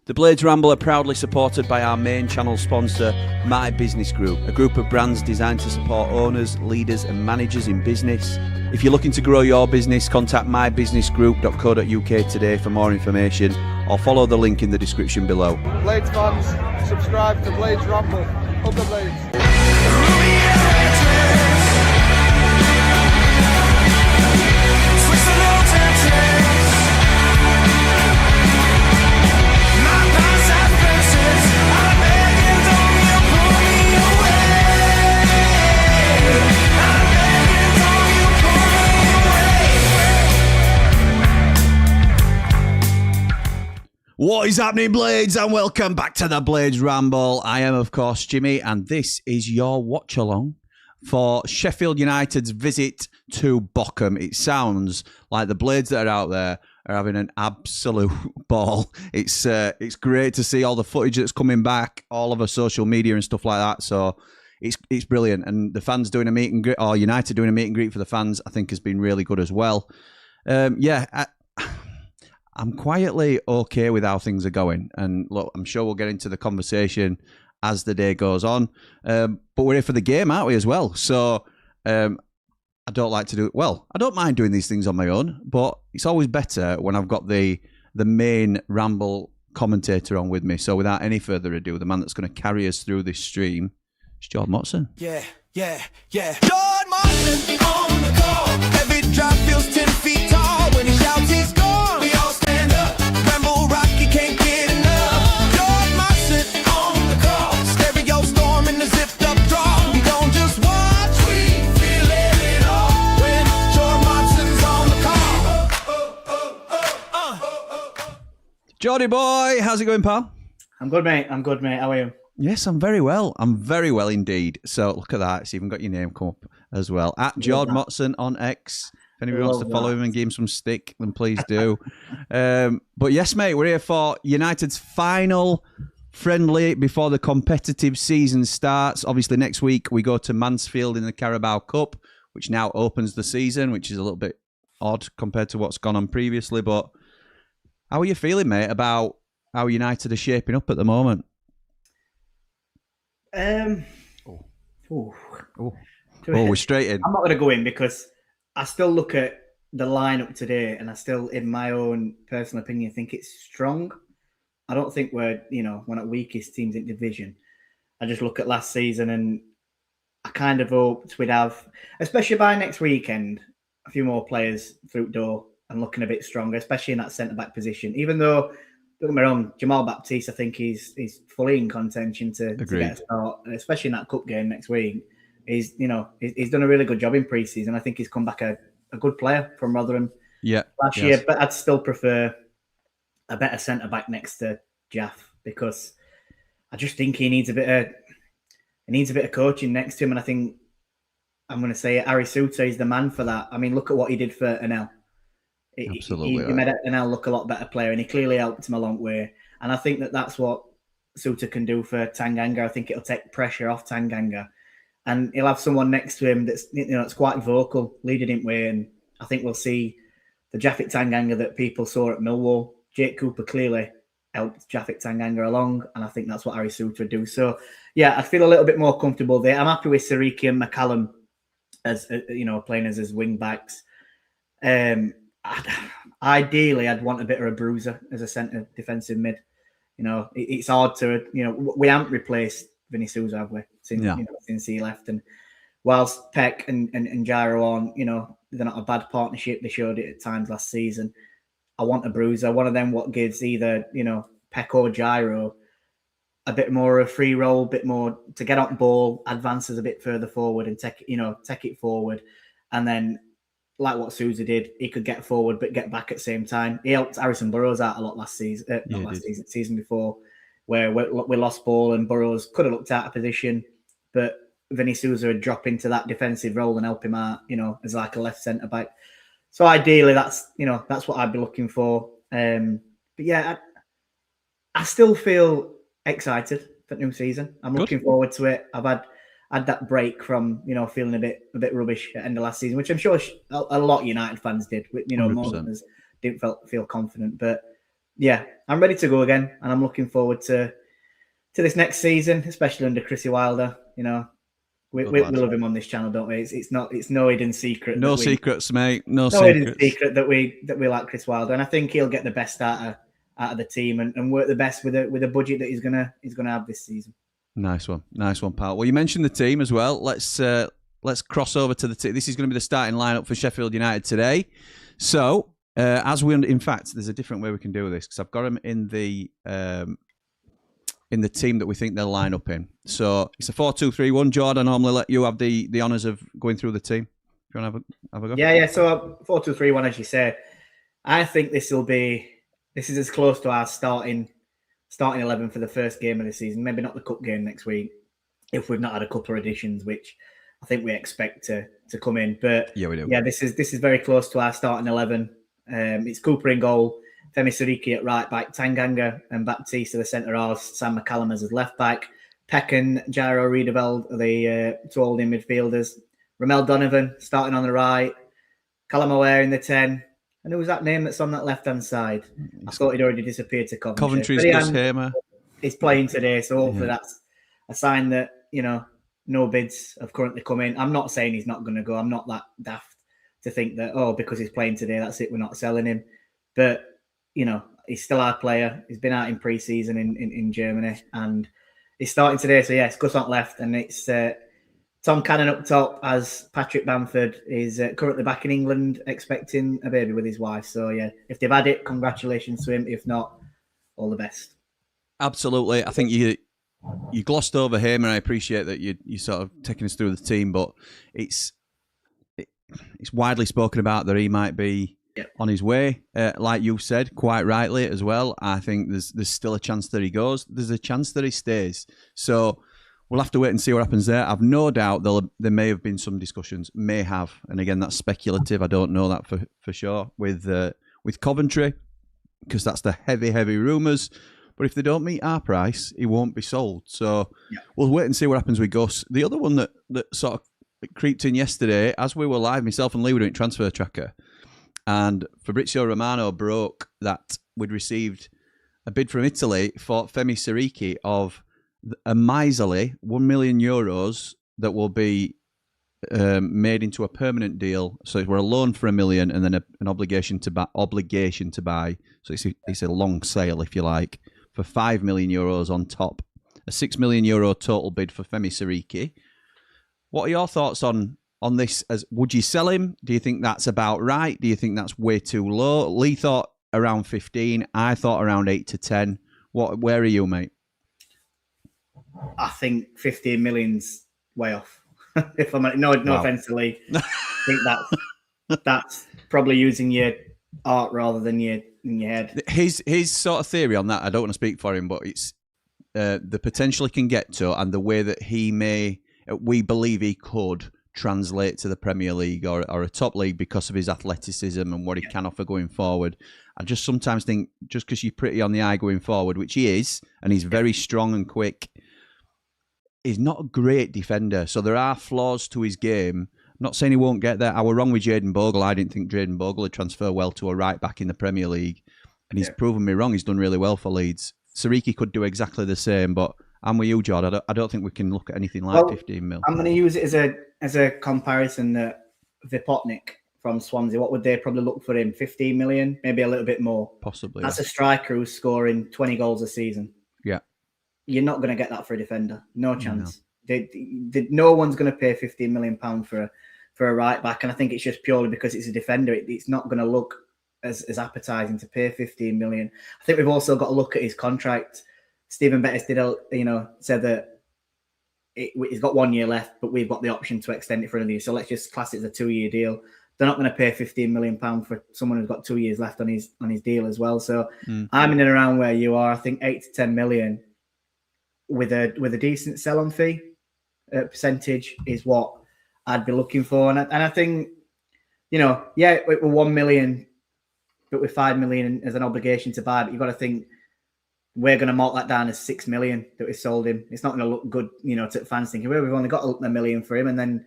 The Blades Ramble are proudly supported by our main channel sponsor, My Business Group, a group of brands designed to support owners, leaders and managers in business. If you're looking to grow your business, contact mybusinessgroup.co.uk today for more information or follow the link in the description below. Blades fans, subscribe to Blades Ramble. Up the Blades. What is happening, Blades, and welcome back to the Blades Ramble. I am, of course, Jimmy, and this is your watch-along for Sheffield United's visit to Bochum. It sounds like the Blades that are out there are having an absolute ball. It's great to see all the footage that's coming back, all over social media and stuff like that. So it's brilliant, and the fans doing a meet and greet, or United doing a meet and greet for the fans, I think has been really good as well. I'm quietly okay with how things are going. And look, I'm sure we'll get into the conversation as the day goes on. But we're here for the game, aren't we, as well? So I don't like to do it. Well, I don't mind doing these things on my own, but it's always better when I've got the main Ramble commentator on with me. So without any further ado, the man that's going to carry us through this stream is Jordan Motson. Yeah. Jordan Motson on the call. Every drop feels 10 feet tall. When he shouts, he's gone. We all stand up. Ramble rock, you can't get enough. Jordan Motson on the call. Stereo storm in the zipped up draw. We don't just watch, we feel it all. When Jordan Motson's on the call. Jordy boy, how's it going, pal? I'm good, mate. How are you? Yes, I'm very well. I'm very well indeed. So look at that. It's even got your name come up as well. At Jordan Motson on X. If anybody wants to follow him and give him some stick, then please do. But yes, mate, we're here for United's final friendly before the competitive season starts. Obviously, next week we go to Mansfield in the Carabao Cup, which now opens the season, which is a little bit odd compared to what's gone on previously. But how are you feeling, mate, about how United are shaping up at the moment? We're straight in. I'm not going to go in because I still look at the lineup today and I still, in my own personal opinion, think it's strong. I don't think we're one of the weakest teams in division. I just look at last season and I kind of hoped we'd have, especially by next weekend, a few more players through the door and looking a bit stronger, especially in that centre-back position. Even though, don't get me wrong, Jamal Baptiste, I think he's fully in contention to get a start, and especially in that cup game next week. He's done a really good job in pre-season. I think he's come back a good player from Rotherham last year, but I'd still prefer a better centre back next to Jaff because I just think he needs a bit of coaching next to him, and I think I'm going to say Harry Souter is the man for that. I mean, look at what he did for Anel. Absolutely, he made Anel look a lot better player, and he clearly helped him a long way. And I think that's what Souter can do for Tanganga. I think it'll take pressure off Tanganga, and he'll have someone next to him that's it's quite vocal, leading him way. And I think we'll see the Japhet Tanganga that people saw at Millwall. Jake Cooper clearly helped Japhet Tanganga along, and I think that's what Harry Souter would do. So yeah, I feel a little bit more comfortable there. I'm happy with Siriki and McCallum as playing as wing backs. Ideally, I'd want a bit of a bruiser as a centre defensive mid. It's hard to, we haven't replaced Vinny Souza, have we, since he left. And whilst Peck and Gyro on, they're not a bad partnership. They showed it at times last season. I want a bruiser, one of them what gives either, Peck or Gyro a bit more of a free roll, a bit more to get on ball, advances a bit further forward and take it forward. And then, like what Souza did, he could get forward but get back at the same time. He helped Harrison Burrows out a lot last season, season before, where we lost ball and Burrows could have looked out of position, but Vinny Souza would drop into that defensive role and help him out, as like a left centre back. So ideally, that's what I'd be looking for. But yeah, I still feel excited for the new season. I'm looking forward to it. I've had that break from feeling a bit rubbish at the end of last season, which I'm sure a lot of United fans did. More of us didn't feel confident, but yeah, I'm ready to go again, and I'm looking forward to this next season, especially under Chrissy Wilder. You know, we love him on this channel, don't we? It's no hidden secret. No secrets, mate. No hidden secrets. secret that we like Chris Wilder, and I think he'll get the best out of the team and work the best with a budget that he's gonna have this season. Nice one, pal. Well, you mentioned the team as well. Let's cross over to the team. This is going to be the starting lineup for Sheffield United today. So, in fact, there's a different way we can do this because I've got them in the team that we think they'll line up in. So it's a 4-2-3-1. Jordan, I normally let you have the honours of going through the team. If you want to have a go? Yeah. So 4-2-3-1, as you say. I think this is as close to our starting 11 for the first game of the season. Maybe not the cup game next week, if we've not had a couple of additions, which I think we expect to come in. But yeah, we do. Yeah, this is very close to our starting 11. It's Cooper in goal, Femi Siriki at right back, Tanganga and Baptiste are the centre halves, Sam McCallum as left back, Peck and Jairo Riedeveld are the two holding midfielders, Ramel Donovan starting on the right, Callum O'Hare in the 10. And who was that name that's on that left-hand side? I thought he'd already disappeared to Coventry. Coventry's Gus Hamer. He's playing today, so hopefully that's a sign that, you know, no bids have currently come in. I'm not saying he's not going to go. I'm not that daft to think that, because he's playing today, that's it, we're not selling him. But, you know, he's still our player. He's been out in pre-season in Germany, and he's starting today. So, yeah, it's Gus on left, and it's Tom Cannon up top as Patrick Bamford is currently back in England expecting a baby with his wife. So, yeah, if they've had it, congratulations to him. If not, all the best. Absolutely. I think you glossed over him, and I appreciate that you sort of taking us through the team, but it's widely spoken about that he might be on his way. Like you said, quite rightly as well. I think there's still a chance that he goes. There's a chance that he stays. So we'll have to wait and see what happens there. I've no doubt there may have been some discussions, may have, and again, that's speculative. I don't know that for sure with Coventry, because that's the heavy rumours. But if they don't meet our price, he won't be sold. So we'll wait and see what happens with Gus. The other one that sort of creeped in yesterday, as we were live, myself and Lee were doing Transfer Tracker, and Fabrizio Romano broke that we'd received a bid from Italy for Femi Siriki of a miserly €1 million that will be made into a permanent deal. So we're a loan for $1 million and then an obligation to buy. So it's a long sale, if you like, for €5 million on top. A €6 million total bid for Femi Siriki. What are your thoughts on this? Would you sell him? Do you think that's about right? Do you think that's way too low? Lee thought around 15. I thought around 8 to 10. Where are you, mate? I think 15 million's way off. If I'm no offense to Lee, I think that's probably using your art rather than your head. His sort of theory on that, I don't want to speak for him, but it's the potential he can get to and the way that we believe he could translate to the Premier League or a top league because of his athleticism and what he can offer going forward. I just sometimes think just because you're pretty on the eye going forward, which he is, and he's very strong and quick, he's not a great defender. So there are flaws to his game. I'm not saying he won't get there. I was wrong with Jayden Bogle. I didn't think Jayden Bogle would transfer well to a right back in the Premier League. And he's proven me wrong. He's done really well for Leeds. Siriki could do exactly the same, but I'm with you, Jord. I don't think we can look at anything like 15 mil. I'm going to use it as a comparison that Vipotnik from Swansea, what would they probably look for him? 15 million, maybe a little bit more. Possibly. That's a striker who's scoring 20 goals a season. Yeah. You're not going to get that for a defender. No chance. No one's going to pay £15 million for a right back. And I think it's just purely because it's a defender. It's not going to look as appetising to pay 15 million. I think we've also got to look at his contract. Stephen Bettis said that he's got 1 year left, but we've got the option to extend it for another year. So let's just class it as a 2-year deal. They're not going to pay £15 million for someone who's got 2 years left on his deal as well. So I'm in and around where you are. I think 8 to 10 million with a decent sell-on fee percentage is what I'd be looking for. And I think, we're 1 million, but with 5 million as an obligation to buy. But you've got to think we're going to mark that down as 6 million that we sold him. It's not going to look good, to fans thinking, well, we've only got $1 million for him, and then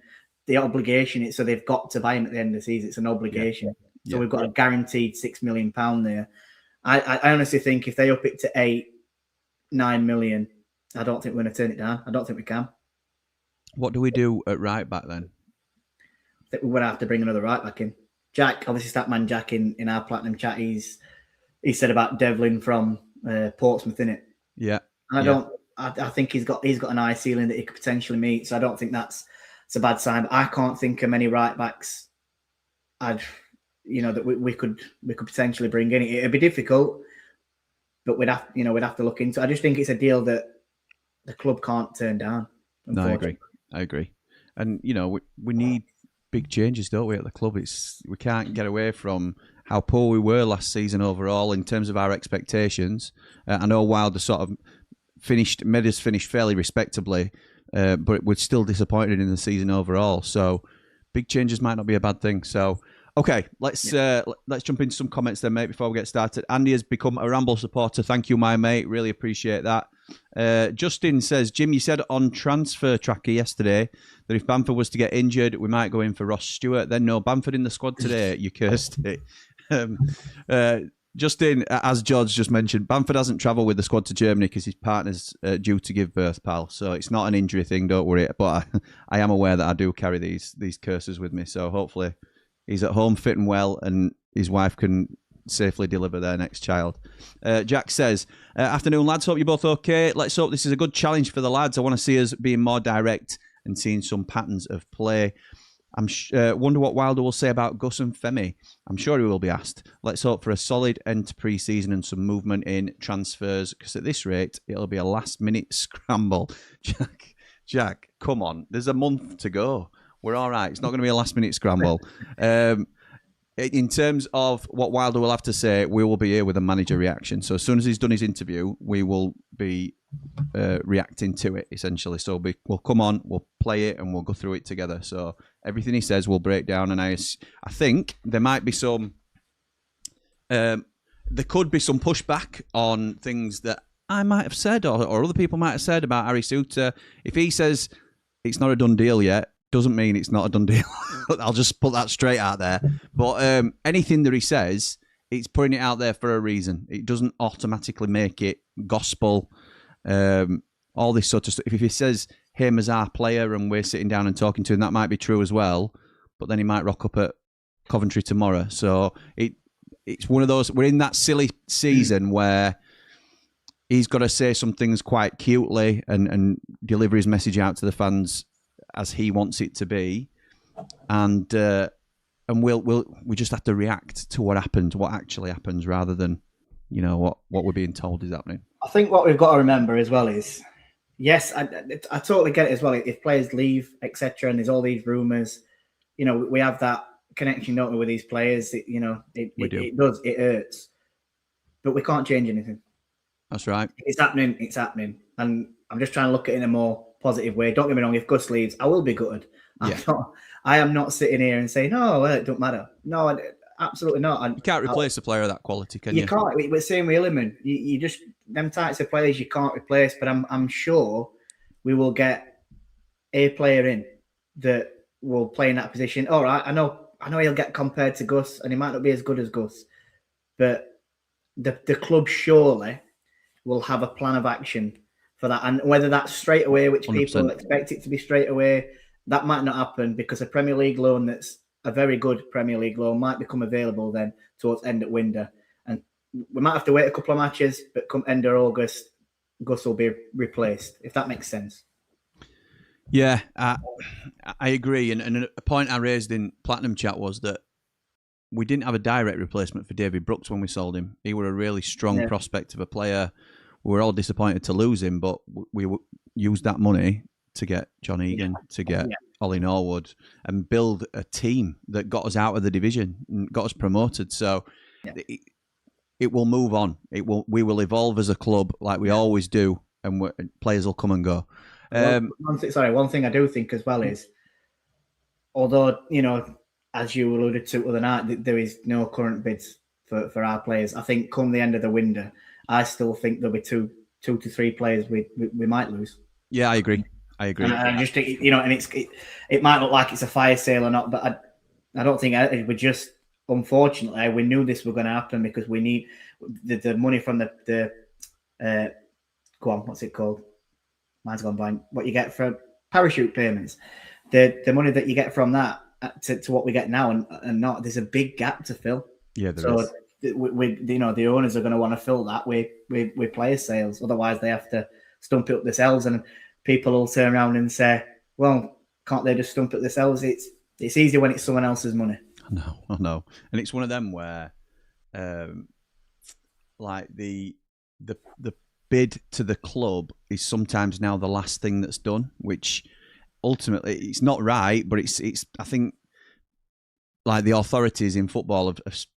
the obligation, so they've got to buy him at the end of the season. It's an obligation. So we've got a guaranteed £6 million there. I honestly think if they up it to 8-9 million, I don't think we're going to turn it down. I don't think we can. What do we do at right back then? I think we would have to bring another right back in. Jack, obviously, Statman Jack in our Platinum chat, he said about Devlin from Portsmouth, innit? Yeah. And I think he's got an high ceiling that he could potentially meet. So I don't think that's a bad sign. But I can't think of many right backs that we could potentially bring in. It'd be difficult, but we'd have to look into. I just think it's a deal that the club can't turn down. No, I agree. And we need big changes, don't we, at the club? We can't get away from how poor we were last season overall in terms of our expectations. I know Wilder sort of made us finish fairly respectably, but we're still disappointed in the season overall. So big changes might not be a bad thing. So okay, let's jump into some comments then, mate, before we get started. Andy has become a Ramble supporter. Thank you, my mate. Really appreciate that. Justin says, Jim, you said on Transfer Tracker yesterday that if Bamford was to get injured, we might go in for Ross Stewart. Then no, Bamford in the squad today. You cursed it. Justin, as George just mentioned, Bamford hasn't travelled with the squad to Germany because his partner's due to give birth, pal. So it's not an injury thing, don't worry. But I am aware that I do carry these curses with me. So hopefully he's at home fit and well and his wife can safely deliver their next child. Jack says, afternoon, lads. Hope you're both okay. Let's hope this is a good challenge for the lads. I want to see us being more direct and seeing some patterns of play. I'm wonder what Wilder will say about Gus and Femi. I'm sure he will be asked. Let's hope for a solid end to pre-season and some movement in transfers, because at this rate, it'll be a last-minute scramble. Jack, come on. There's a month to go. We're all right. It's not going to be a last-minute scramble. In terms of what Wilder will have to say, we will be here with a manager reaction. So as soon as he's done his interview, we will be reacting to it, essentially. So we'll come on, we'll play it, and we'll go through it together. So everything he says, we'll break down. And I think there might be some... there could be some pushback on things that I might have said or other people might have said about Harry Souttar. If he says it's not a done deal yet, doesn't mean it's not a done deal. I'll just put that straight out there. But anything that he says, it's putting it out there for a reason. It doesn't automatically make it gospel. All this sort of stuff. If he says him as our player and we're sitting down and talking to him, that might be true as well. But then he might rock up at Coventry tomorrow. So it's one of those. We're in that silly season where he's got to say some things quite cutely and deliver his message out to the fans as he wants it to be, and we just have to react to what actually happens, rather than what we're being told is happening. I think what we've got to remember as well is, yes, I totally get it as well. If players leave, etc., and there's all these rumours, we have that connection, don't we, with these players? It hurts, but we can't change anything. That's right. It's happening, and I'm just trying to look at it in a more positive way. Don't get me wrong, if Gus leaves, I will be gutted. I am not sitting here and saying, "No, it don't matter." No, absolutely not. You can't replace a player of that quality, can you? You can't. We're saying with Illiman, you just them types of players you can't replace. But I'm sure we will get a player in that will play in that position. All right, I know he'll get compared to Gus, and he might not be as good as Gus, but the club surely will have a plan of action for that, and whether that's straight away, which 100%. People expect it to be straight away, that might not happen, because a Premier League loan that's a very good Premier League loan might become available then towards end of winter, and we might have to wait a couple of matches, but come end of August, Gus will be replaced, if that makes sense. Yeah, I agree, and a point I raised in Platinum Chat was that we didn't have a direct replacement for David Brooks when we sold him. He were a really strong prospect of a player. We were all disappointed to lose him, but we used that money to get John Egan, to get Ollie Norwood, and build a team that got us out of the division and got us promoted. So it will move on. We will evolve as a club like we always do, and players will come and go. One thing I do think as well is, although, as you alluded to the other night, there is no current bids for our players. I think come the end of the window, I still think there'll be two to three players we might lose. Yeah, I agree. And I just think, and it might look like it's a fire sale or not, but I don't think we're just unfortunately, we knew this was going to happen because we need the money from the go on, what's it called? Mine's gone blank. What you get for parachute payments, the money that you get from that to what we get now, and not, there's a big gap to fill. Yeah, there is. We the owners are going to want to fill that with player sales. Otherwise, they have to stump it up themselves, and people will turn around and say, "Well, can't they just stump it themselves?" It's easy when it's someone else's money. I know, and it's one of them where, like the bid to the club is sometimes now the last thing that's done, which ultimately it's not right, but it's I think, like, the authorities in football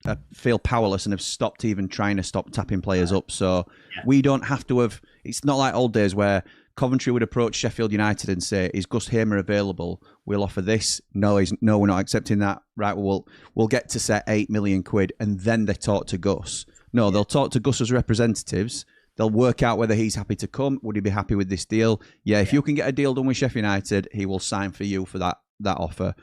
have feel powerless and have stopped even trying to stop tapping players up. So we don't have to have. It's not like old days where Coventry would approach Sheffield United and say, "Is Gus Hamer available? We'll offer this." No, we're not accepting that. Right, we'll get to set £8 million, and then they talk to Gus. No, they'll talk to Gus's representatives. They'll work out whether he's happy to come. Would he be happy with this deal? Yeah, if you can get a deal done with Sheffield United, he will sign for you for that offer.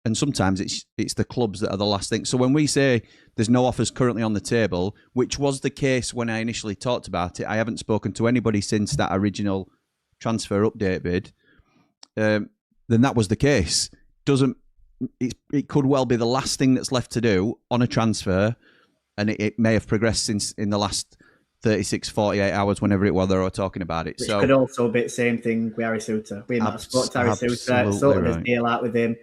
And sometimes it's the clubs that are the last thing. So when we say there's no offers currently on the table, which was the case when I initially talked about it, I haven't spoken to anybody since that original transfer update bid, then that was the case. It could well be the last thing that's left to do on a transfer, and it may have progressed since in the last 36, 48 hours, whenever it was they were talking about it. Which so could also be the same thing with Harry Suter. We might have spoke to Harry Suter, sorted this deal out with him,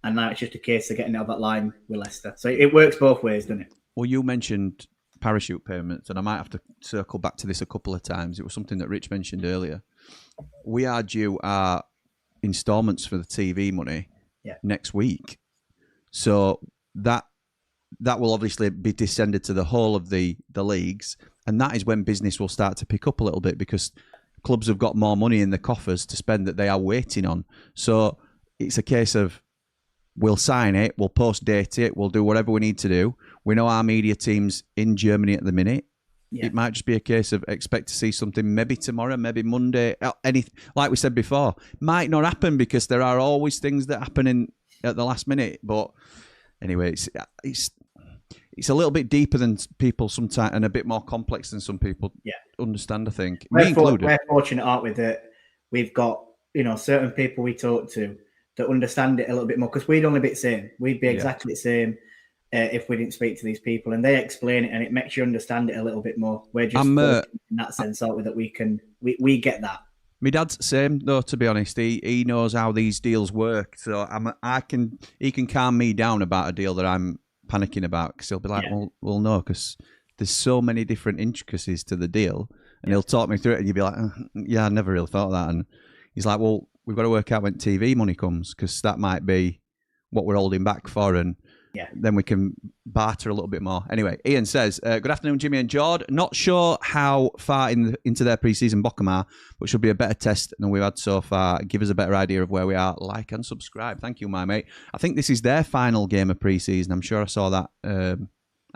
and now it's just a case of getting out that line with Leicester. So it works both ways, doesn't it? Well, you mentioned parachute payments, and I might have to circle back to this a couple of times. It was something that Rich mentioned earlier. We are due our instalments for the TV money next week. So that will obviously be descended to the whole of the leagues, and that is when business will start to pick up a little bit because clubs have got more money in the coffers to spend that they are waiting on. So it's a case of, we'll sign it, we'll post date it, we'll do whatever we need to do. We know our media team's in Germany at the minute. Yeah. It might just be a case of expect to see something maybe tomorrow, maybe Monday. Anything, like we said before, might not happen because there are always things that happen at the last minute. But anyway, it's a little bit deeper than people sometimes, and a bit more complex than some people understand, I think. We're fortunate, aren't we, that we've got certain people we talk to that understand it a little bit more, because we'd only be the same. We'd be exactly the same if we didn't speak to these people, and they explain it, and it makes you understand it a little bit more. We're just in that sense, aren't we, that we get that. My dad's the same, though, to be honest. He knows how these deals work, so he can calm me down about a deal that I'm panicking about, because he'll be like, well, no, because there's so many different intricacies to the deal, and he'll talk me through it, and you'll be like, yeah, I never really thought of that. And he's like, well, we've got to work out when TV money comes, because that might be what we're holding back for, and then we can barter a little bit more. Anyway, Ian says, good afternoon, Jimmy and Jord. Not sure how far into their pre-season Bochum are, but should be a better test than we've had so far. Give us a better idea of where we are. Like and subscribe. Thank you, my mate. I think this is their final game of pre-season. I'm sure I saw that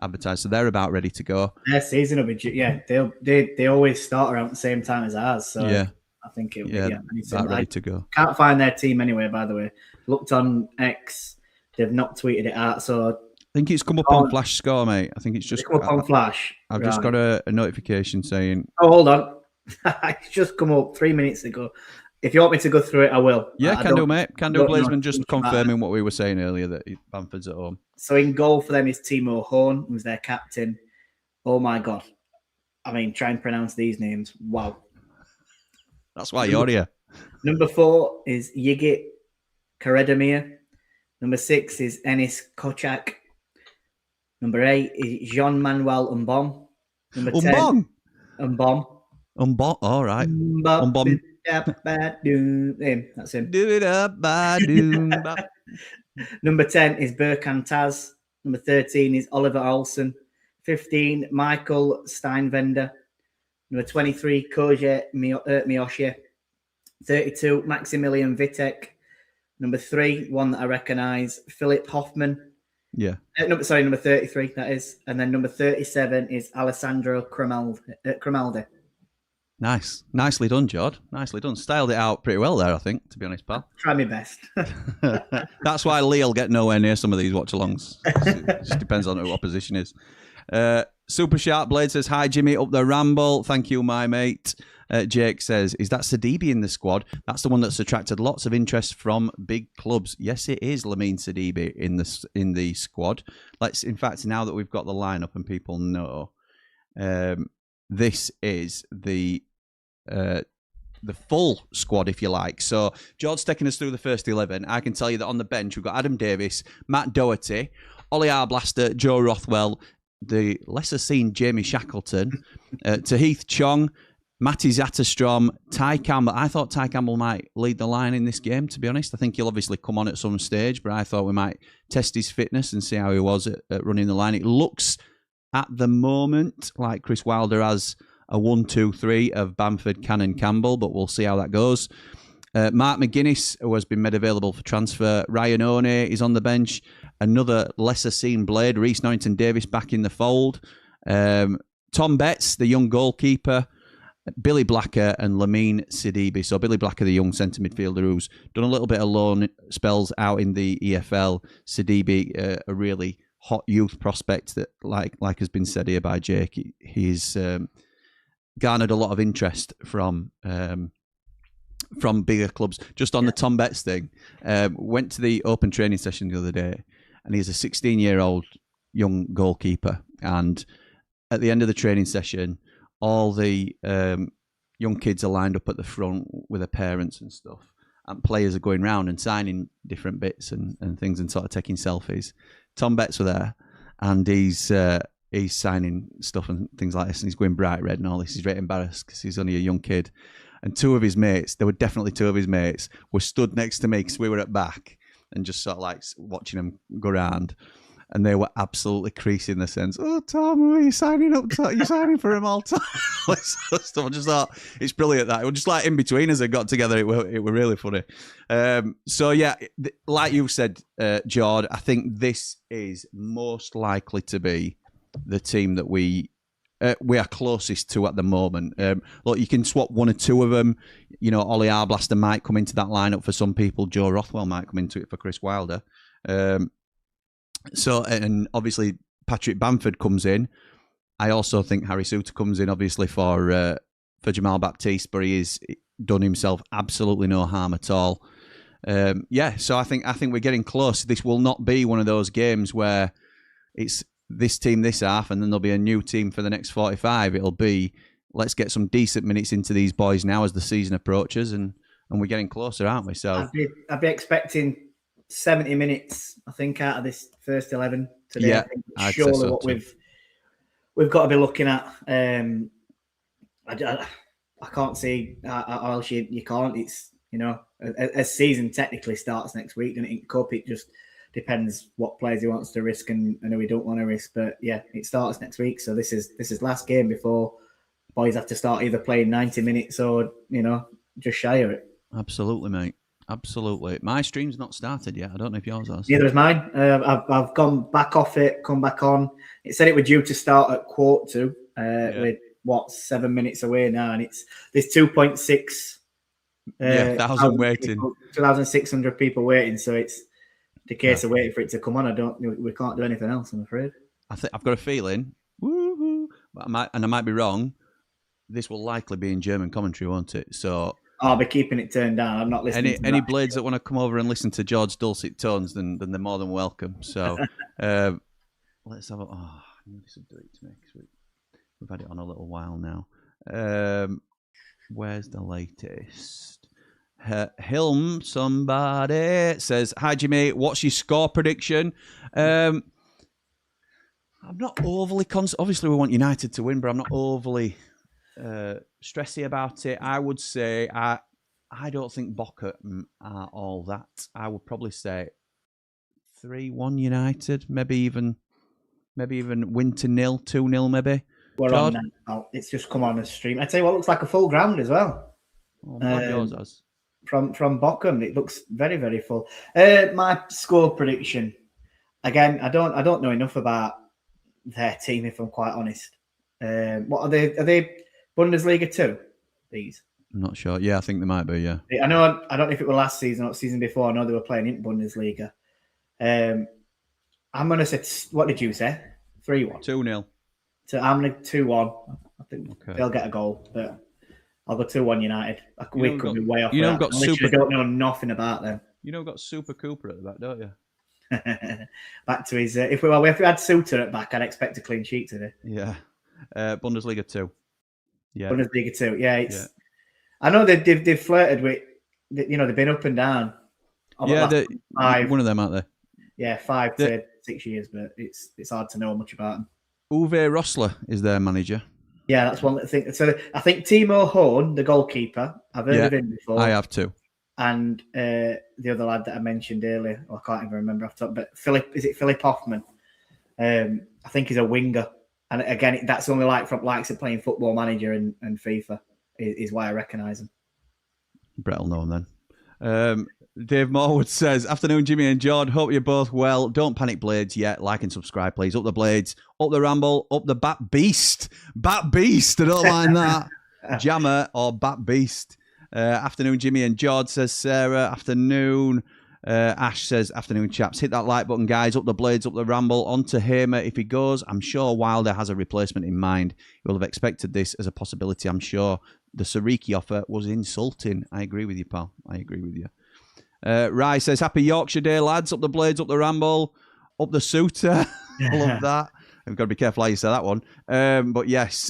advertised, so they're about ready to go. Their season will be, they always start around the same time as ours, so I think it'll be about ready to go. Can't find their team anywhere, by the way. Looked on X, they've not tweeted it out, so I think it's come up on Flash Score, mate. I think it's just come up on Flash. I've just got a notification saying, oh, hold on. It's just come up 3 minutes ago. If you want me to go through it, I will. Yeah, can do, mate. Can do. Blazeman just confirming what we were saying earlier, that Bamford's at home. So in goal for them is Timo Horn, who's their captain. Oh my God. I mean, try and pronounce these names. Wow. That's why you're here. Number 4 is Yigit Karedemir. Number 6 is Enis Kochak. Number 8 is Jean-Manuel Mbom. Number 10, Mbom. Mbom, all right. Mbom. That's him. Do it up, Number 10 is Berkan Taz. Number 13 is Oliver Olsen. 15, Michael Steinvender. Number 23, Koje Miyoshi. 32, Maximilian Vitek. Number 3, one that I recognise, Philip Hoffman. Yeah. Number 33, that is. And then number 37 is Alessandro Cremaldi. Nice. Nicely done, Jord. Nicely done. Styled it out pretty well there, I think, to be honest, pal. Try my best. That's why Lee'll get nowhere near some of these watch-alongs. It just depends on who opposition is. Super Sharp Blade says, hi, Jimmy, up the Ramble. Thank you, my mate. Jake says, is that Sidibe in the squad? That's the one that's attracted lots of interest from big clubs. Yes, it is Lamine Sidibe in the squad. In fact, now that we've got the lineup and people know, this is the full squad, if you like. So George's taking us through the first 11. I can tell you that on the bench, we've got Adam Davis, Matt Doherty, Ollie Arblaster, Joe Rothwell, the lesser seen Jamie Shackleton, Tahith Chong, Matty Zatterstrom, Ty Campbell. I thought Ty Campbell might lead the line in this game, to be honest. I think he'll obviously come on at some stage, but I thought we might test his fitness and see how he was at running the line. It looks at the moment like Chris Wilder has a 1-2-3 of Bamford, Cannon, Campbell, but we'll see how that goes. Mark McGuinness, who has been made available for transfer. Ryan One is on the bench. Another lesser seen Blade, Reece Norrington Davis back in the fold. Tom Betts, the young goalkeeper. Billy Blacker and Lamine Sidibe. So Billy Blacker, the young centre midfielder who's done a little bit of loan spells out in the EFL. Sidibe, a really hot youth prospect that, like has been said here by Jake, he's garnered a lot of interest from bigger clubs. Just on the Tom Betts thing, went to the open training session the other day, and he's a 16-year-old young goalkeeper. And at the end of the training session, all the young kids are lined up at the front with their parents and stuff. And players are going round and signing different bits and things and sort of taking selfies. Tom Betts were there, and he's signing stuff and things like this, and he's going bright red and all this. He's very embarrassed because he's only a young kid. And two of his mates, there were definitely two of his mates, were stood next to me because we were at back and just sort of like watching him go round. And they were absolutely creasing the sense, oh, Tom, who are you signing up to? Are you signing for him all the time? I just thought, it's brilliant that. It was just like in between as they got together. It were really funny. So, yeah, like you said, Jord, I think this is most likely to be the team that we are closest to at the moment. Look, you can swap one or two of them. You know, Ollie Arblaster might come into that lineup for some people. Joe Rothwell might come into it for Chris Wilder. So, and obviously Patrick Bamford comes in. I also think Harry Souttar comes in, obviously, for Jamal Baptiste, but he's done himself absolutely no harm at all. So I think we're getting close. This will not be one of those games where it's this team this half and then there'll be a new team for the next 45. It'll be, let's get some decent minutes into these boys now as the season approaches, and we're getting closer, aren't we? So I'd be expecting 70 minutes, I think, out of this first 11 today. Yeah, I think surely what we've got to be looking at. I can't see how else you can't. It's, you know, a season technically starts next week, and in Cup it just depends what players he wants to risk and who he don't want to risk. But yeah, it starts next week, so this is last game before boys have to start either playing 90 minutes or, you know, just shy of it. Absolutely, mate. Absolutely. My stream's not started yet. I don't know if yours has. Neither is mine. I've gone back off it, come back on. It said it was due to start at 1:45. With 7 minutes away now, and there's 2.6 thousand waiting, 2,600 people waiting. So it's the case of waiting for it to come on. We can't do anything else, I'm afraid. I've got a feeling, but I might be wrong. This will likely be in German commentary, won't it? So I'll be keeping it turned down. I'm not listening. Any blades that want to come over and listen to George's dulcet tones, then they're more than welcome. So let's have a. Oh, I need to delete to me because we've had it on a little while now. Where's the latest? Hilm, somebody says, hi Jimmy, what's your score prediction? I'm not overly obviously we want United to win, but I'm not overly stressy about it. I would say I don't think Bochum are all that. I would probably say 3-1 United, maybe even win to 2-0 maybe. We're on now. It's just come on the stream. I tell you what, looks like a full ground as well. Oh, yours has. From Bochum, it looks very, very full. My score prediction, again, I don't know enough about their team, if I'm quite honest. What are they? Are they Bundesliga 2? these? I'm not sure. Yeah, I think they might be, yeah. I know. I don't know if it was last season or season before. I know they were playing in Bundesliga. I'm going to say, what did you say? 3-1. 2-0. So I'm going to 2-1. I think they'll get a goal, but I'll go 2-1 United. We could be way off. You know, I don't know nothing about them. You know, got Super Cooper at the back, don't you? Back to his. If we had Suter at back, I'd expect a clean sheet today. Yeah. Bundesliga 2. Yeah. Bundesliga 2. Yeah. I know they've flirted with. They've been up and down. Yeah, one of them, aren't they? Yeah, 5 to 6 years, but it's hard to know much about them. Uwe Rosler is their manager. Yeah, that's one thing. So I think Timo Horn, the goalkeeper, I've heard of him before. I have too. And the other lad that I mentioned earlier, I can't even remember off the top, but Philip Hoffman? I think he's a winger. And again, that's only from likes of playing Football Manager and FIFA is why I recognise him. Brett will know him then. Dave Morwood says, afternoon, Jimmy and Jord. Hope you're both well. Don't panic, Blades, yet. Like and subscribe, please. Up the Blades, up the Ramble, up the Bat Beast. Bat Beast, I don't mind that. Jammer or Bat Beast. Afternoon, Jimmy and Jord, says Sarah. Afternoon. Ash says, afternoon, chaps. Hit that like button, guys. Up the Blades, up the Ramble. On to Hamer. If he goes, I'm sure Wilder has a replacement in mind. He will have expected this as a possibility, I'm sure. The Sariki offer was insulting. I agree with you, pal. I agree with you. Rye says, happy Yorkshire Day, lads. Up the Blades, up the Ramble, up the Suter. I love that. I've got to be careful how you say that one. But yes,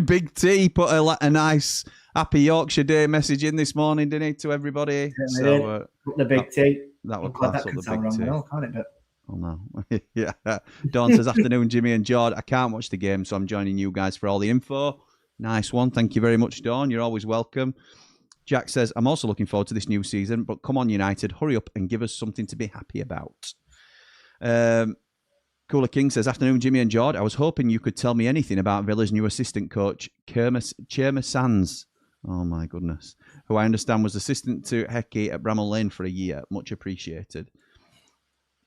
Big T put a nice happy Yorkshire Day message in this morning, didn't he, to everybody? So, the Big T. That would class up the Big T. Well, can't it? But... Oh, no. Yeah. Dawn says, afternoon, Jimmy and Jord. I can't watch the game, so I'm joining you guys for all the info. Nice one. Thank you very much, Dawn. You're always welcome. Jack says, I'm also looking forward to this new season, but come on, United, hurry up and give us something to be happy about. Cooler King says, afternoon, Jimmy and Jord. I was hoping you could tell me anything about Villa's new assistant coach, Cherma Sands. Oh, my goodness. Who I understand was assistant to Hecky at Bramall Lane for a year. Much appreciated.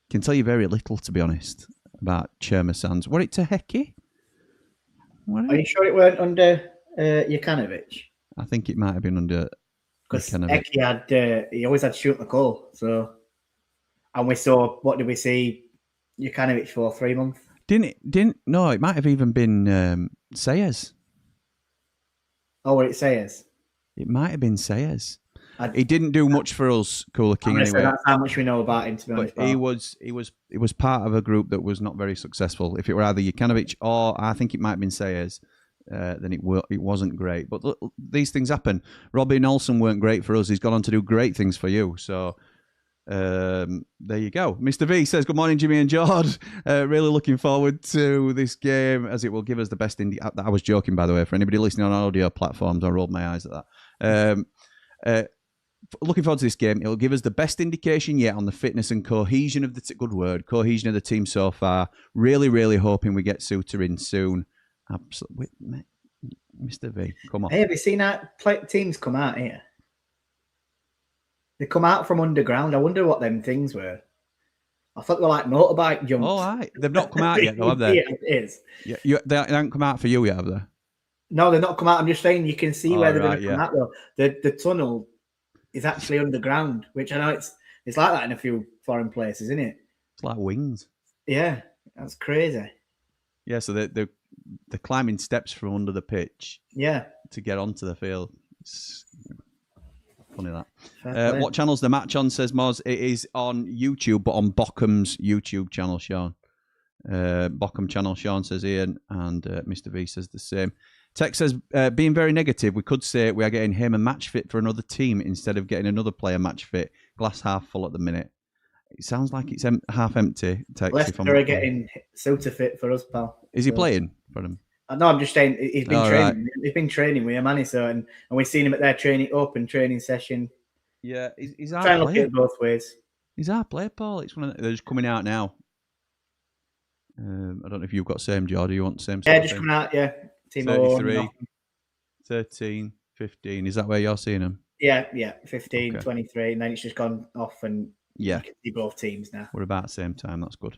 Can tell you very little, to be honest, about Cherma Sands. Were it to Hecky? Are you sure it weren't under Jokanovic? I think it might have been under... Because Hecky had, he always had shoot the goal. So, and we saw, what did we see Jokanovic for 3 months? No, it might have even been Sayers. Oh, what it Sayers? It might have been Sayers. He didn't do much for us, Cooler King. Anyway, that's how much we know about him. To be honest, he was part of a group that was not very successful. If it were either Jokanovic or I think it might have been Sayers, then it wasn't great. But these things happen. Robbie Olsen weren't great for us. He's gone on to do great things for you. So there you go. Mr. V says, good morning, Jimmy and Jord. Really looking forward to this game as it will give us the best I was joking, by the way, for anybody listening on audio platforms. I rolled my eyes at that. Looking forward to this game. It'll give us the best indication yet on the fitness and cohesion of the cohesion of the team so far. Really, really hoping we get Suter in soon. Absolutely, Mr. V, come on. Hey, have you seen that teams come out here? They come out from underground. I wonder what them things were. I thought they were like motorbike jumps. Oh, right. They've not come out yet, though, have they? Yeah, it is. Yeah, they haven't come out for you yet, have they? No, they're not come out. I'm just saying you can see where they're going to come out, though. The tunnel is actually underground, which I know it's like that in a few foreign places, isn't it? It's like wings. Yeah, that's crazy. Yeah, so they're climbing steps from under the pitch. Yeah. To get onto the field. It's funny that. What channel's the match on, says Moz? It is on YouTube, but on Bochum's YouTube channel, Sean. Bochum channel, Sean, says Ian, and Mr. V says the same. Tex says, being very negative, we could say we are getting him a match fit for another team instead of getting another player match fit. Glass half full at the minute. It sounds like it's half empty. Tex, Leicester are getting Suter fit for us, pal. Is he playing for them? No, I'm just saying he's been training. Right. He's been training with him, so and we've seen him at their open training session. Yeah, he's our trying player. to look at it both ways. He's our player, Paul. It's they're just coming out now. I don't know if you've got the same, Joe. Do you want the same? Yeah, just coming out. Yeah, team 33, 13, 15. Is that where you're seeing them? Yeah, 15, okay. 23, and then it's just gone off, and yeah, you can see both teams now. We're about the same time. That's good.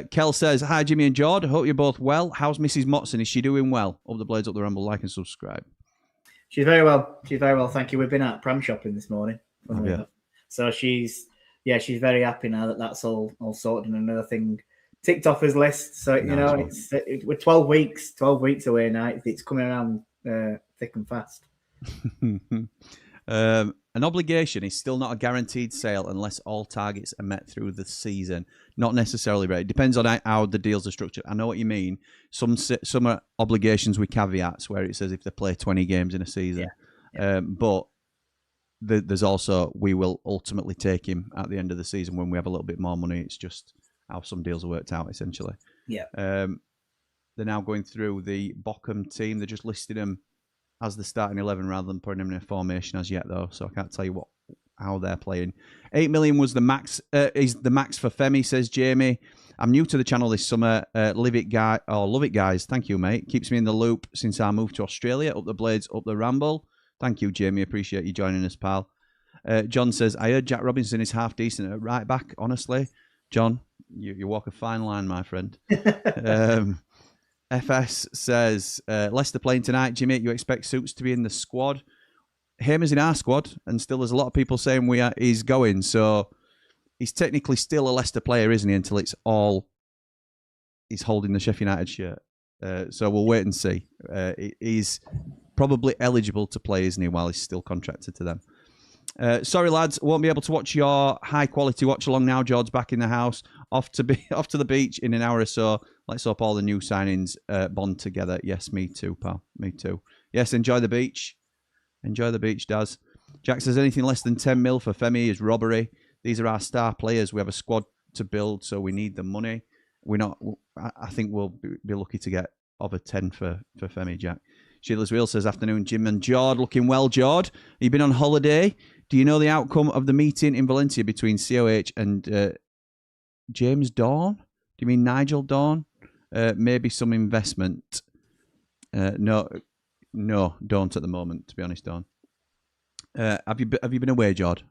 Kel says, hi, Jimmy and Jord. Hope you're both well. How's Mrs. Motson? Is she doing well? Up the Blades, up the Ramble, like and subscribe. She's very well. She's very well, thank you. We've been out pram shopping this morning. So she's very happy now that that's all sorted and another thing ticked off his list. So we're 12 weeks away now. It's coming around thick and fast. An obligation is still not a guaranteed sale unless all targets are met through the season. Not necessarily, right? It depends on how the deals are structured. I know what you mean. Some are obligations with caveats where it says if they play 20 games in a season. But there's also, we will ultimately take him at the end of the season when we have a little bit more money. It's just how some deals are worked out, essentially. Yeah. They're now going through the Bochum team. They're just listing them as the starting 11 rather than putting them in a formation as yet, though. So I can't tell you how they're playing. 8 million was the max. Is the max for Femi, says Jamie. I'm new to the channel this summer. Love it, guys. Thank you, mate. Keeps me in the loop since I moved to Australia. Up the Blades, up the Ramble. Thank you, Jamie. Appreciate you joining us, pal. John says, I heard Jack Robinson is half decent at right back. Honestly, John, you walk a fine line, my friend. FS says, Leicester playing tonight. Jimmy, you expect Suits to be in the squad? Hamer's in our squad, and still there's a lot of people saying he's going. So he's technically still a Leicester player, isn't he? Until he's holding the Sheffield United shirt. So we'll wait and see. He's probably eligible to play, isn't he, while he's still contracted to them. Sorry, lads, won't be able to watch your high-quality watch-along now. George's back in the house. Off to the beach in an hour or so. Let's hope all the new signings bond together. Yes, me too, pal. Me too. Yes, enjoy the beach. Enjoy the beach, Daz. Jack says anything less than 10 mil for Femi is robbery. These are our star players. We have a squad to build, so we need the money. I think we'll be lucky to get over 10 for Femi, Jack. Sheila's Wheel says, afternoon, Jim and Jord. Looking well, Jord. You've been on holiday. Do you know the outcome of the meeting in Valencia between COH and James Dawn? Do you mean Nigel Dawn? Maybe some investment. No, don't at the moment, to be honest, Dawn. Have you been away, Jord?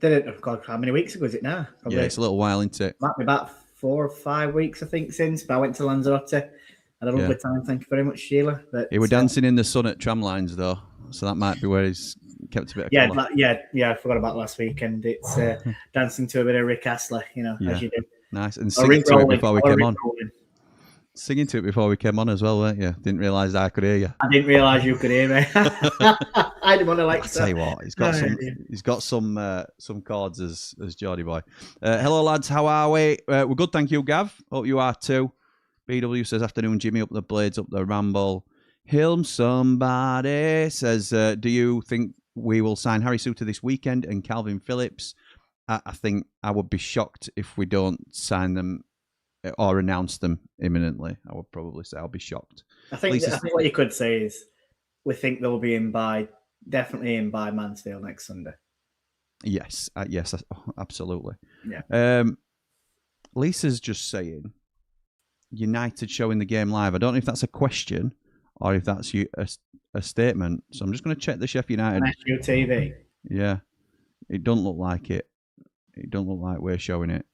Did it? God, how many weeks ago is it now? Probably. Yeah, it's a little while, isn't it? Might be about 4 or 5 weeks, I think, since. But I went to Lanzarote. Had a lovely time. Thank you very much, Sheila. But he were dancing in the sun at tram lines, though, so that might be where he's kept a bit of colour. I forgot about last weekend. It's dancing to a bit of Rick Astley, as you do. Nice, and singing to it before we came on. Singing to it before we came on as well, weren't you? Didn't realise I could hear you. I didn't realise you could hear me. I didn't want to I'll tell you what, he's got some chords as Geordie boy. Hello lads, how are we? We're good, thank you, Gav. Hope you are too. BW says afternoon, Jimmy, up the Blades, up the Ramble. Hilm somebody says, do you think we will sign Harry Suter this weekend and Calvin Phillips? I think I would be shocked if we don't sign them or announce them imminently. I would probably say I'll be shocked. I think what you could say is we think they'll be definitely in by Mansfield next Sunday. Yes, absolutely. Yeah. Lisa's just saying United showing the game live. I don't know if that's a question or if that's a statement. So I'm just going to check the Sheffield United. TV. Yeah. It don't look like it. It don't look like we're showing it.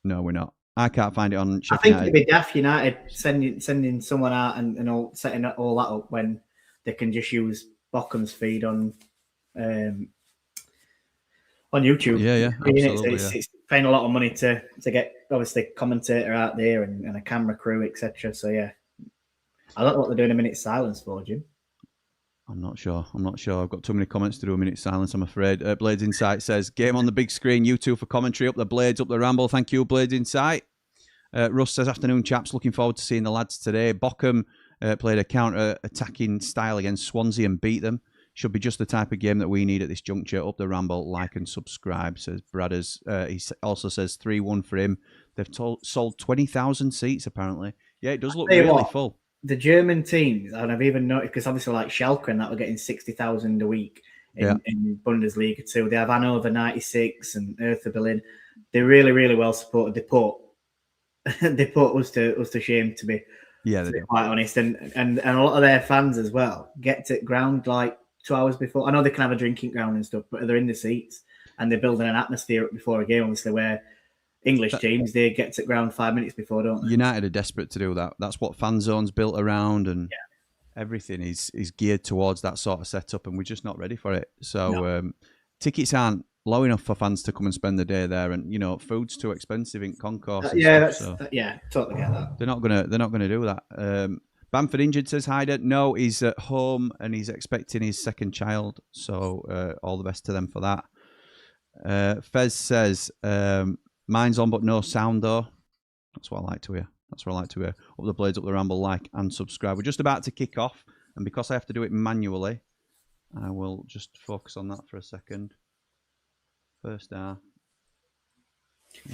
No, we're not. I can't find it on Sheffield United. I think it'd be daft United sending someone out and all, setting all that up when they can just use Bochum's feed on YouTube. Yeah, absolutely. It's paying a lot of money to get obviously commentator out there and a camera crew, etc. So yeah, I don't know what they're doing a minute's silence for, Jim. I'm not sure. I've got too many comments to do a minute's silence, I'm afraid. Blades Insight says, game on the big screen, you two for commentary, up the Blades, up the Ramble. Thank you, Blades Insight. Russ says, afternoon, chaps. Looking forward to seeing the lads today. Bochum played a counter-attacking style against Swansea and beat them. Should be just the type of game that we need at this juncture. Up the Ramble, like and subscribe, says Bradders. He also says 3-1 for him. They've sold 20,000 seats, apparently. Yeah, it does look really full. The German teams, and I've even noticed, because obviously like Schalke and that were getting 60,000 a week in Bundesliga too. They have Hannover 96 and Hertha Berlin. They're really, really well supported. They put us to shame, to be quite honest. And a lot of their fans as well get to ground like 2 hours before. I know they can have a drinking ground and stuff, but they're in the seats and they're building an atmosphere up before a game, obviously, where English teams, they get to ground 5 minutes before, don't they? United are desperate to do that. That's what fan zone's built around, and everything is geared towards that sort of setup, and we're just not ready for it. So tickets aren't low enough for fans to come and spend the day there, and food's too expensive in concourse. Totally get that. They're not gonna do that. Bamford injured, says Hyder. No, he's at home and he's expecting his second child. So all the best to them for that. Fez says mine's on but no sound though. That's what I like to hear. Up the blades, up the ramble, like and subscribe. We're just about to kick off, and because I have to do it manually, I will just focus on that for a second. First half.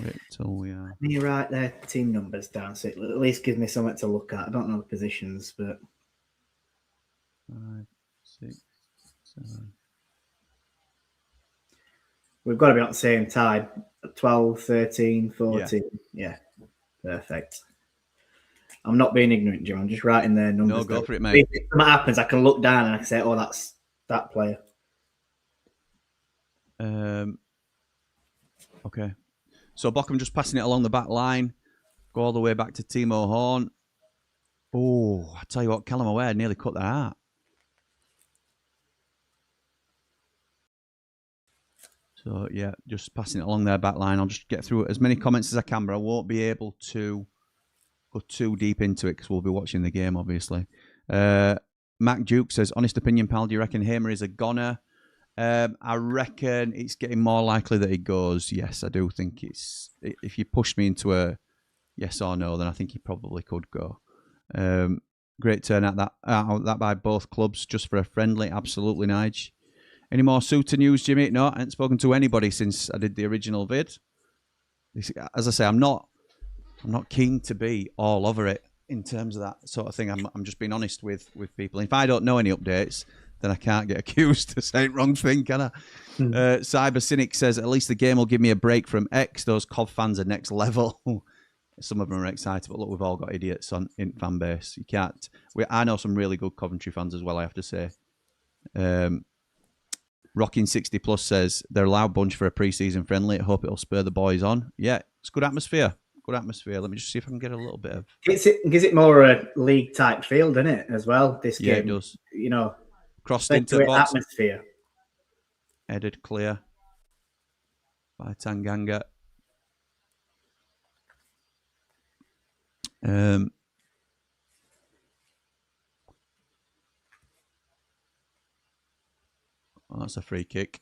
Wait till we are. You write their team numbers down, so it at least gives me something to look at. I don't know the positions, but 5, 6, 7. We've got to be on the same tide. 12, 13, 14. Yeah, perfect. I'm not being ignorant, Jim. I'm just writing their numbers. No, go for it, mate. If something happens, I can look down and I can say, "Oh, that's that player." Okay. So Bochum just passing it along the back line. Go all the way back to Timo Horn. Oh, I tell you what, Callum Aware nearly cut that out. So, yeah, just passing it along their back line. I'll just get through as many comments as I can, but I won't be able to go too deep into it because we'll be watching the game, obviously. Mac Duke says, honest opinion, pal, do you reckon Hamer is a goner? I reckon it's getting more likely that he goes. Yes, I do think it's... If you push me into a yes or no, then I think he probably could go. Great turnout that by both clubs, just for a friendly. Absolutely, Nige. Any more Suter news, Jimmy? No, I haven't spoken to anybody since I did the original vid. As I say, I'm not keen to be all over it in terms of that sort of thing. I'm just being honest with people. If I don't know any updates, then I can't get accused of saying wrong thing, can I? Cyber Cynic says, at least the game will give me a break from X. Those COV fans are next level. Some of them are excited, but look, we've all got idiots in fan base. You can't. I know some really good Coventry fans as well, I have to say. Rocking 60 Plus says, they're a loud bunch for a pre-season friendly. I hope it'll spur the boys on. Yeah, it's good atmosphere. Good atmosphere. Let me just see if I can get a little bit of... Gives it more a league-type feel, doesn't it, as well, this game? Yeah, it does. Crossed into the box. Atmosphere. Headed clear by Tanganga. Oh, that's a free kick.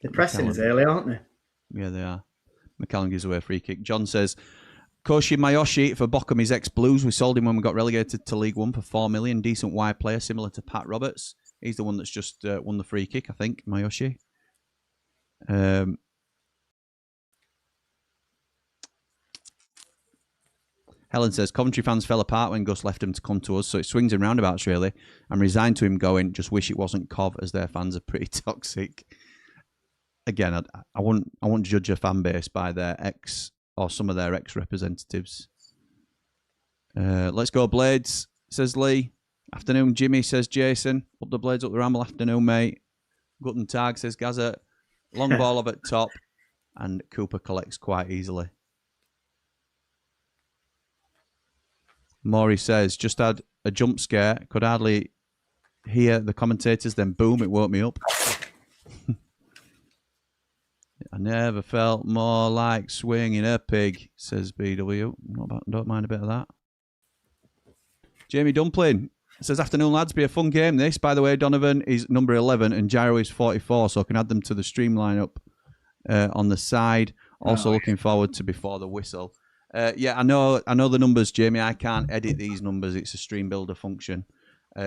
They're pressing us early, aren't they? Yeah, they are. McCallum gives away a free kick. John says, Koshi Mayoshi for Bochum is ex-Blues. We sold him when we got relegated to League One for $4 million. Decent wide player, similar to Pat Roberts. He's the one that's just won the free kick, I think, Mayoshi. Helen says, Coventry fans fell apart when Gus left him to come to us, so it swings and roundabouts, really. I'm resigned to him going, just wish it wasn't Cov, as their fans are pretty toxic. Again, I won't judge a fan base by their ex or some of their ex-representatives. Let's go Blades, says Lee. Afternoon, Jimmy, says Jason. Up the Blades, up the Ramble. Afternoon, mate. Guten Tag, says Gaza. Long ball up at top. And Cooper collects quite easily. Maury says, just had a jump scare. Could hardly hear the commentators. Then boom, it woke me up. I never felt more like swinging a pig, says BW. Don't mind a bit of that. Jamie Dumpling says, afternoon, lads. Be a fun game, this. By the way, Donovan is number 11 and Gyro is 44, so I can add them to the stream lineup on the side. Also looking forward to before the whistle. Yeah, I know the numbers, Jamie. I can't edit these numbers. It's a stream builder function.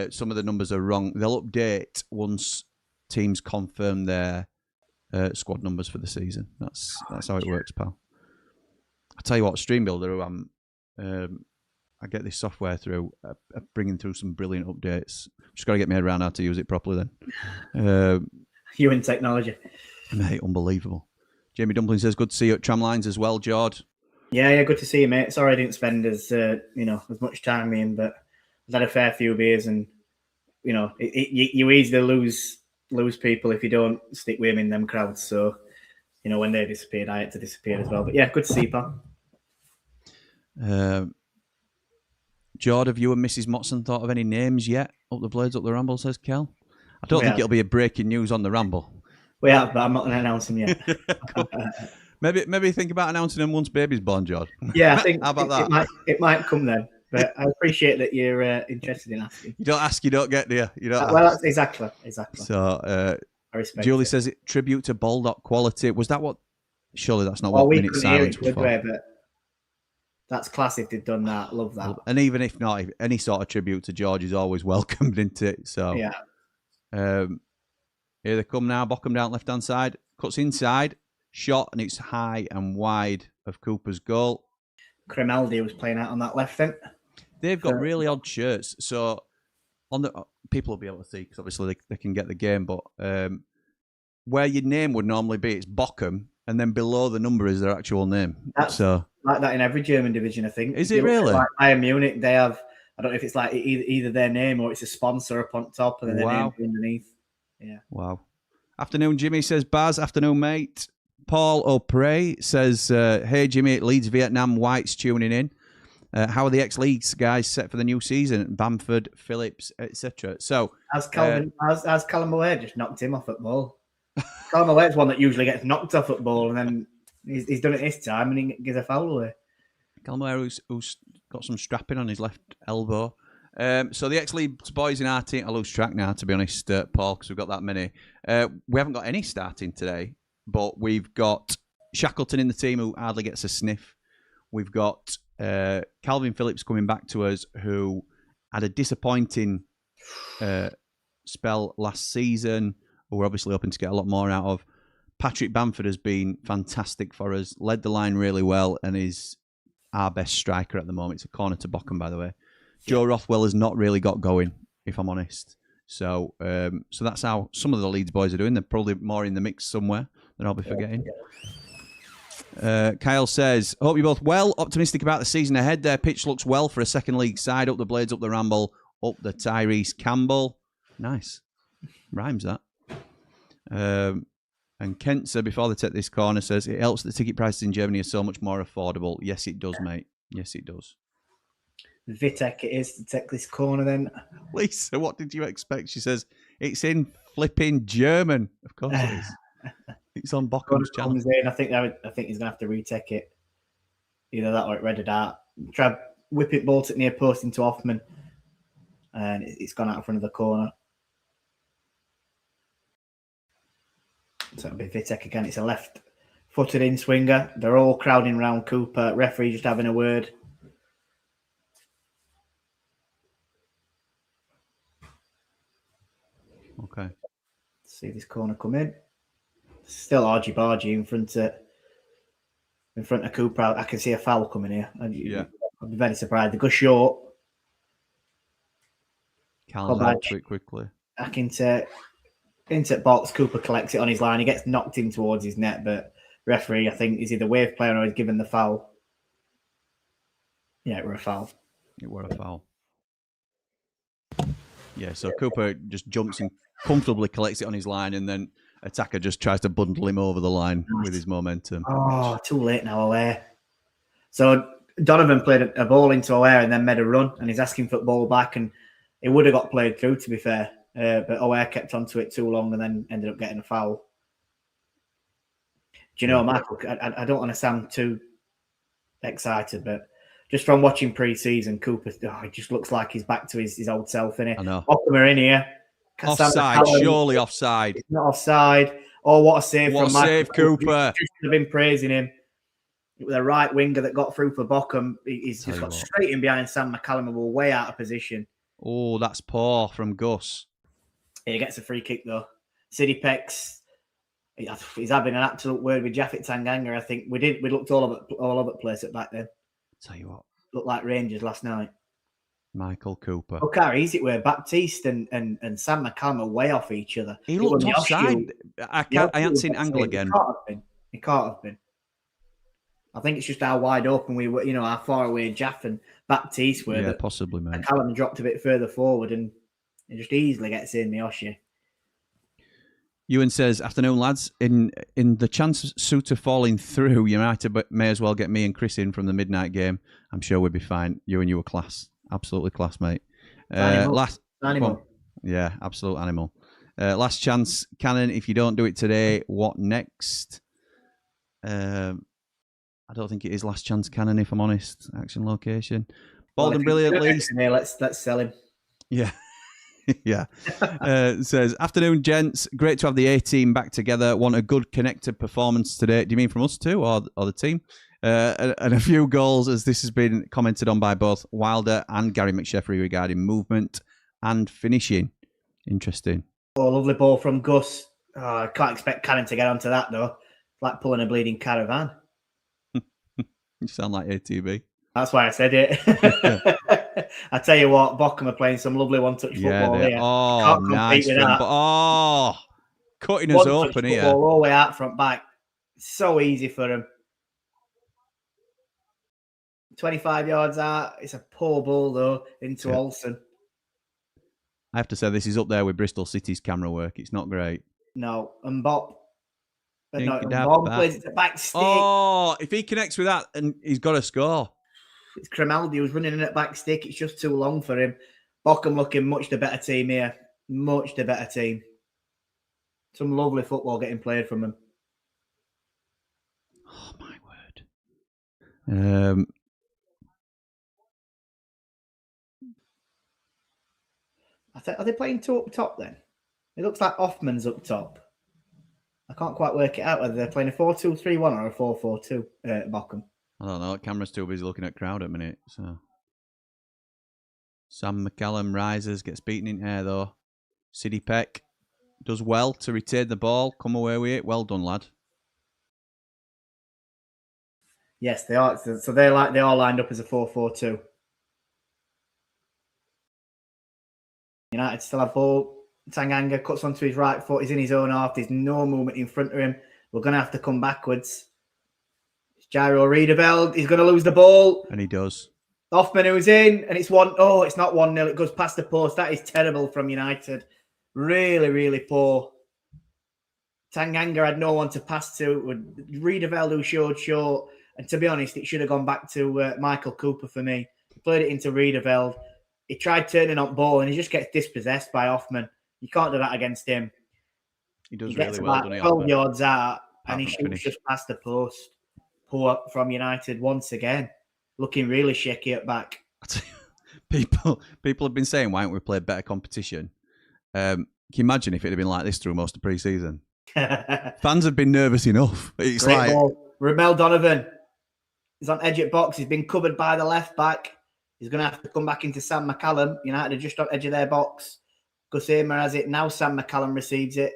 Some of the numbers are wrong. They'll update once teams confirm their squad numbers for the season. That's how it works, pal. I tell you what, stream builder, who I get this software through, bringing through some brilliant updates. Just got to get my head around how to use it properly then. You in technology. Mate, unbelievable. Jamie Dumpling says, good to see you at Tramlines as well, Jord. Yeah, good to see you, mate. Sorry I didn't spend as much time with him, but I've had a fair few beers, and you easily lose people if you don't stick with him in them crowds. So, when they disappeared, I had to disappear as well. But yeah, good to see you, pal. Jord, have you and Mrs. Motson thought of any names yet? Up the Blades, up the Ramble, says Kel. I don't think it'll be a breaking news on the Ramble. We have, but I'm not going to announce them yet. maybe think about announcing them once baby's born, Jord. Yeah, I think How about that? It might come then. But I appreciate that you're interested in asking. You don't ask, you don't get, do you? You don't well, that's exactly. So, I respect Julie it. says, tribute to Baldock quality. Was that what? Surely that's not Well, what we minute couldn't hear silence it, was could for. we? But that's class if they've done that. Love that. And even if not, any sort of tribute to George is always welcomed, isn't it? So, yeah. Here they come now. Bochum down left-hand side. Cuts inside. Shot, and it's high and wide of Cooper's goal. Cremaldi was playing out on that left then. They've got really odd shirts. So, on the people will be able to see because obviously they can get the game. But where your name would normally be, it's Bochum, and then below the number is their actual name. That's like that in every German division, I think. Is it really? Like Bayern Munich, they have. I don't know if it's like either their name or it's a sponsor up on top and then their name underneath. Yeah. Wow. Afternoon, Jimmy says Baz. Afternoon, mate. Paul O'Prey says, hey, Jimmy, Leeds, Vietnam, White's tuning in. How are the ex-Leeds guys set for the new season? Bamford, Phillips, etc. So, as Callum Aware just knocked him off at ball. Callum Aware's one that usually gets knocked off at ball, and then he's done it this time, and he gives a foul away. Callum Aware, who's got some strapping on his left elbow. So the ex-Leeds boys in our team, I lose track now, to be honest, Paul, because we've got that many. We haven't got any starting today, but we've got Shackleton in the team who hardly gets a sniff. We've got Calvin Phillips coming back to us, who had a disappointing spell last season, who we're obviously hoping to get a lot more out of. Patrick Bamford has been fantastic for us, led the line really well, and is our best striker at the moment. It's a corner to Bochum, by the way. Joe Rothwell has not really got going, if I'm honest. So so that's how some of the Leeds boys are doing. They're probably more in the mix somewhere that I'll be forgetting. Kyle says, hope you're both well. Optimistic about the season ahead. Their pitch looks well for a second league side. Up the Blades, up the Ramble, up the Tyrese Campbell. Nice. Rhymes that. And Kent said, before they take this corner, says, it helps that the ticket prices in Germany are so much more affordable. Yes, it does, mate. Yes, it does. Vitek it is to take this corner then. Lisa, what did you expect? She says, it's in flipping German. Of course it is. It's on Bochum's channel. I think he's going to have to retake it. Either that or it read it out. Try whip it, bolt it near post into Hoffman. And it's gone out in front of the corner. So it'll be Vitek again. It's a left-footed in-swinger. They're all crowding around Cooper. Referee just having a word. Okay. See this corner come in. Still argy-bargy in front of Cooper. I can see a foul coming here. Yeah. I'd be very surprised. They go short. Cal's out to it quickly. Back into box. Cooper collects it on his line. He gets knocked in towards his net, but referee, I think, is either wave player or he's given the foul. Yeah, it were a foul. It were a foul. Yeah, so Cooper just jumps and comfortably collects it on his line, and then attacker just tries to bundle him over the line with his momentum. Oh, too late now, Aware. So Donovan played a ball into Aware and then made a run, and he's asking for the ball back, and it would have got played through, to be fair. But Aware kept onto it too long and then ended up getting a foul. Do you know, Michael, I don't want to sound too excited, but just from watching pre-season, Cooper, it just looks like he's back to his old self, innit? I know. Bochum are in here. Offside, surely offside. It's not offside. Oh, what a save what from Michael. Save, Cooper. Just have been praising him. It was a right winger that got through for Bochum. He's just got straight in behind Sam McCallum and we're way out of position. Oh, that's poor from Gus. He gets a free kick, though. Sidney Peck's, he's having an absolute word with Jaffet Tanganga, I think. We looked all over the place at back then. Tell you what. Looked like Rangers last night. Michael Cooper. Look how easy it were. Baptiste and Sam McCallum are way off each other. He looked offside. I haven't seen angle again. He can't have been. I think it's just how wide open we were, how far away Jaff and Baptiste were. Yeah, possibly, man. McCallum dropped a bit further forward and it just easily gets in the Oshie. Ewan says, afternoon, lads. In the chance of Suter falling through, United may as well get me and Chris in from the midnight game. I'm sure we'll be fine. You and you were class. Absolutely class, mate. Animal. Yeah, absolute animal. Last chance, Cannon. If you don't do it today, what next? I don't think it is last chance, Cannon. If I'm honest, action location. Bold and brilliantly. Let's sell him. Yeah. Yeah. Says, afternoon, gents. Great to have the A team back together. Want a good connected performance today. Do you mean from us too, or the team? And a few goals, as this has been commented on by both Wilder and Gary McSheffrey regarding movement and finishing. Interesting. Oh, lovely ball from Gus. Oh, I can't expect Cannon to get onto that, though. It's like pulling a bleeding caravan. You sound like ATB. That's why I said it. I tell you what, Bochum are playing some lovely one-touch football here. Oh, nice. Oh, cutting us open here. All the way out front back. So easy for them. 25 yards out. It's a poor ball, though, into Olsen. I have to say, this is up there with Bristol City's camera work. It's not great. No, and Bob. But no, Bob plays it to back stick. Oh, if he connects with that, and he's got to score. It's Cremaldi who's running in at back stick. It's just too long for him. Bochum looking much the better team here. Much the better team. Some lovely football getting played from them. Oh, my word. Are they playing two up top then? It looks like Hoffman's up top. I can't quite work it out whether they're playing a 4-2-3-1 or a 4-4-2 Bochum. I don't know. Camera's too busy looking at crowd at a minute. So Sam McCallum rises, gets beaten in air though. Sidney Peck does well to retain the ball, come away with it. Well done, lad. Yes, they are. So they are lined up as a 4-4-2. United still have ball. Tanganga cuts onto his right foot. He's in his own half. There's no movement in front of him. We're going to have to come backwards. It's Jairo Riedeveld. He's going to lose the ball. And he does. Hoffman who's in. And it's one. Oh, it's not 1-0. It goes past the post. That is terrible from United. Really, really poor. Tanganga had no one to pass to. Riedeveld who showed short. And to be honest, it should have gone back to Michael Cooper for me. He played it into Riedeveld. He tried turning on ball and he just gets dispossessed by Hoffman. You can't do that against him. He does really well, doesn't he? 12 yards out and he shoots just past the post. Poor from United once again. Looking really shaky at back. People have been saying, why don't we play better competition? Can you imagine if it had been like this through most of pre-season? Fans have been nervous enough. It's Great like ball. Ramel Donovan. He's on edge at box. He's been covered by the left back. He's going to have to come back into Sam McCallum. United are just on edge of their box. Gusema has it. Now Sam McCallum receives it.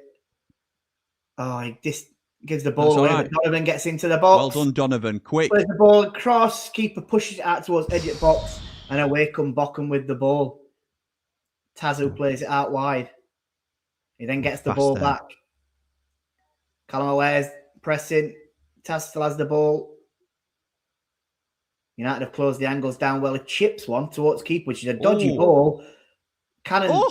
Oh, he just gives the ball away. Right. Donovan gets into the box. Well done, Donovan. Quick. Plays the ball across. Keeper pushes it out towards edge at box. And away come Bochum with the ball. Tazu plays it out wide. He then gets the ball back. Callum Aware's pressing. Taz still has the ball. United have closed the angles down well. He chips one towards keeper, which is a dodgy ball. Cannon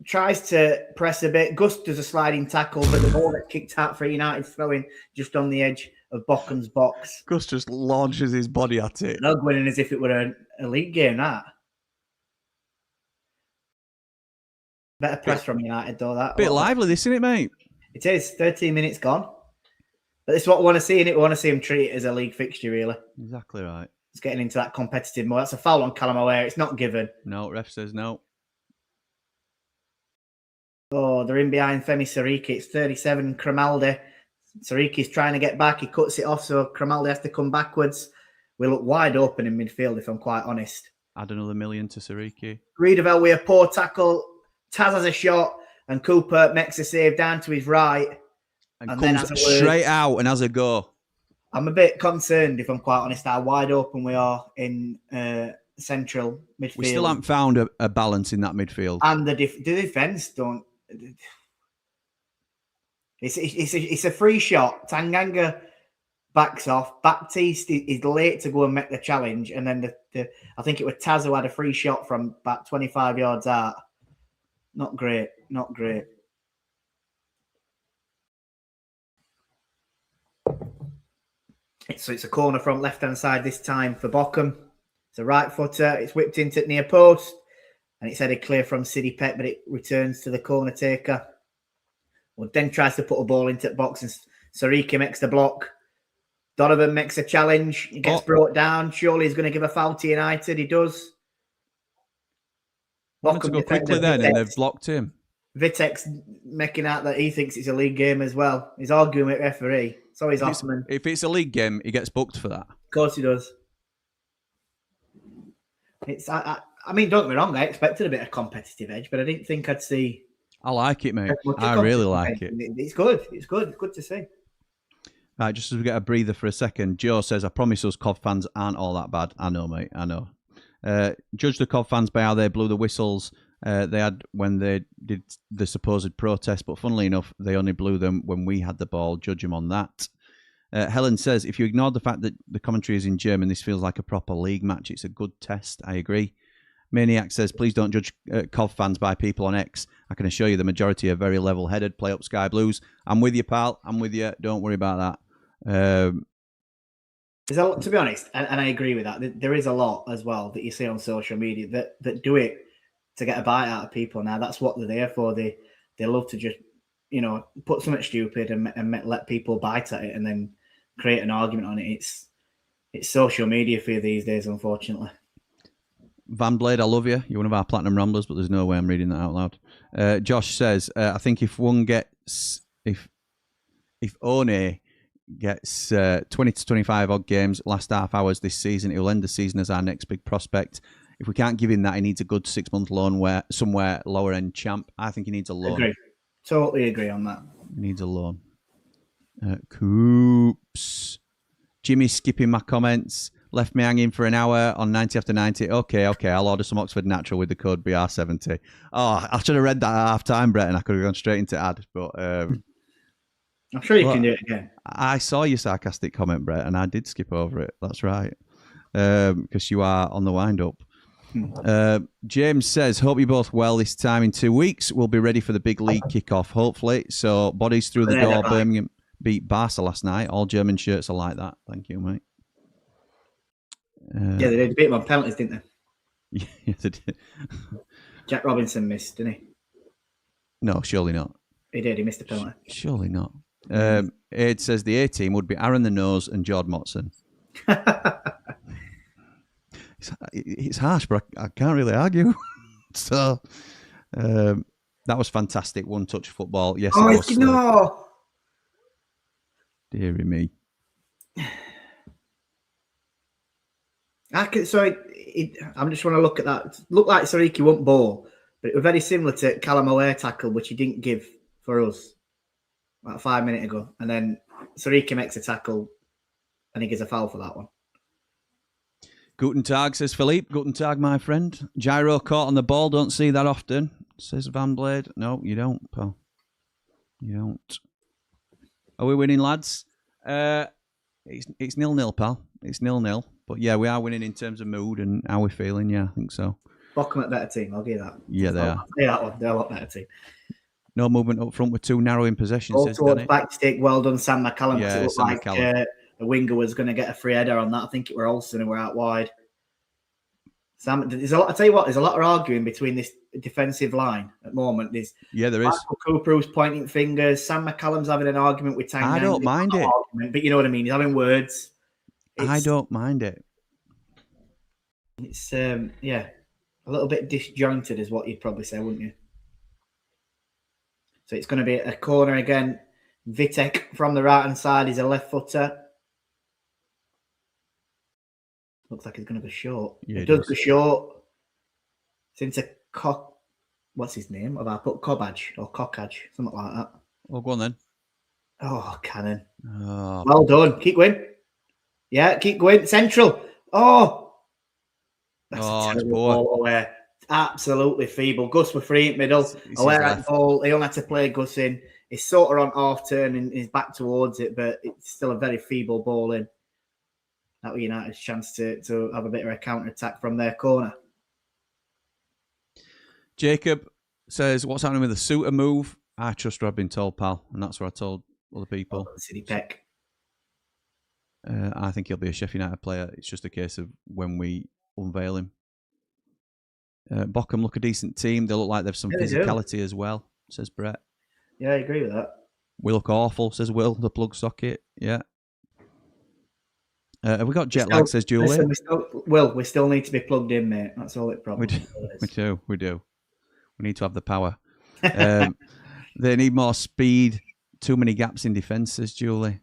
tries to press a bit. Gus does a sliding tackle, but the ball gets kicked out for United throwing just on the edge of Bochum's box. Gus just launches his body at it. No winning as if it were a league game, that. Better press from United, though. That bit lively, this, isn't it, mate? It is. 13 minutes gone. But it's what we want to see, innit? We want to see him treat it as a league fixture, really. Exactly right. It's getting into that competitive mode. That's a foul on Callum Aware. It's not given. No, ref says no. Oh, they're in behind Femi Sariki. It's 37, Cremaldi. Sariki's trying to get back. He cuts it off, so Cremaldi has to come backwards. We look wide open in midfield, if I'm quite honest. Add another million to Sariki. Riedeveld with a poor tackle. Taz has a shot, and Cooper makes a save down to his right. And comes straight out and has a go. I'm a bit concerned, if I'm quite honest, how wide open we are in central midfield. We still haven't found a balance in that midfield. And the defence don't... It's a free shot. Tanganga backs off. Baptiste is late to go and make the challenge. And then I think it was Taz who had a free shot from about 25 yards out. Not great. Not great. So it's a corner from left-hand side this time for Bochum. It's a right footer. It's whipped into the near post. And it's headed clear from City Peck, but it returns to the corner taker. Well, then tries to put a ball into the box, and Sariki makes the block. Donovan makes a challenge. He gets brought down. Surely he's going to give a foul to United. He does. Wanted to go quickly then, and they've blocked him. Vitek's making out that he thinks it's a league game as well. He's arguing with referee. So he's Osman. If it's a league game, he gets booked for that. Of course he does. It's I mean, don't get me wrong, I expected a bit of competitive edge, but I didn't think I'd see... I like it, mate. I really like it. It's good. It's good. It's good to see. Right, just as we get a breather for a second, Joe says, I promise us Cov fans aren't all that bad. I know, mate. I know. Judge the Cov fans by how they blew the whistles they had when they did the supposed protest, but funnily enough, they only blew them when we had the ball. Judge them on that. Helen says, if you ignore the fact that the commentary is in German, this feels like a proper league match. It's a good test. I agree. Maniac says, please don't judge Cov fans by people on X. I can assure you the majority are very level-headed. Play up Sky Blues. I'm with you, pal. I'm with you. Don't worry about that. There's a lot, to be honest, and I agree with that. There is a lot as well that you see on social media that do it to get a bite out of people. Now, that's what they're there for. They love to just, put something stupid and let people bite at it and then create an argument on it. It's social media for you these days, unfortunately. Van Blade, I love you. You're one of our platinum ramblers, but there's no way I'm reading that out loud. Josh says, I think if One gets, if One gets 20 to 25 odd games, last half hours this season, he'll end the season as our next big prospect. If we can't give him that, he needs a good 6-month loan somewhere lower end champ. I think he needs a loan. Agree. Totally agree on that. He needs a loan. Coops. Jimmy skipping my comments. Left me hanging for an hour on 90 after 90. Okay. I'll order some Oxford Natural with the code BR70. Oh, I should have read that at half time, Brett, and I could have gone straight into ad. But I'm sure you can do it again. I saw your sarcastic comment, Brett, and I did skip over it. That's right. Because you are on the wind up. James says, hope you're both well this time in 2 weeks. We'll be ready for the big league kickoff, hopefully. So, bodies through the door. Birmingham beat Barca last night. All German shirts are like that. Thank you, mate. Yeah, they did beat him on penalties, didn't they? Yeah, they did. Jack Robinson missed, didn't he? No, surely not. He did. He missed a penalty. Surely not. It says the A team would be Aaron the Nose and Jord Motson. It's harsh, but I can't really argue. So that was fantastic. One-touch football. Yes, it was. No. Deary me. I'm just want to look at that. Looked like Sariki won't ball, but it was very similar to Callum O'Hare tackle, which he didn't give for us about 5 minutes ago. And then Sariki makes a tackle and he gives a foul for that one. Guten Tag, says Philippe. Guten Tag, my friend. Gyro caught on the ball. Don't see that often, says Van Blade. No, you don't, pal. You don't. Are we winning, lads? It's 0-0, pal. It's 0-0. But yeah, we are winning in terms of mood and how we're feeling. Yeah, I think so. Bochum a better team, I'll give you that. Yeah, they are. Yeah, that one. They're a lot better team. No movement up front with too narrow in possession. All towards back stick. Well done, Sam McCallum. Yeah, it looked like the winger was going to get a free header on that. I think it were Olsen and we're out wide. Sam, I tell you what, there's a lot of arguing between this defensive line at the moment. There is. Michael Cooper who's pointing fingers. Sam McCallum's having an argument with Tang. I don't mind it. But you know what I mean. He's having words. I don't mind it. It's a little bit disjointed is what you'd probably say, wouldn't you? So it's going to be a corner again. Vitek from the right hand side is a left footer. Looks like he's going to go short. Yeah, he does go short. It's into what's his name? Have I put Cobadge or Cockadge? Something like that. Oh, go on then. Oh, cannon. Oh. Well done. Keep going. Yeah, keep going. Central. Oh. That's a terrible ball away. Absolutely feeble. Gus were free in middle. Aware at the ball. He only had to play Gus in. He's sort of on half turn and he's back towards it, but it's still a very feeble ball in. That was United's chance to have a bit of a counter attack from their corner. Jacob says, "What's happening with the Suter move?" I trust what I've been told, pal, and that's what I told other people. City Peck. I think he'll be a Sheffield United player. It's just a case of when we unveil him. Bochum look a decent team. They look like they've some physicality as well, says Brett. Yeah, I agree with that. We look awful, says Will, the plug socket. Yeah. Have we got jet lag, says Julie? Listen, we still need to be plugged in, mate. That's all it probably is. We do. We need to have the power. They need more speed. Too many gaps in defence, says Julie.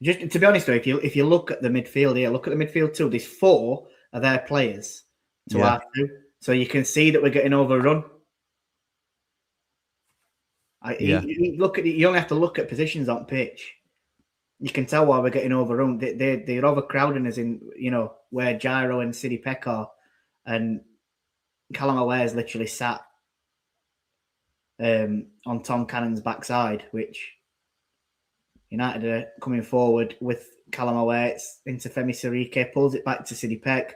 Just to be honest, though, if you look at the midfield here, look at the midfield too. There's 4 of their players to our 2, so you can see that we're getting overrun. You only have to look at positions on pitch. You can tell why we're getting overrun. They're overcrowding us in, where Gyro and City Peck are, and Callum Aware's literally sat on Tom Cannon's backside, which United are coming forward with Callum Aware. It's into Femi Sarike, pulls it back to City Peck.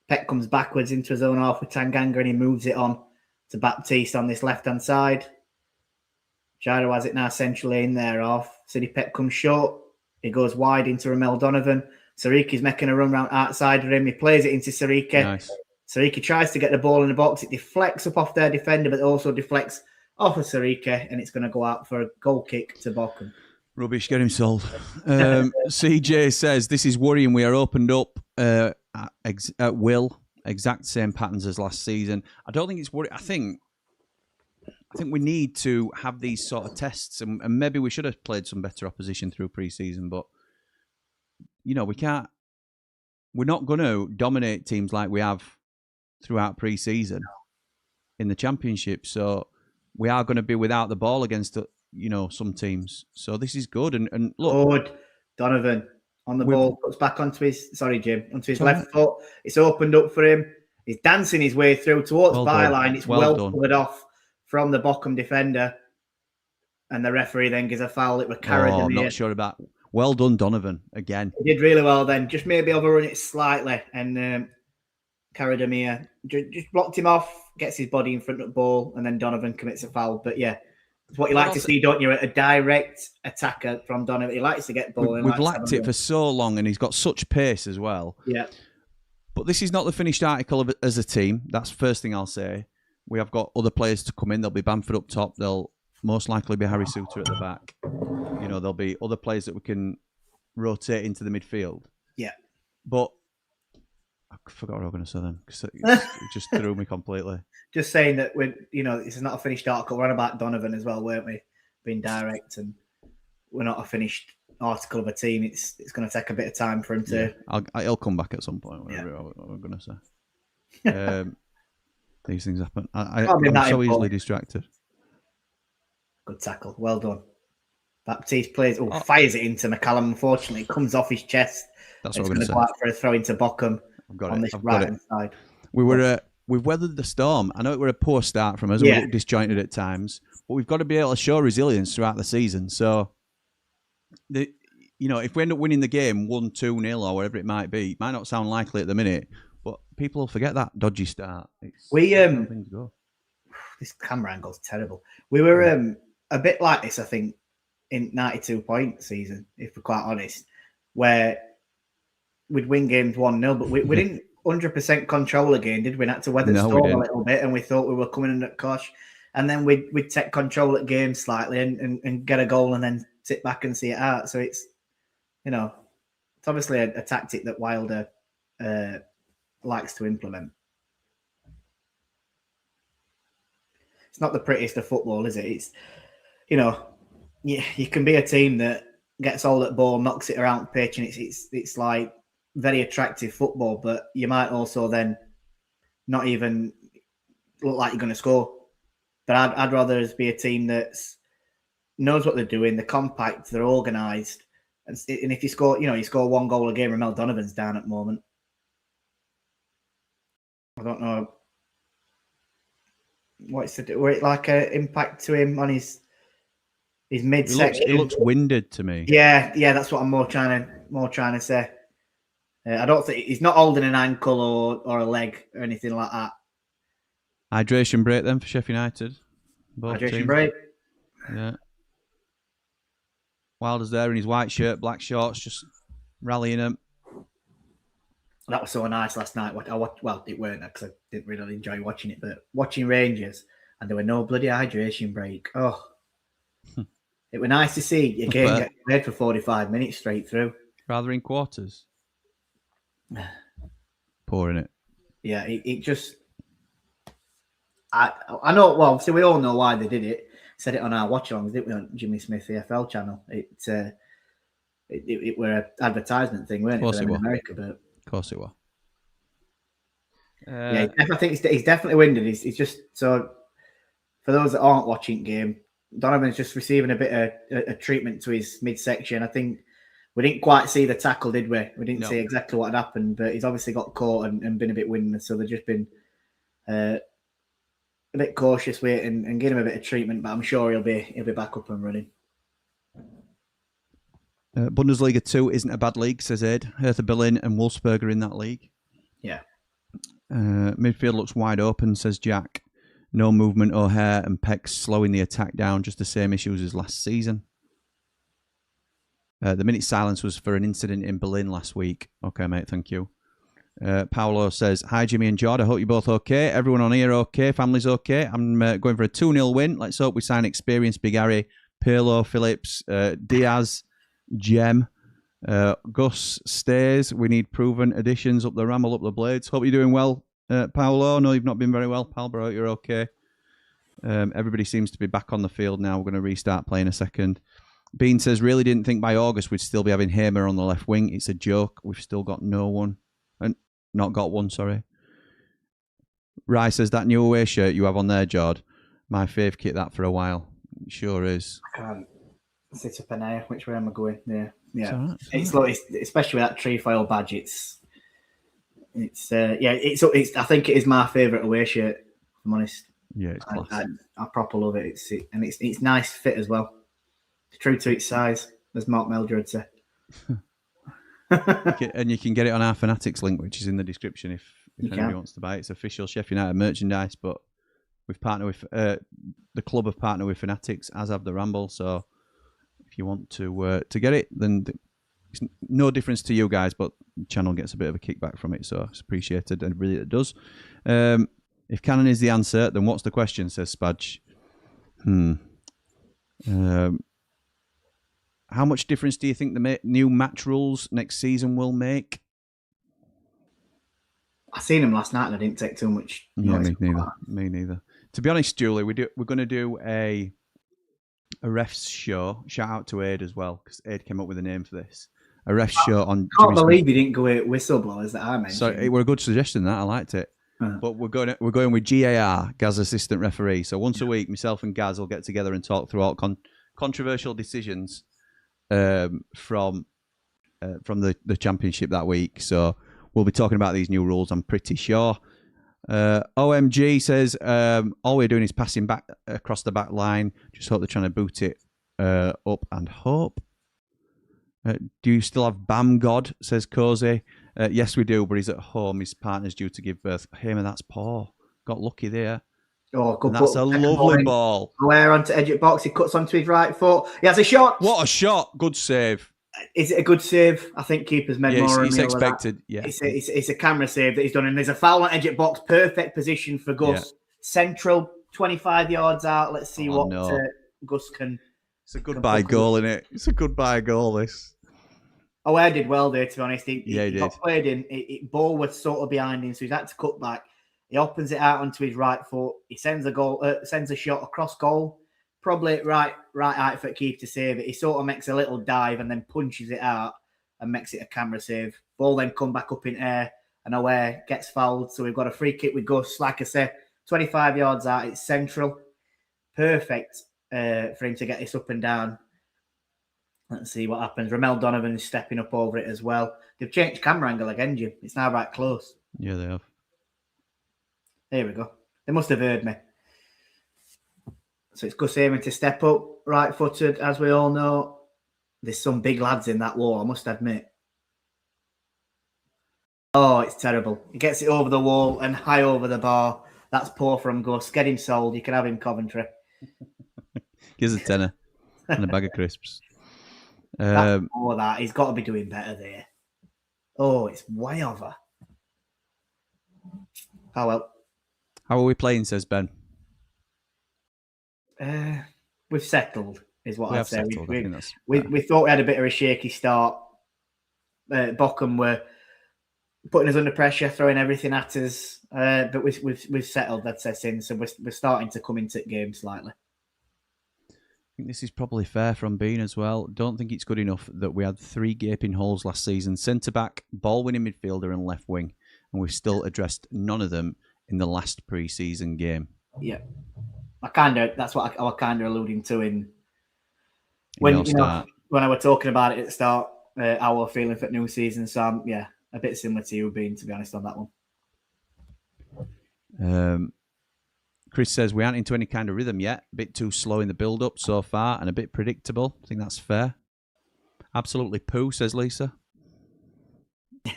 Peck comes backwards into his own half with Tanganga, and he moves it on to Baptiste on this left-hand side. Gyro has it now centrally in there off. City Peck comes short. He goes wide into Ramel Donovan. Sariki's making a run round outside of him. He plays it into Sarike. Nice. Sarike tries to get the ball in the box. It deflects up off their defender, but also deflects off of Sarike, and it's going to go out for a goal kick to Bochum. Rubbish, get him sold. CJ says, this is worrying. We are opened up at will. Exact same patterns as last season. I don't think it's worrying. I think we need to have these sort of tests, and maybe we should have played some better opposition through pre-season, but we're not going to dominate teams like we have throughout pre-season in the Championship. So we are going to be without the ball against some teams. So this is good. And look, good. Donovan on the ball, puts back onto his left foot. It's opened up for him. He's dancing his way through towards byline. It's well covered off from the Bochum defender, and the referee then gives a foul. It was carried. I'm not sure about. Well done, Donovan. Again, he did really well. Then just maybe overrun it slightly, and Karadamir just blocked him off. Gets his body in front of the ball, and then Donovan commits a foul. But yeah, it's what you like to see, don't you? A direct attacker from Donovan. He likes to get ball. We've lacked it for so long, and he's got such pace as well. Yeah. But this is not the finished article as a team. That's the first thing I'll say. We have got other players to come in. There'll be Bamford up top. There'll most likely be Harry Suter at the back. There'll be other players that we can rotate into the midfield. Yeah. But I forgot what I was going to say then, because it just threw me completely. Just saying that this is not a finished article. We're on about Donovan as well, weren't we? Being direct, and we're not a finished article of a team. It's going to take a bit of time for him to. Yeah. He'll come back at some point. Whatever I'm going to say. These things happen. I'm so easily distracted. Good tackle. Well done. Baptiste plays. Fires it into McCallum. Unfortunately, it comes off his chest. That's what I'm going to say. Go out for a throw into Bochum on this right-hand side. We've weathered the storm. I know it were a poor start from us. We look disjointed at times, but we've got to be able to show resilience throughout the season. So, if we end up winning the game 1-2-0 or whatever it might be, it might not sound likely at the minute, but people will forget that dodgy start. This camera angle's terrible. We were a bit like this, I think, in 92-point season, if we're quite honest, where we'd win games 1-0, but we didn't 100% control again, did we? We had to weather the storm a little bit, and we thought we were coming in at Kosh, and then we'd take control at games slightly and get a goal and then sit back and see it out. So it's obviously a tactic that Wilder likes to implement. It's not the prettiest of football, is it? It's, you can be a team that gets hold at ball, knocks it around the pitch, and it's like very attractive football, but you might also then not even look like you're going to score. But I'd rather us be a team that knows what they're doing, they're compact, they're organised, and if you score, you score one goal a game. Ramel Donovan's down at the moment. I don't know what's like an impact to him on his midsection. He looks winded to me. Yeah, that's what I'm more trying to say. I don't think he's not holding an ankle or a leg or anything like that. Hydration break then for Sheffield United. Hydration break. Yeah. Wilder's there in his white shirt, black shorts, just rallying him. That was so nice last night. Well, it weren't because I didn't really enjoy watching it, but watching Rangers and there were no bloody hydration break. Oh, it was nice to see a game get played for 45 minutes straight through. Rather in quarters. Poor, innit? Yeah, it just. I know. Well, so we all know why they did it. Said it on our watchalongs, didn't we, on Jimmy Smith EFL channel? It were an advertisement thing, weren't it? For them in America, but of course it was. Yeah, I think he's definitely winded. He's just so. For those that aren't watching the game, Donovan's just receiving a bit of a treatment to his midsection. I think we didn't quite see the tackle, did we? We didn't see exactly what had happened, but he's obviously got caught and been a bit winded. So they've just been a bit cautious with it and give him a bit of treatment. But I'm sure he'll be back up and running. Bundesliga 2 isn't a bad league, says Ed. Hertha Berlin and Wolfsburg are in that league. Yeah. Midfield looks wide open, says Jack. No movement, O'Hare and Peck slowing the attack down. Just the same issues as last season. The minute silence was for an incident in Berlin last week. Okay, mate, thank you. Paolo says, hi, Jimmy and Jord. I hope you're both okay. Everyone on here okay? Family's okay? I'm going for a 2-0 win. Let's hope we sign experienced Big Harry, Pirlo, Phillips, Diaz, Jem. Gus stays. We need proven additions up the Ramble, up the Blades. Hope you're doing well, Paolo. No, you've not been very well, pal, but I hope you're okay. Everybody seems to be back on the field now. We're going to restart playing a second. Bean says, really didn't think by August we'd still be having Hamer on the left wing. It's a joke. We've still got no one. And not got one, sorry. Rye says, that new away shirt you have on there, Jord, my fave kit that for a while. It sure is. I can't sit up an air. Which way am I going? Yeah. It's all right, It's like, especially with that trefoil badge, it's I think it is my favourite away shirt, if I'm honest. Yeah, it's class. I proper love it. It's nice fit as well. It's true to its size, as Mark Meldrew would say. And you can get it on our Fanatics link, which is in the description if anybody wants to buy it. It's official Sheffield United merchandise, but we've partnered with the club have partnered with Fanatics, as have the Ramble. So if you want to get it, then it's no difference to you guys, but the channel gets a bit of a kickback from it, so it's appreciated, and really it does. If Canon is the answer, then what's the question, says Spadge. How much difference do you think the new match rules next season will make? I seen them last night and I didn't take too much. Yeah, me neither. To be honest, Julie, we're going to do a refs show. Shout out to Aid as well, because Aid came up with a name for this. A refs show on. I can't believe you didn't go with whistleblowers that I mentioned. So it were a good suggestion that I liked it. But we're going with GAR, Gaz Assistant Referee. So once a week, myself and Gaz will get together and talk through all controversial decisions from the championship that week. So we'll be talking about these new rules, I'm pretty sure. OMG says, all we're doing is passing back across the back line. Just hope they're trying to boot it up and hope. Do you still have Bam God, says Cozy. Yes, we do, but he's at home. His partner's due to give birth. Hey, man, that's poor. Got lucky there. Oh, good. And that's a lovely ball. Where onto edge of box, he cuts onto his right foot. He has a shot. What a shot. Good save. Is it a good save? I think keeper's made more. It's expected. Yeah, it's a camera save that he's done, and there's a foul on edge of box. Perfect position for Gus. Yeah. Central, 25 yards out. Let's see what Gus can. It's a goodbye goal, isn't it? It's a goodbye goal. This. Oh, I did well there, to be honest. He did. Got played in. Ball was sort of behind him, so he's had to cut back. He opens it out onto his right foot. He sends a shot across goal. Probably right height for keeper to save it. He sort of makes a little dive and then punches it out and makes it a camera save. Ball then come back up in air and away, gets fouled. So we've got a free kick with Gus. Like I said, 25 yards out. It's central. Perfect for him to get this up and down. Let's see what happens. Ramel Donovan is stepping up over it as well. They've changed camera angle again, Jim. It's now right close. Yeah, they have. There we go. They must have heard me. So it's Gus aiming to step up, right-footed, as we all know. There's some big lads in that wall, I must admit. Oh, it's terrible. He gets it over the wall and high over the bar. That's poor from Gus. Get him sold. You can have him Coventry. Gives a tenner and a bag of crisps. That's more that. He's got to be doing better there. Oh, it's way over. Oh well. How are we playing, says Ben? We've settled, is what We I'd have say. settled. I think that's We thought we had a bit of a shaky start. Bochum were putting us under pressure, throwing everything at us, but we've settled, I'd say, since, and we're starting to come into the game slightly. I think this is probably fair from Bean as well. Don't think it's good enough that we had 3 gaping holes last season. Centre-back, ball-winning midfielder and left wing. And we've still addressed none of them in the last pre-season game. Yeah. That's what I was kind of alluding to when I was talking about it at the start, how we're feeling for the new season. So, a bit similar to you, Bean, to be honest, on that one. Chris says we aren't into any kind of rhythm yet. A bit too slow in the build-up so far and a bit predictable. I think that's fair. Absolutely poo, says Lisa.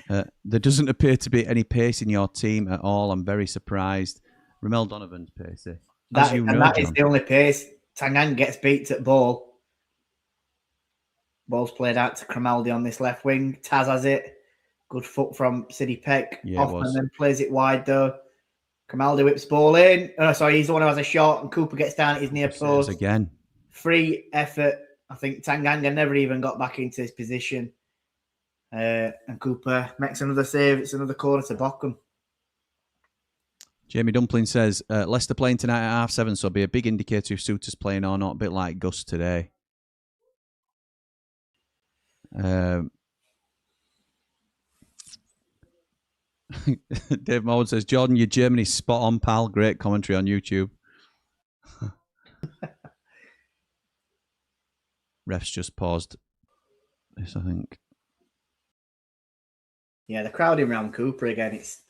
There doesn't appear to be any pace in your team at all. I'm very surprised. Ramel Donovan's pacey. That is the only pace. Tangan gets beat at ball. Ball's played out to Cromaldi on this left wing. Taz has it. Good foot from Sidney Peck. Yeah, Hoffman then plays it wide though. Cromaldi whips ball in. Oh, sorry, he's the one who has a shot, and Cooper gets down at his near post. Again. Free effort. I think Tanganga never even got back into his position. And Cooper makes another save. It's another corner to Bochum. Jamie Dumpling says, Leicester playing tonight at 7:30, so it'll be a big indicator if Souttar's playing or not, a bit like Gus today. Dave Mowden says, Jordan, your Germany's spot on, pal. Great commentary on YouTube. Refs just paused this, I think. Yeah, the crowding around Cooper again. It's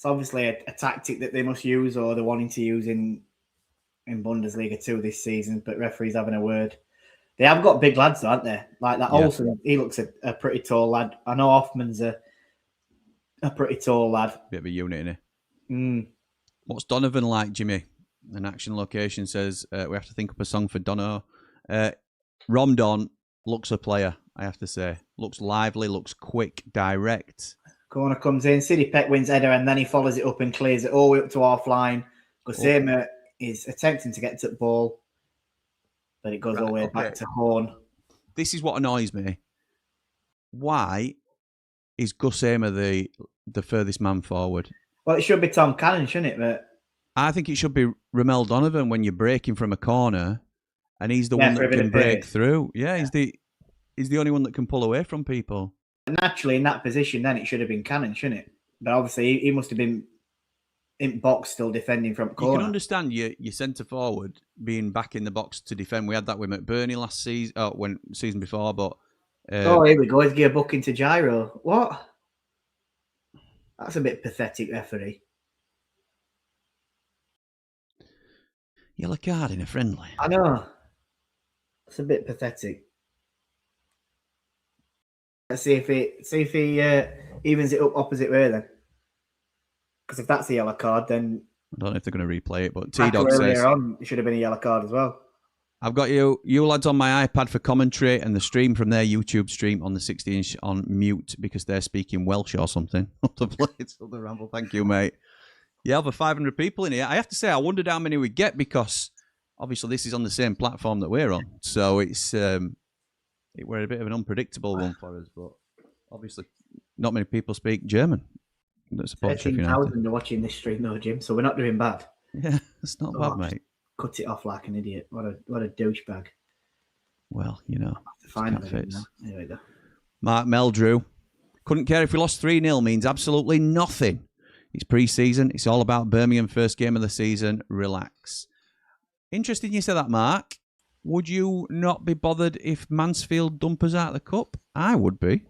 obviously a tactic that they must use, or they're wanting to use in Bundesliga 2 this season, but referees having a word. They have got big lads, aren't they? Like that Olsen, he looks a pretty tall lad. I know Hoffman's a pretty tall lad. Bit of a unit, isn't he? What's Donovan like, Jimmy? An action location says we have to think up a song for Dono. Romdon looks a player, I have to say. Looks lively, looks quick, direct. Corner comes in, Sidney Peck wins header, and then he follows it up and clears it all the way up to half line. Gosema is attempting to get to the ball, but it goes all the way back to Horn. This is what annoys me. Why is Gosema the furthest man forward? Well, it should be Tom Cannon, shouldn't it? But I think it should be Ramel Donovan when you're breaking from a corner, and he's the one that can break through. Yeah, he's the only one that can pull away from people. Naturally, in that position, then it should have been Cannon, shouldn't it? But obviously, he must have been in box still defending from a corner. You can understand your centre forward being back in the box to defend. We had that with McBurney last season, season before, but here we go. He's getting a book into Gyro. What? That's a bit pathetic, referee. Yellow card in a friendly. I know. It's a bit pathetic. Let's see if he evens it up opposite way then. Because if that's a yellow card, then I don't know if they're going to replay it. But T-Dog says it should have been a yellow card as well. I've got you lads on my iPad for commentary and the stream from their YouTube stream on the 60-inch on mute because they're speaking Welsh or something. The Blades of the Ramble. Thank you, mate. Yeah, over 500 people in here. I have to say, I wondered how many we get because obviously this is on the same platform that we're on. So it's we're a bit of an unpredictable one for us, but obviously not many people speak German. 13,000 are watching this stream though, Jim, so we're not doing bad. Yeah, it's not bad, mate. Cut it off like an idiot. What a douchebag. Well, you know, anyway, though. Mark Meldrew. Couldn't care if we lost 3-0 means absolutely nothing. It's pre-season. It's all about Birmingham first game of the season. Relax. Interesting you say that, Mark. Would you not be bothered if Mansfield dump us out of the cup? I would be.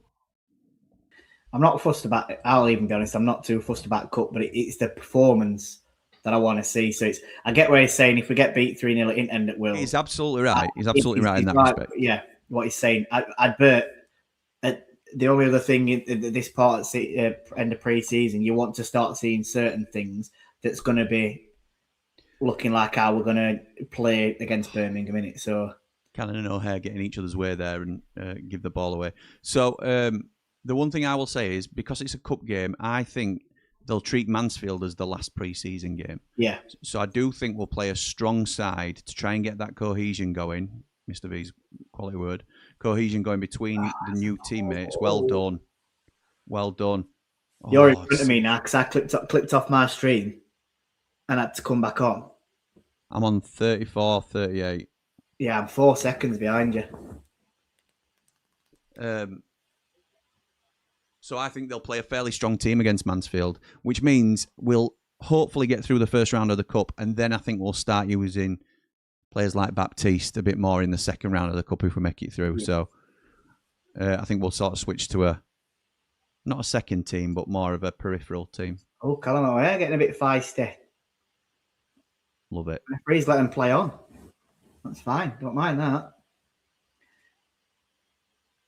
I'm not fussed about it. I'll even be honest. I'm not too fussed about cup, but it's the performance that I want to see. So I get where he's saying if we get beat 3-0, it didn't end at will. He's absolutely right. He's absolutely right in that respect. Yeah, what he's saying. I'd bet the only other thing in this part of the end of pre-season, you want to start seeing certain things that's going to be looking like how we're going to play against Birmingham, innit? So Cannon and O'Hare getting each other's way there and give the ball away. So the one thing I will say is because it's a cup game, I think they'll treat Mansfield as the last pre-season game. Yeah. So I do think we'll play a strong side to try and get that cohesion going. Mr. V's quality word. Cohesion going between the new teammates. Well done. Well done. You're in front of me now because I clicked off my stream and had to come back on. I'm on 34, 38. Yeah, I'm 4 seconds behind you. So I think they'll play a fairly strong team against Mansfield, which means we'll hopefully get through the first round of the Cup, and then I think we'll start using players like Baptiste a bit more in the second round of the Cup if we make it through. Yeah. So I think we'll sort of switch to not a second team, but more of a peripheral team. Oh, Callum O'Hare getting a bit feisty. Love it. Referees let them play on. That's fine. Don't mind that.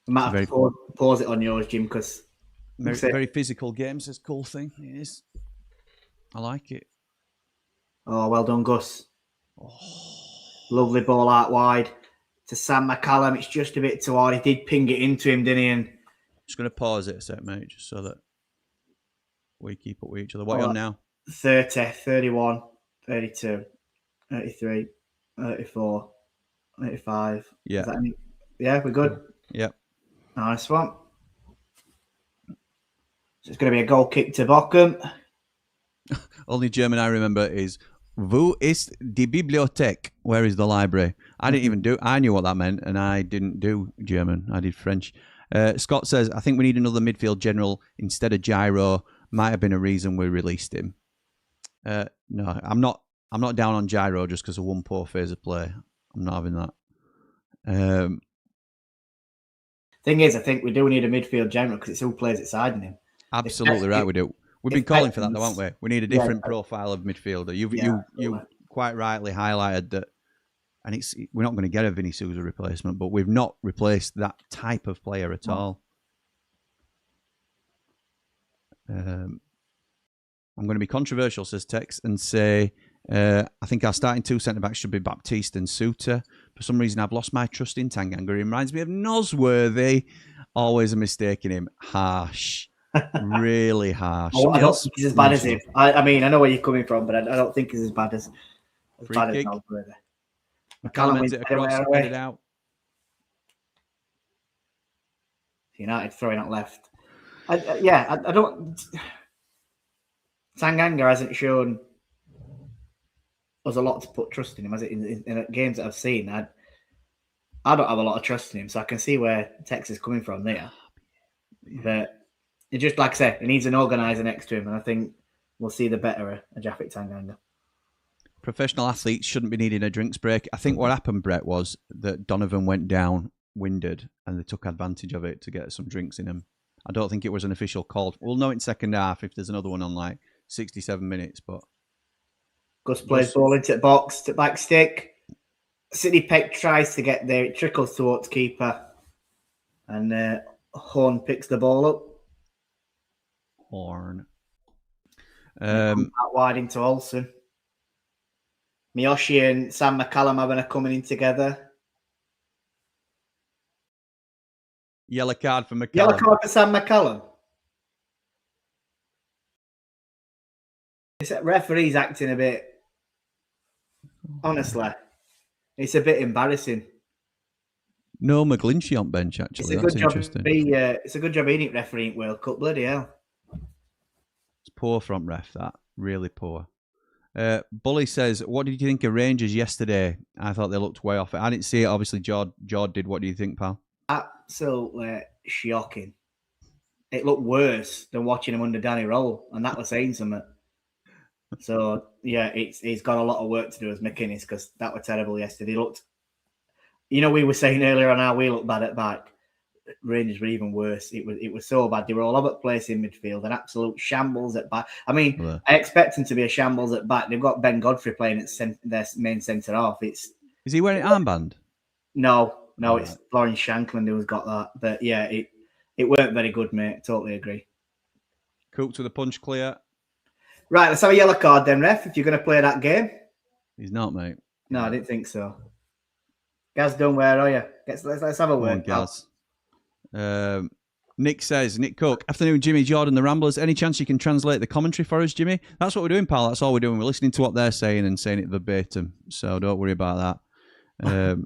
I might have to pause it on yours, Jim, because... Very physical games is a cool thing. It is. I like it. Oh, well done, Gus. Oh. Lovely ball out wide to Sam McCallum. It's just a bit too hard. He did ping it into him, didn't he? And just going to pause it a sec, mate, just so that we keep up with each other. What are you on now? 30, 31, 32, 33, 34, 35. Yeah. Yeah, we're good. Yeah. Nice one. So it's going to be a goal kick to Bochum. Only German I remember is Wo ist die Bibliothek? Where is the library? I didn't even I knew what that meant, and I didn't do German. I did French. Scott says, I think we need another midfield general instead of Gyro. Might have been a reason we released him. No, I'm not down on Gyro just because of one poor phase of play. I'm not having that. Thing is, I think we do need a midfield general because it's who plays it side in him. Absolutely right, we do. We've been calling for that, though, haven't we? We need a different profile of midfielder. You quite rightly highlighted that, and we're not going to get a Vinny Souza replacement, but we've not replaced that type of player at all. I'm going to be controversial, says Tex, and say I think our starting two centre-backs should be Baptiste and Suter. For some reason, I've lost my trust in Tanganga. He reminds me of Nosworthy. Always a mistake in him. Harsh. Really harsh. I don't think he's as bad as him. I mean, I know where you're coming from, but I don't think he's as bad as Nosworthy. McCallum wins it across, headed out. United throwing out left. I don't... Tanganga hasn't shown us a lot to put trust in him, has it? In games that I've seen, I don't have a lot of trust in him, so I can see where Tex is coming from there. But it just, like I said, he needs an organiser next to him, and I think we'll see the better of Japhet Tanganga. Professional athletes shouldn't be needing a drinks break. I think what happened, Brett, was that Donovan went down winded, and they took advantage of it to get some drinks in him. I don't think it was an official call. We'll know in second half if there's another one on like 67 minutes. But Gus plays ball into the box, to back stick. Sidney Peck tries to get there. It trickles towards keeper. And Horn picks the ball up. Horn. Out wide into Olsen. Miyoshi and Sam McCallum having a coming in together. Yellow card for McCallum. Yellow card for Sam McCallum. This referee's acting a bit... Honestly, it's a bit embarrassing. No McGlinchey on bench, actually. That's interesting. It's a good job he didn't referee World Cup. Bloody hell. It's poor front ref, that. Really poor. Bully says, what did you think of Rangers yesterday? I thought they looked way off it. I didn't see it. Obviously, Jord did. What do you think, pal? Absolutely shocking. It looked worse than watching him under Danny Roll, and that was saying something. So, yeah, he's got a lot of work to do as McInnes because that was terrible yesterday. He looked... You know, we were saying earlier on how we looked bad at back. Rangers were even worse. It was so bad. They were all over the place in midfield, an absolute shambles at back. I mean, I expect them to be a shambles at back. They've got Ben Godfrey playing at their main centre half. Is he wearing an armband? No, it's Lawrence Shankland who's got that. But yeah, it weren't very good, mate. Totally agree. Cooked with a punch clear. Right, let's have a yellow card then, ref, if you're going to play that game. He's not, mate. No, I didn't think so. Gaz Dunn, where are you? Let's have a word. Gaz. Nick says, Nick Cook, afternoon, Jimmy, Jordan, the Ramblers. Any chance you can translate the commentary for us, Jimmy? That's what we're doing, pal. That's all we're doing. We're listening to what they're saying and saying it verbatim. So don't worry about that.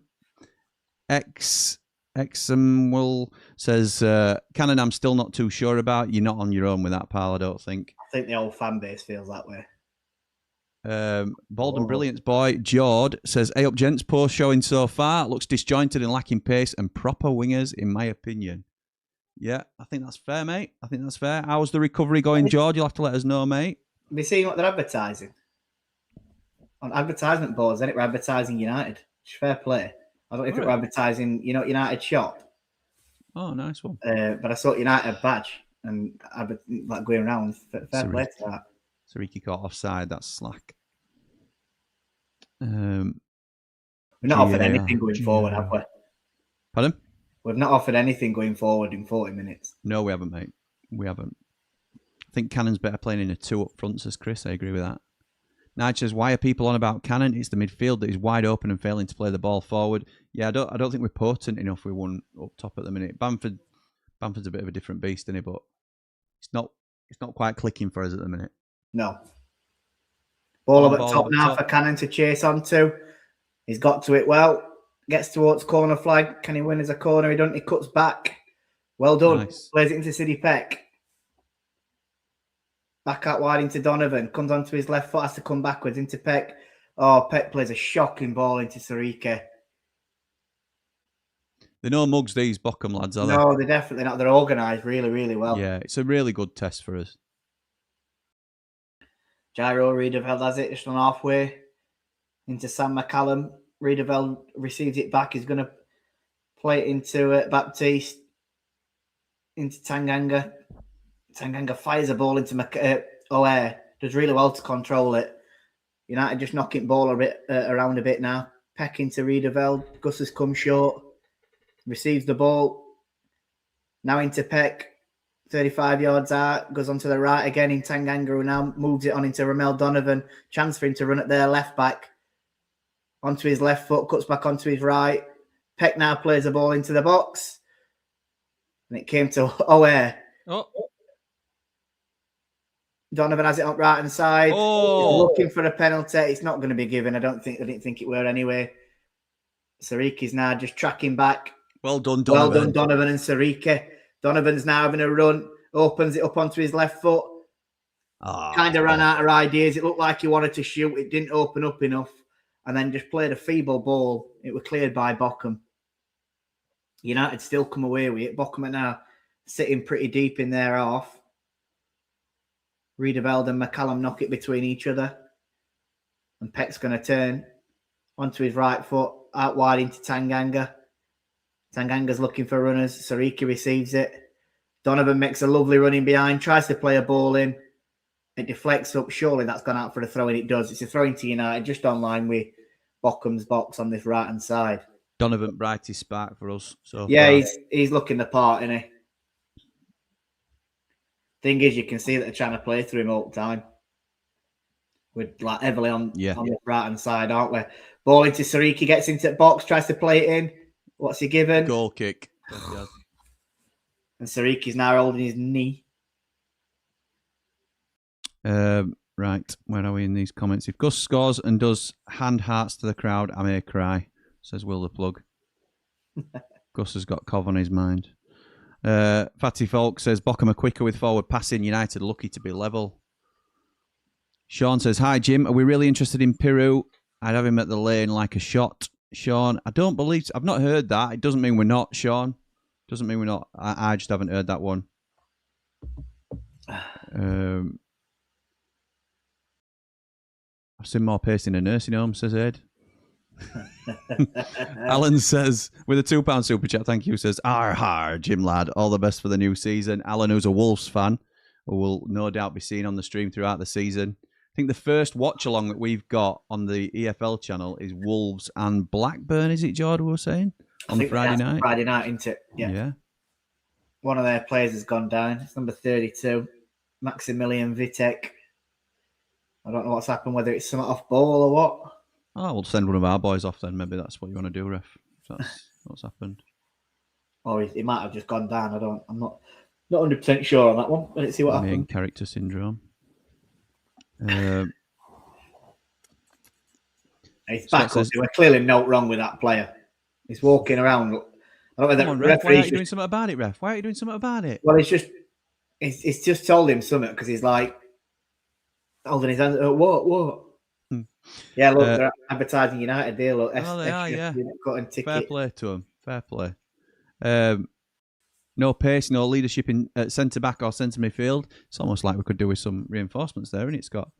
Will says, Cannon, I'm still not too sure about. You're not on your own with that, pal, I don't think. I think the whole fan base feels that way. Bald and Brilliant's boy, Jord, says, hey up, gents, post showing so far. Looks disjointed and lacking pace and proper wingers, in my opinion. Yeah, I think that's fair, mate. I think that's fair. How's the recovery going, George? You'll have to let us know, mate. Have you seen what they're advertising? On advertisement boards, then it were advertising United. It's fair play. I don't know if it were advertising, United shop. Oh, nice one. But I saw United badge and I'd be like going around. Fair play to that. Sariki caught offside. That's slack. We've not offered anything going forward, have we? Pardon? We've not offered anything going forward in 40 minutes. No, we haven't, mate. We haven't. I think Cannon's better playing in a 2 up front, says Chris. I agree with that. Nige says, why are people on about Cannon? It's the midfield that is wide open and failing to play the ball forward. Yeah, I don't think we're potent enough with one up top at the minute. Bamford's a bit of a different beast, isn't he? But it's not quite clicking for us at the minute. No. Ball up at top now for Cannon to chase onto. He's got to it well. Gets towards corner flag. Can he win as a corner? He doesn't. He cuts back. Well done. Nice. Plays it into Sidney Peck. Back out wide into Donovan. Comes onto his left foot. Has to come backwards into Peck. Oh, Peck plays a shocking ball into Sariki. They're no mugs, these Bochum lads, are they? No, they're definitely not. They're organised really, really well. Yeah, it's a really good test for us. Gyro Riedeveld has it just on halfway into Sam McCallum. Riedeveld receives it back. He's going to play it into Baptiste, into Tanganga. Tanganga fires a ball into O'Hare. Does really well to control it. United just knocking ball a bit around a bit now. Peck into Riedeveld. Gus has come short. Receives the ball. Now into Peck. 35 yards out. Goes on to the right again in Tanganga, who now moves it on into Ramel Donovan. Chance for him to run at their left back. Onto his left foot. Cuts back onto his right. Peck now plays the ball into the box. And it came to O'Hare. Oh. Donovan has it on right hand side. Oh. He's looking for a penalty. It's not going to be given. I didn't think it were anyway. Sariki's now just tracking back. Well done, Donovan. Well done, Donovan and Sariki. Donovan's now having a run. Opens it up onto his left foot. Kind of ran out of ideas. It looked like he wanted to shoot. It didn't open up enough. And then just played a feeble ball. It was cleared by Bochum. United still come away with it. Bochum are now sitting pretty deep in their half. Riedeveld and McCallum knock it between each other. And Peck's going to turn onto his right foot, out wide into Tanganga. Tanganga's looking for runners. Sariki receives it. Donovan makes a lovely run in behind, tries to play a ball in. It deflects up. Surely that's gone out for a throw, and it does. It's a throw into United, just online with Bochum's box on this right-hand side. Donovan brightest spark for us. So yeah, he's looking the part, isn't he? Thing is, you can see that they're trying to play through him all the time. We're like heavily on the right-hand side, aren't we? Ball into Sariki, gets into the box, tries to play it in. What's he given? Goal kick. And Sariki's now holding his knee. Right, where are we in these comments? If Gus scores and does hand hearts to the crowd, I may cry, says Will the Plug. Gus has got Cov on his mind. Fatty Folk says, Bochum are quicker with forward passing. United lucky to be level. Sean says, hi Jim, are we really interested in Piru? I'd have him at the lane like a shot. Sean, I don't believe so. I've not heard that. It doesn't mean we're not, Sean. Doesn't mean we're not. I just haven't heard that one. I've seen more pace in a nursing home, says Ed. Alan says, with a £2 super chat, thank you, says, har, Jim lad, all the best for the new season. Alan, who's a Wolves fan, who will no doubt be seen on the stream throughout the season. I think the first watch-along that we've got on the EFL channel is Wolves and Blackburn, is it, Jordan, we were saying? On Friday night? Friday night, isn't it? Yeah. One of their players has gone down. It's number 32, Maximilian Vitek. I don't know what's happened, whether it's something off ball or what. Oh, we'll send one of our boys off then. Maybe that's what you want to do, ref. That's what's happened. Or he might have just gone down. I'm not Not 100% sure on that one. Let's see what Main happens. character syndrome. He's back up. There were clearly no wrong with that player. He's walking around. I don't know whether Come on, ref. Why are you doing something about it, ref? Why are you doing something about it? Well, it's just told him something because he's like holding his hands. What? Yeah, look, they're advertising United there. Look, they are, yeah. Cutting ticket. Fair play to them. Fair play. No pace, no leadership in centre back or centre midfield. It's almost like we could do with some reinforcements there, isn't it, Scott?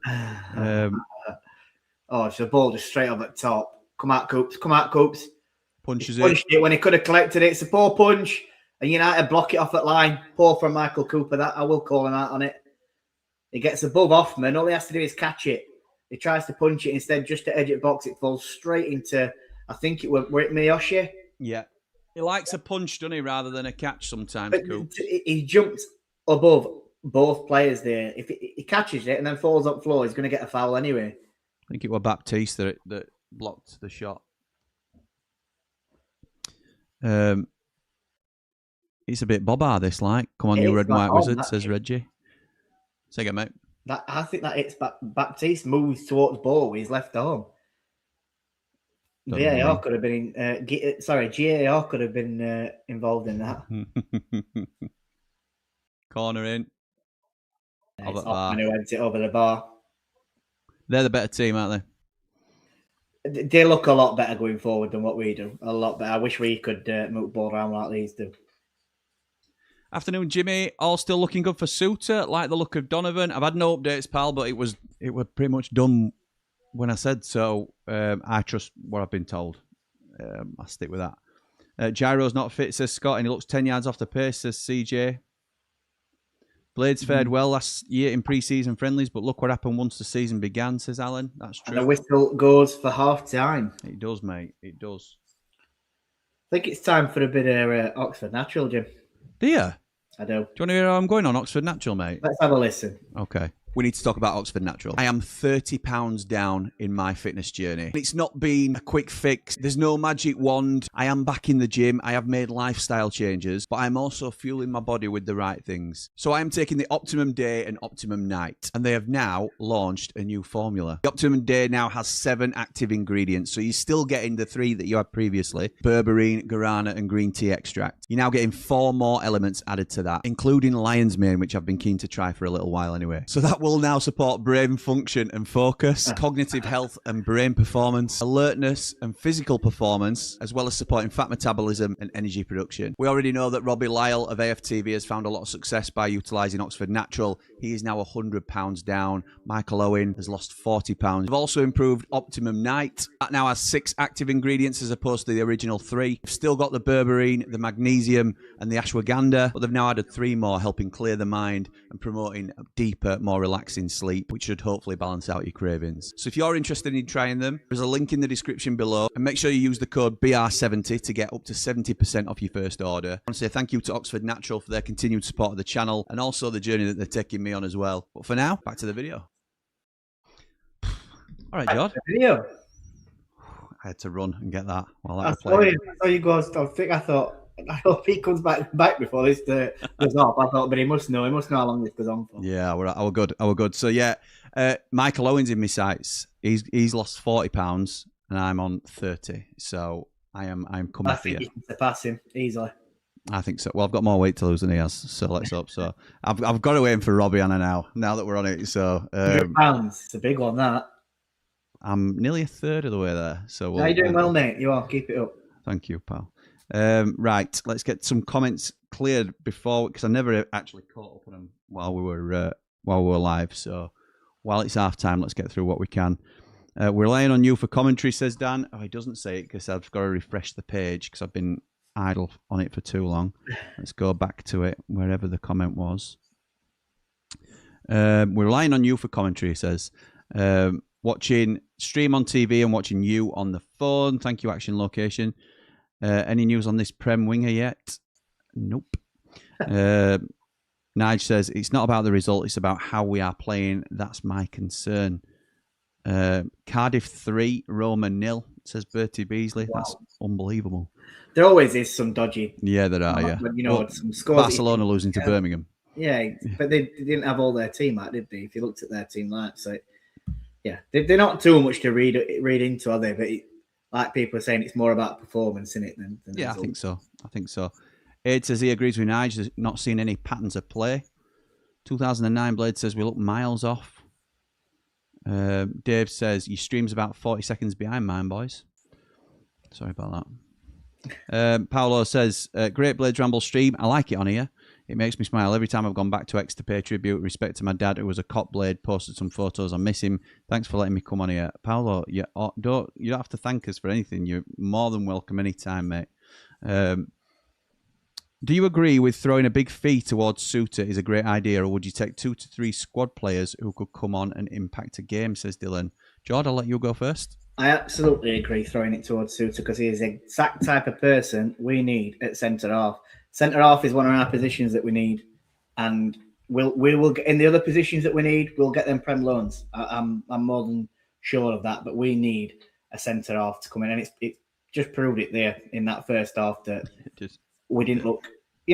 It's a ball just straight up at top. Come out, Coops. Come out, Coops. Punches it when he could have collected it. It's a poor punch. And United block it off at line. Poor from Michael Cooper. That I will call him out on it. He gets above Hoffman. All he has to do is catch it. He tries to punch it instead, just to edge it box. It falls straight into, I think it were it Miyoshi? Yeah. He likes a punch, doesn't he, rather than a catch sometimes, Coops. He jumps above both players there. If he catches it and then falls up floor, he's going to get a foul anyway. I think it was Baptiste that blocked the shot. It's a bit Bobar, this, like. Come on, you red and white wizard, says Reggie. Say again, mate. I think that it's Baptiste moves towards ball with his left arm. VAR could have been GAR could have been involved in that. Corner in. It's Hoffman who heads it over the bar. They're the better team, aren't they? They look a lot better going forward than what we do. A lot better. I wish we could move ball around like these do. Afternoon, Jimmy. All still looking good for Suter. Like the look of Donovan. I've had no updates, pal, but it was pretty much done when I said so. I trust what I've been told. I'll stick with that. Gyro's not fit, says Scott, and he looks 10 yards off the pace, says CJ. Blades fared well last year in pre-season friendlies, but look what happened once the season began, says Alan. That's true. And the whistle goes for half-time. It does, mate. It does. I think it's time for a bit of Oxford Natural, Jim. Do you? I do. Do you want to hear how I'm going on Oxford Natural, mate? Let's have a listen. Okay. We need to talk about Oxford Natural. I am 30 pounds down in my fitness journey. It's not been a quick fix. There's no magic wand. I am back in the gym. I have made lifestyle changes, but I'm also fueling my body with the right things. So I am taking the Optimum Day and Optimum Night, and they have now launched a new formula. The Optimum Day now has 7 active ingredients, so you're still getting the 3 that you had previously: berberine, guarana, and green tea extract. You're now getting 4 more elements added to that, including lion's mane, which I've been keen to try for a little while anyway. So that will now support brain function and focus, cognitive health and brain performance, alertness and physical performance, as well as supporting fat metabolism and energy production. We already know that Robbie Lyle of AFTV has found a lot of success by utilising Oxford Natural. He is now £100 down. Michael Owen has lost £40. We've also improved Optimum Night. That now has 6 active ingredients as opposed to the original 3. We've still got the berberine, the magnesium and the ashwagandha, but they've now added 3 more, helping clear the mind and promoting a deeper, more relaxing sleep, which should hopefully balance out your cravings. So if you're interested in trying them, there's a link in the description below, and make sure you use the code BR70 to get up to 70% off your first order. I want to say thank you to Oxford Natural for their continued support of the channel and also the journey that they're taking me on as well. But for now, back to the video. All right, George. Video. I had to run and get that while that I was playing. saw you go. I hope he comes back before this goes off. I thought, but he must know. He must know how long this goes on for. Yeah, we're good. We're good. So yeah, Michael Owen's in my sights. He's lost £40 and I'm on 30. So I'm coming for you. I think you can surpass him easily. I think so. Well, I've got more weight to lose than he has, so let's hope so. I've got to aim for Robbie Anna now that we're on it. So £100, it's a big one, that. I'm nearly a third of the way there. So you're doing well, mate. You are. Keep it up. Thank you, pal. Right, let's get some comments cleared before, because I never actually caught up on them while we were live. So while it's half time, let's get through what we can. We're relying on you for commentary, says Dan. Oh, he doesn't say it because I've got to refresh the page because I've been idle on it for too long. Let's go back to it, wherever the comment was. We're relying on you for commentary, he says. Watching stream on TV and watching you on the phone. Thank you, Action Location. Any news on this Prem winger yet? Nope. Nige says, it's not about the result, it's about how we are playing. That's my concern. Cardiff 3, Roma 0. says Bertie Beasley. Wow. That's unbelievable. There always is some dodgy. Yeah, there are. Yeah, You know, some scores. Barcelona losing to Birmingham. Yeah, but they didn't have all their team out, did they? If you looked at their team, like so, yeah, they're not too much to read into, are they? But like people are saying, it's more about performance, isn't it? Than yeah, I think so. Ed says he agrees with Nige. There's not seen any patterns of play. 2009 Blade says we look miles off. Dave says your stream's about 40 seconds behind mine, boys. Sorry about that. Paolo says, great Blades Ramble stream. I like it on here. It makes me smile every time I've gone back to X to pay tribute. Respect to my dad, who was a cop blade, posted some photos. I miss him. Thanks for letting me come on here. Paolo, you don't have to thank us for anything. You're more than welcome anytime, mate. Do you agree with throwing a big fee towards Suter is a great idea, or would you take 2 to 3 squad players who could come on and impact a game, says Dylan. George, I'll let you go first. I absolutely agree throwing it towards Suter because he is the exact type of person we need at centre-half. Centre-half is one of our positions that we need, and we will get in the other positions that we need, we'll get them Prem loans. I'm more than sure of that, but we need a centre-half to come in, and it just proved it there in that first half that we didn't look,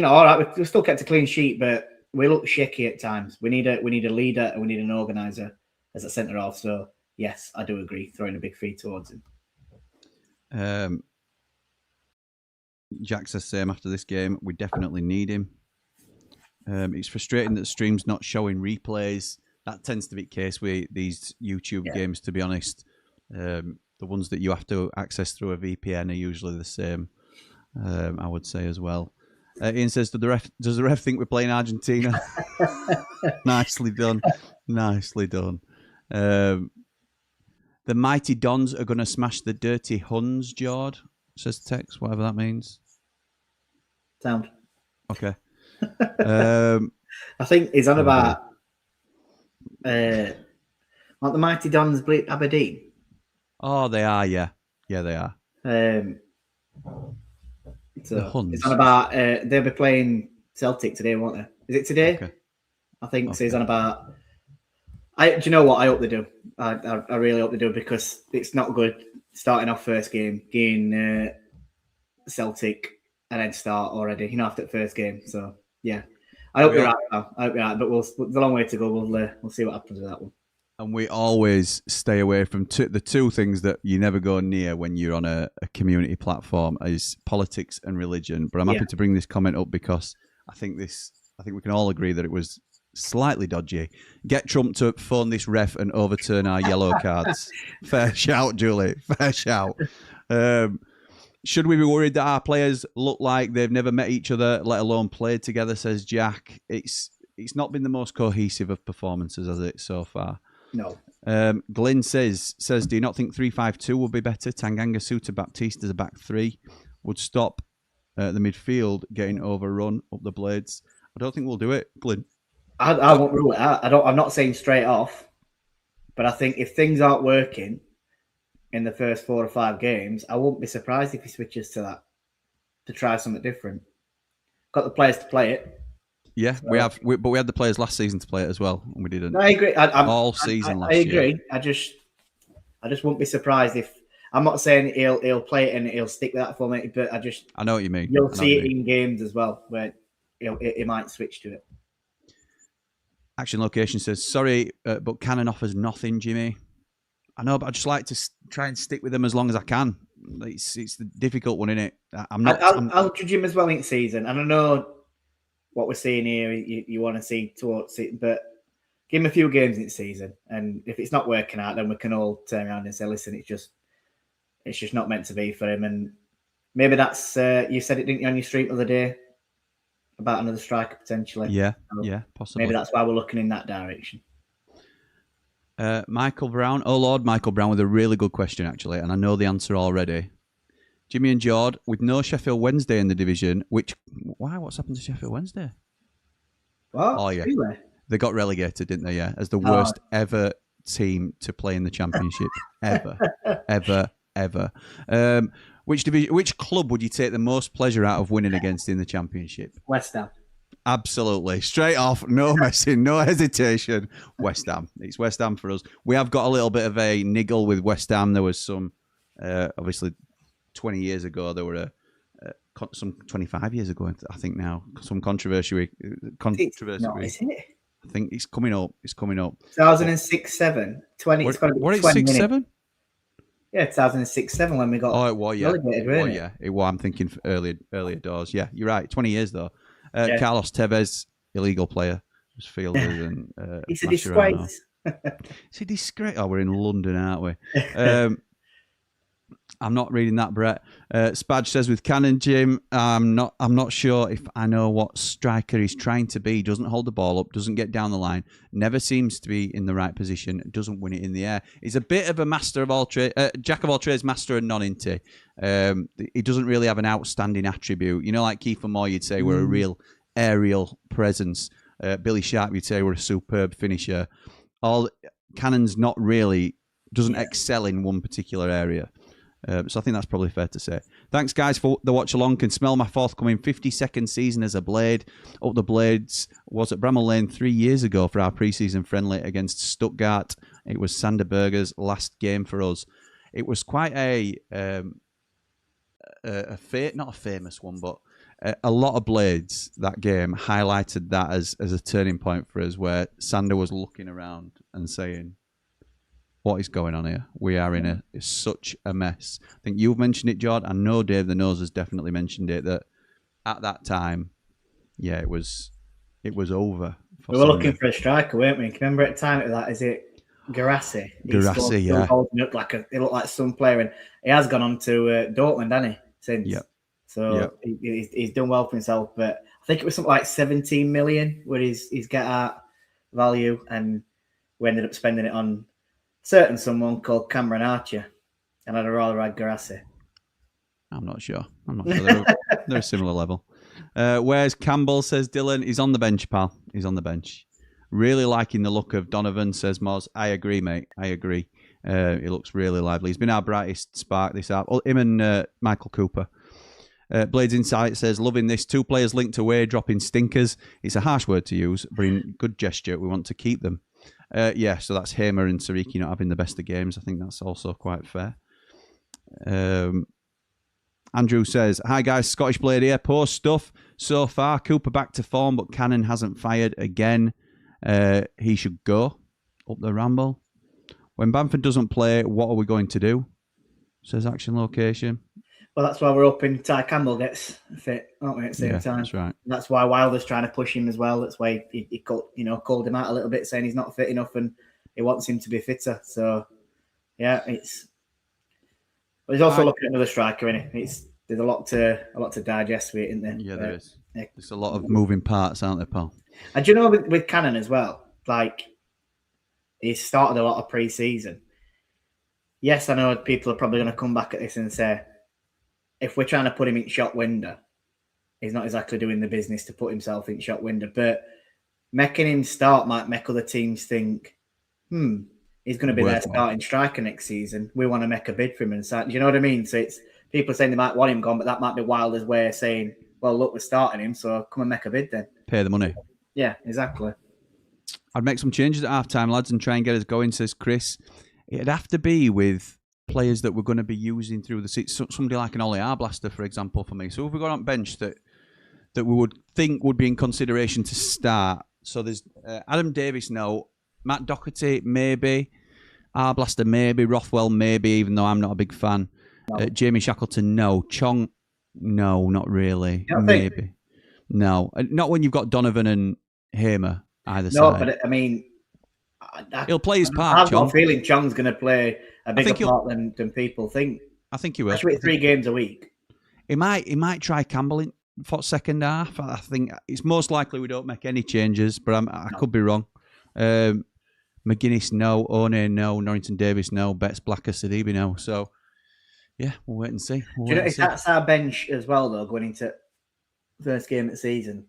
all right, we still kept a clean sheet, but we look shaky at times. We need a leader and we need an organiser as a centre-half. So, yes, I do agree, throwing a big fee towards him. Jack says same after this game. We definitely need him. It's frustrating that the stream's not showing replays. That tends to be the case with these YouTube games, to be honest. The ones that you have to access through a VPN are usually the same, I would say as well. Ian says, does the ref think we're playing Argentina? Nicely done. Nicely done. The mighty Dons are going to smash the dirty Huns, Jord, says Tex, whatever that means. Sound. Okay. I think he's on about aren't the mighty Dons bleep Aberdeen? Oh, they are, yeah. Yeah, they are. So the Huns. It's on about they'll be playing Celtic today, won't they? Is it today? Okay. I think so. He's on about. Do you know what? I hope they do. I really hope they do, because it's not good starting off first game, getting Celtic, and then start already. After the first game. So yeah, I hope you're right. I hope you're right. But there's a long way to go. We'll see what happens with that one. And we always stay away from the two things that you never go near when you're on a community platform is politics and religion. But I'm happy to bring this comment up because I think we can all agree that it was slightly dodgy. Get Trump to phone this ref and overturn our yellow cards. Fair shout, Julie. Fair shout. Should we be worried that our players look like they've never met each other, let alone played together, says Jack. It's not been the most cohesive of performances, has it, so far? No. Glyn says, do you not think 3-5-2 would be better? Tanganga, Suter, Baptiste as a back three would stop the midfield getting overrun up the Blades. I don't think we'll do it, Glyn. I won't rule it out. I'm not saying straight off, but I think if things aren't working in the first 4 or 5 games, I won't be surprised if he switches to that to try something different. Got the players to play it. Yeah, so, but we had the players last season to play it as well, and we didn't. No, I agree. All season last year. I agree. I just won't be surprised if. I'm not saying he'll play it and he'll stick with that format, but I know what you mean. You'll see it in games as well where he might switch to it. Action Location says, sorry, but Cannon offers nothing, Jimmy. I know, but I just like to try and stick with them as long as I can. It's the difficult one, isn't it? I'll judge him as well in season, and I know what we're seeing here, you want to see towards it, but give him a few games in the season, and if it's not working out, then we can all turn around and say, listen, it's just not meant to be for him. And maybe that's you said it, didn't you, on your stream the other day about another striker potentially? Yeah, possibly. Maybe that's why we're looking in that direction. Michael Brown. Oh, Lord, Michael Brown with a really good question, actually, and I know the answer already. Jimmy and Jord, with no Sheffield Wednesday in the division, what's happened to Sheffield Wednesday? What? Oh, yeah. Really? They got relegated, didn't they? Yeah, as the worst ever team to play in the Championship. ever. Which club would you take the most pleasure out of winning against in the Championship? West Ham. Absolutely. Straight off, no messing, no hesitation. West Ham. It's West Ham for us. We have got a little bit of a niggle with West Ham. There was some Obviously, 20 years ago there were some 25 years ago, I think now, some controversy. No, is it? I think it's coming up. 2006-7. 20. It's got to be what 20 is 6-7? Yeah, 2006-7 when we got. Oh, it was, yeah. Relegated, It was. I'm thinking earlier doors. Yeah, you're right. 20 years though. Yeah. Carlos Tevez, illegal player, was fielded and. It's a disgrace. It's a disgrace. Oh, we're in London, aren't we? I'm not reading that, Brett. Spadge says with Cannon, Jim, I'm not sure if I know what striker he's trying to be. Doesn't hold the ball up, doesn't get down the line, never seems to be in the right position, doesn't win it in the air. He's a bit of a master of all trades, jack of all trades, master of none, isn't he? He doesn't really have an outstanding attribute. You know, like Kiefer Moore, you'd say we're a real aerial presence. Billy Sharp, you'd say we're a superb finisher. Cannon's not really, doesn't excel in one particular area. So I think that's probably fair to say. Thanks, guys, for the watch along. Can smell my forthcoming 52nd season as a Blade. Up the Blades was at Bramall Lane 3 years ago for our pre-season friendly against Stuttgart. It was Sander Berger's last game for us. It was quite not a famous one, but a lot of Blades that game highlighted that as a turning point for us, where Sander was looking around and saying, what is going on here? We are in such a mess. I think you've mentioned it, Jord. I know Dave the Nose has definitely mentioned it, that at that time, yeah, it was over. We were looking for a striker, weren't we? Remember at the time of that, is it Garassi? Garassi, yeah. Holding up he looked like some player, and he has gone on to Dortmund, hasn't he? Since. Yep. So he's done well for himself. But I think it was something like 17 million where his get out value, and we ended up spending it on certain someone called Cameron Archer, and I'd rather had Garassi. I'm not sure. They're a similar level. Where's Campbell, says Dylan. He's on the bench, pal. He's on the bench. Really liking the look of Donovan, says Moz. I agree, mate. I agree. He looks really lively. He's been our brightest spark this half. Him and Michael Cooper. Blades Insight says, loving this. 2 players linked away, dropping stinkers. It's a harsh word to use, but in good gesture, we want to keep them. So that's Hamer and Sariki not having the best of games. I think that's also quite fair. Andrew says, hi guys, Scottish Blade here. Poor stuff so far. Cooper back to form, but Cannon hasn't fired again. He should go up the Ramble. When Bamford doesn't play, what are we going to do? Says Action Location. Well, that's why we're hoping Ty Campbell gets fit, aren't we, at the same time? That's right. And that's why Wilder's trying to push him as well. That's why he called him out a little bit, saying he's not fit enough and he wants him to be fitter. So, yeah, but he's also looking at another striker, isn't he? There's a lot to digest with it, isn't there? Yeah, there is. Yeah. There's a lot of moving parts, aren't there, Paul? And do you know with Cannon as well, like, he's started a lot of pre-season. Yes, I know people are probably going to come back at this and say, if we're trying to put him in shot window, he's not exactly doing the business to put himself in shot window. But making him start might make other teams think, he's going to be their starting striker next season. We want to make a bid for him. And do you know what I mean? So it's people saying they might want him gone, but that might be Wilder's way of saying, well, look, we're starting him, so come and make a bid then. Pay the money. Yeah, exactly. I'd make some changes at half-time, lads, and try and get us going, says Chris. It'd have to be with players that we're going to be using through the season. Somebody like an Ollie Arblaster, for example, for me. So if we got on bench that we would think would be in consideration to start. So there's Adam Davis, no. Matt Doherty, maybe. Arblaster, maybe. Rothwell, maybe, even though I'm not a big fan. No. Jamie Shackleton, no. Chong, no, not really. Maybe. No. Not when you've got Donovan and Hamer either side. No, but I mean, he'll play his part. I've got a feeling Chong's going to play a bigger part than people think. I think he will. Especially 3 games a week. He might try Campbell in for second half. I think it's most likely we don't make any changes, but I could be wrong. McGuinness, no. One, no. Norrington Davis, no. Betts, Blacker, Sidibe, no. So, yeah, we'll wait and see. If that's our bench as well, though, going into first game of the season,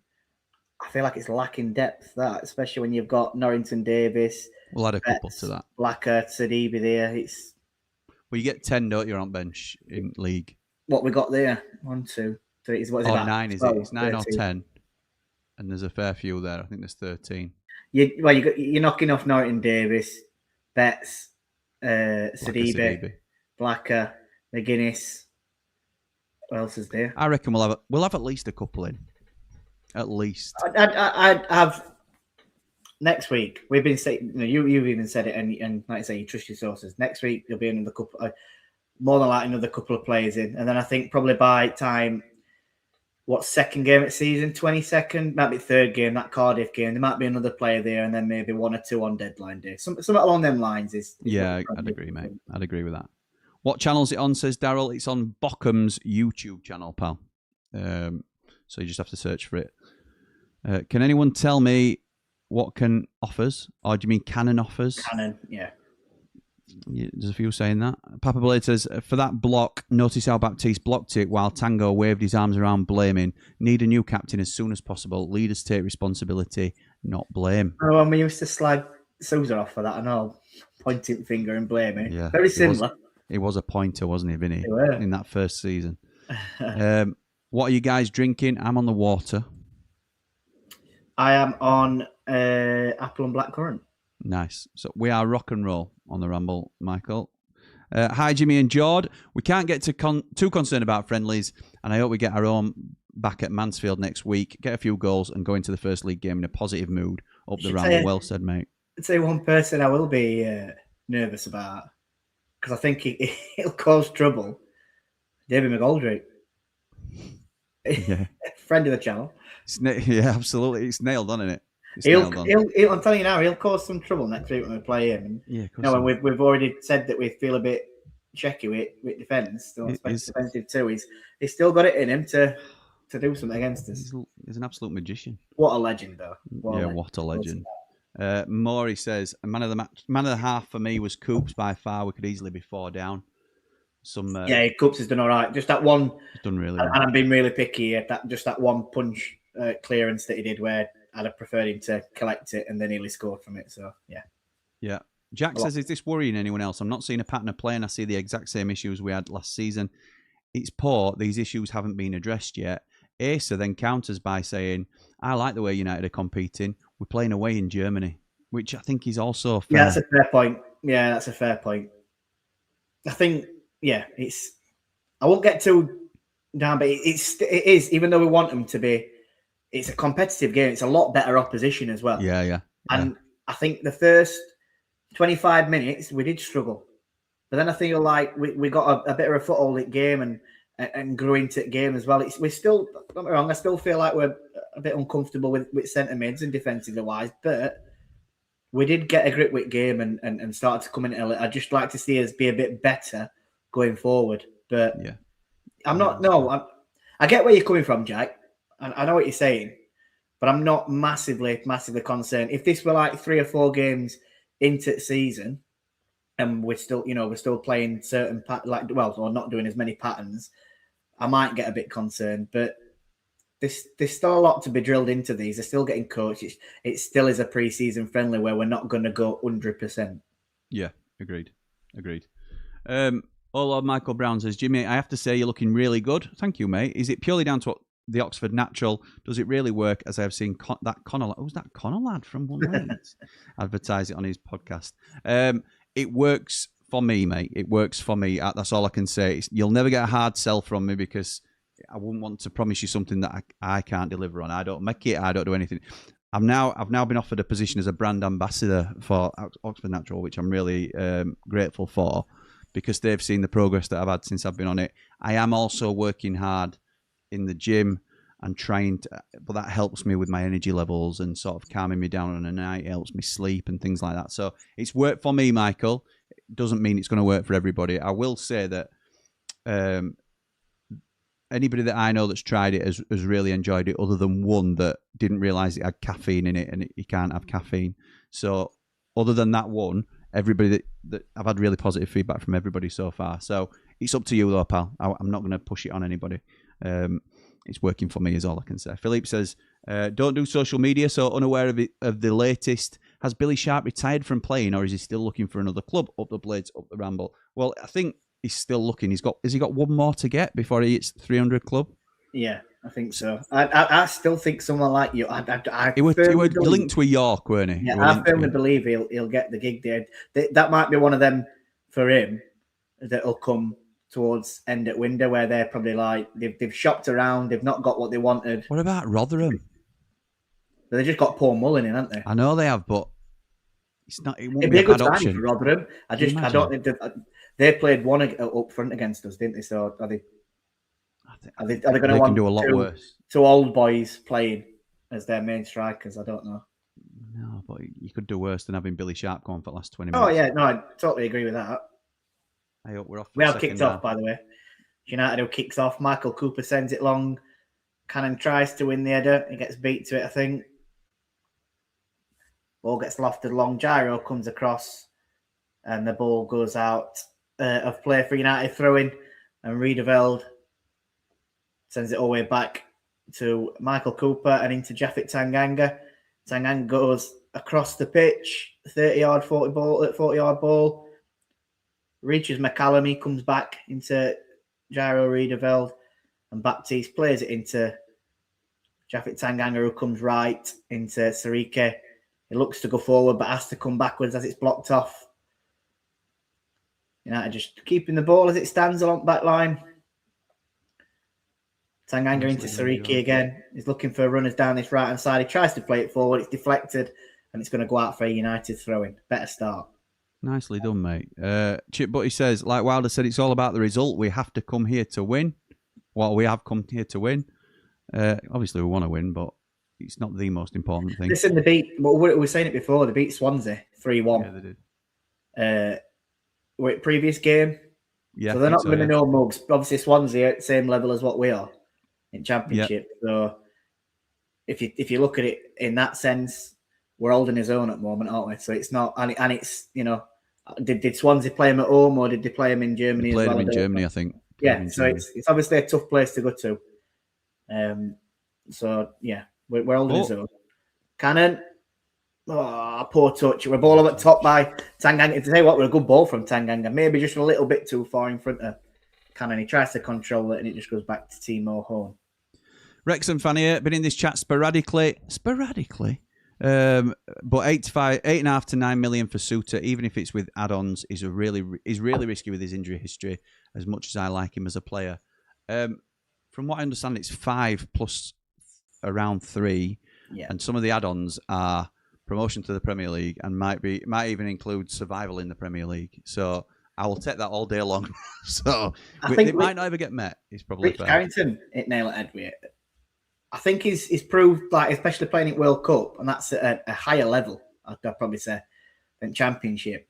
I feel like it's lacking depth, that, especially when you've got Norrington Davis. We'll add a couple to that. Blacker, Sidibe there. Well, you get 10, don't you, on bench in league? What we got there? 1, 2, 3. What is it? 9, is it? It's 9 13. Or 10. And there's a fair few there. I think there's 13. You're knocking off Norrington Davis, Betts, Sidibe, Blacker, McGuinness. What else is there? I reckon we'll have at least a couple in. At least. I'd have next week. We've been saying, you've even said it, and like I say, you trust your sources. Next week there'll be another couple, more than likely another couple of players in, and then I think probably by time. What, second game at season, 22nd? Might be third game, that Cardiff game. There might be another player there, and then maybe 1 or 2 on deadline day. Something along them lines is yeah, I'd agree, mate. I'd agree with that. What channel's it on, says Daryl? It's on Bochum's YouTube channel, pal. So you just have to search for it. Can anyone tell me what can offers? Or do you mean Canon offers? Canon, yeah. There's a few saying that. Papa Blade says, for that block, notice how Baptiste blocked it while Tango waved his arms around blaming. Need a new captain as soon as possible. Leaders take responsibility, not blame. Oh, when we used to slag Sousa off for that, I know. Pointing finger and blaming. Yeah, very similar. It was a pointer, wasn't it, Vinny? In that first season. What are you guys drinking? I'm on the water. I am on apple and blackcurrant. Nice. So we are rock and roll on the Ramble, Michael. Hi, Jimmy and Jord. We can't get too concerned about friendlies, and I hope we get our own back at Mansfield next week, get a few goals, and go into the first league game in a positive mood. Up the Ramble. Well said, mate. I'd say one person I will be nervous about, because I think he'll cause trouble. David McGoldrick. Yeah. Friend of the channel. Yeah, absolutely. It's nailed on, isn't it? I'm telling you now, he'll cause some trouble next week when we play him. Yeah, and we've already said that we feel a bit checky with defence. Still defensive too. He's still got it in him to do something against us. He's an absolute magician. What a legend, though. What a legend. Maury says, man of the half for me was Coops by far. We could easily be 4 down. Coops has done all right. Just that one. He's done really well. And I'm being really picky at that. Just that one punch clearance that he did where I'd have preferred him to collect it and then nearly scored from it. So, yeah. Yeah. Jack says, is this worrying anyone else? I'm not seeing a pattern of play, and I see the exact same issues we had last season. It's poor. These issues haven't been addressed yet. Asa then counters by saying, I like the way United are competing. We're playing away in Germany, which I think is also fair. Yeah, that's a fair point. Yeah, that's a fair point. I think, I won't get too down, but it is, even though we want them to be, it's a competitive game. It's a lot better opposition as well. Yeah. And I think the first 25 minutes, we did struggle. But then I feel like we got a bit of a foothold in game and grew into the game as well. We're still, don't get me wrong, I still feel like we're a bit uncomfortable with centre mids and defensively wise, but we did get a grip with game and started to come in. I'd just like to see us be a bit better going forward. But yeah, I get where you're coming from, Jack. I know what you're saying, but I'm not massively concerned. If this were like 3 or 4 games into the season, and we're still playing certain or not doing as many patterns, I might get a bit concerned. But there's still a lot to be drilled into these. They're still getting coached. It still is a pre-season friendly where we're not going to go 100%. Yeah, agreed. Lord Michael Brown says, Jimmy, I have to say you're looking really good. Thank you, mate. Is it purely down to the Oxford Natural? Does it really work? As I have seen that Connor, who's that Connor lad from One Leeds advertise it on his podcast. It works for me, mate. It works for me. That's all I can say. You'll never get a hard sell from me because I wouldn't want to promise you something that I can't deliver on. I don't make it. I don't do anything. I've now been offered a position as a brand ambassador for Oxford Natural, which I'm really grateful for because they've seen the progress that I've had since I've been on it. I am also working hard in the gym and trying to, but that helps me with my energy levels and sort of calming me down on a night. It helps me sleep and things like that. So it's worked for me, Michael. It doesn't mean it's going to work for everybody. I will say that anybody that I know that's tried it has really enjoyed it, other than one that didn't realise it had caffeine in it and you can't have caffeine. So other than that one, everybody that I've had really positive feedback from everybody so far. So it's up to you though, pal. I'm not going to push it on anybody. It's working for me is all I can say. Philippe says, don't do social media, so unaware of the latest. Has Billy Sharp retired from playing, or is he still looking for another club? Up the Blades, up the Ramble. Well, I think he's still looking. Has he got one more to get before he hits 300 club? Yeah, I think so. I still think someone like you. He was linked to a York, weren't he? Yeah, I firmly believe he'll get the gig there. That might be one of them for him that'll come towards end at window where they're probably like they've shopped around, they've not got what they wanted. What about Rotherham? They just got Paul Mullin in, haven't they? I know they have, but it's not. It won't It'd be be a a good bad signing option. for Rotherham. I don't think they played one up front against us, didn't they? So are they going to They want can do a lot worse. two old boys playing as their main strikers? I don't know. No, but you could do worse than having Billy Sharp going for the last 20 minutes. Oh yeah, no, I totally agree with that. I hope we're off. We have kicked off, by the way. United who kicks off. Michael Cooper sends it long. Cannon tries to win the header. He gets beat to it, I think. Ball gets lofted long. Gyro comes across, and the ball goes out of play for United throwing, and Riedeveld sends it all the way back to Michael Cooper and into Japhet Tanganga. Tanganga goes across the pitch, 30-yard, 40-yard ball. Reaches McCallum, he comes back into Gyro Riedeveld, and Baptiste plays it into Japhet Tanganga, who comes right into Sarike. He looks to go forward, but has to come backwards as it's blocked off. United just keeping the ball as it stands along back line. Tanganga into Sarike again. He's looking for runners down this right-hand side. He tries to play it forward. It's deflected, and it's going to go out for a United throw-in. Better start. Nicely done, mate. Chip Butty says, like Wilder said, it's all about the result. We have to come here to win. Well, we have come here to win. Obviously, we want to win, but it's not the most important thing. Listen, they beat, well, we were saying it before, they beat Swansea 3-1. Yeah, they did. Previous game. Yeah, So they're not going to know mugs. Obviously, Swansea are at the same level as what we are in Championship. Yep. So if you look at it in that sense, we're holding his own at the moment, aren't we? So it's not, and it's, you know, did Swansea play him at home or did they play him in Germany? Played him in Germany, I think. Yeah, so it's obviously a tough place to go to. So yeah, we're holding his own. Cannon. Oh, poor touch. We're ball up at top by Tanganga. To say what, we're a good ball from Tanganga. Maybe just a little bit too far in front of Cannon. He tries to control it and it just goes back to Timo Horn. Wrexham fan here, been in this chat sporadically. But 8.5 to 9 million for Suter, even if it's with add-ons, is really risky with his injury history. As much as I like him as a player, from what I understand, it's 5 plus around 3, and some of the add-ons are promotion to the Premier League and might even include survival in the Premier League. So I will take that all day long. So it might not ever get met. It's probably Rich Carrington hit nail at head with it. I think he's proved, like, especially playing at World Cup, and that's at a higher level, I'd probably say, than Championship.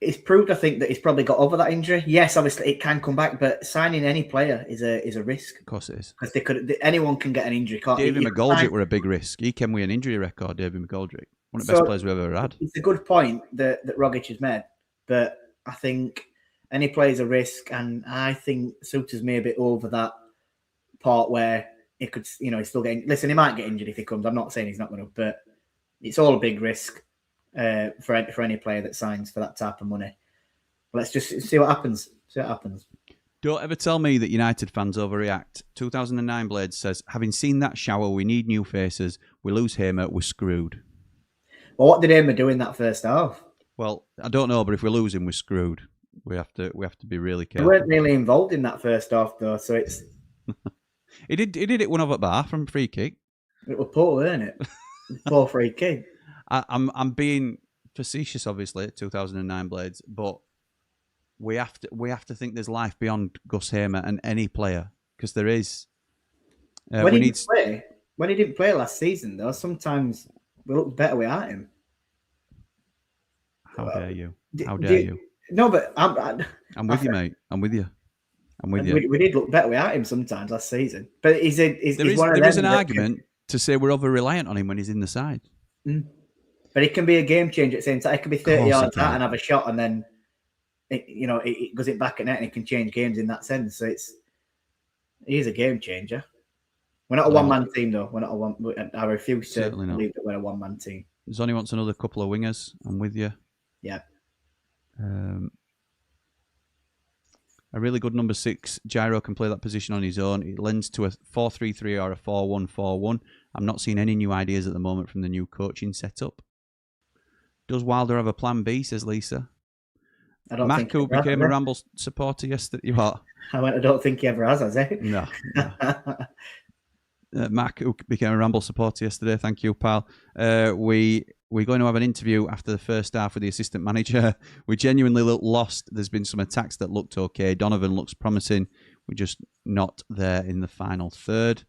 It's proved, I think, that he's probably got over that injury. Yes, obviously it can come back, but signing any player is a risk. Of course it is. Because anyone can get an injury. Can't David McGoldrick were a big risk. He came with an injury record, David McGoldrick. One of the best players we've ever had. It's a good point that Rogic has made, but I think any player's a risk, and I think Suter's maybe over that part where he could, you know, he's still getting. Listen, he might get injured if he comes. I'm not saying he's not going to, but it's all a big risk for any player that signs for that type of money. Let's just see what happens. Don't ever tell me that United fans overreact. 2009 Blades says, having seen that shower, we need new faces. We lose Hamer, we're screwed. Well, what did Hamer do in that first half? Well, I don't know, but if we lose him, we're screwed. We have to be really careful. We weren't really involved in that first half, though, so it's. He did it one off at bar from free kick. It was poor, weren't it? Poor free kick. I'm being facetious, obviously, at 2009 Blades, but we have to think there's life beyond Gus Hamer and any player, because there is. When he didn't play last season, though, sometimes we looked better without him. How dare you? How dare you? No, but I'm with you, mate. I'm with you. We did look better without him sometimes last season. But there is an argument to say we're over-reliant on him when he's in the side. But it can be a game changer at the same time. It can be 30 yards out and have a shot, and then it goes it back at net, and it can change games in that sense. So he's a game changer. We're not a one-man team, though. We're not a one. I refuse to believe that we're a one-man team. Zonny wants another couple of wingers. I'm with you. Yeah. A really good number 6. Gyro can play that position on his own. It lends to a 4-3-3 or a 4-1-4-1. I'm not seeing any new ideas at the moment from the new coaching setup. Does Wilder have a plan B, says Lisa? I don't Mac, think who became a Ramble supporter yesterday. What? I don't think he ever has he? No. Mac, who became a Ramble supporter yesterday. Thank you, pal. We're going to have an interview after the first half with the assistant manager. We genuinely look lost. There's been some attacks that looked okay. Donovan looks promising. We're just not there in the final third.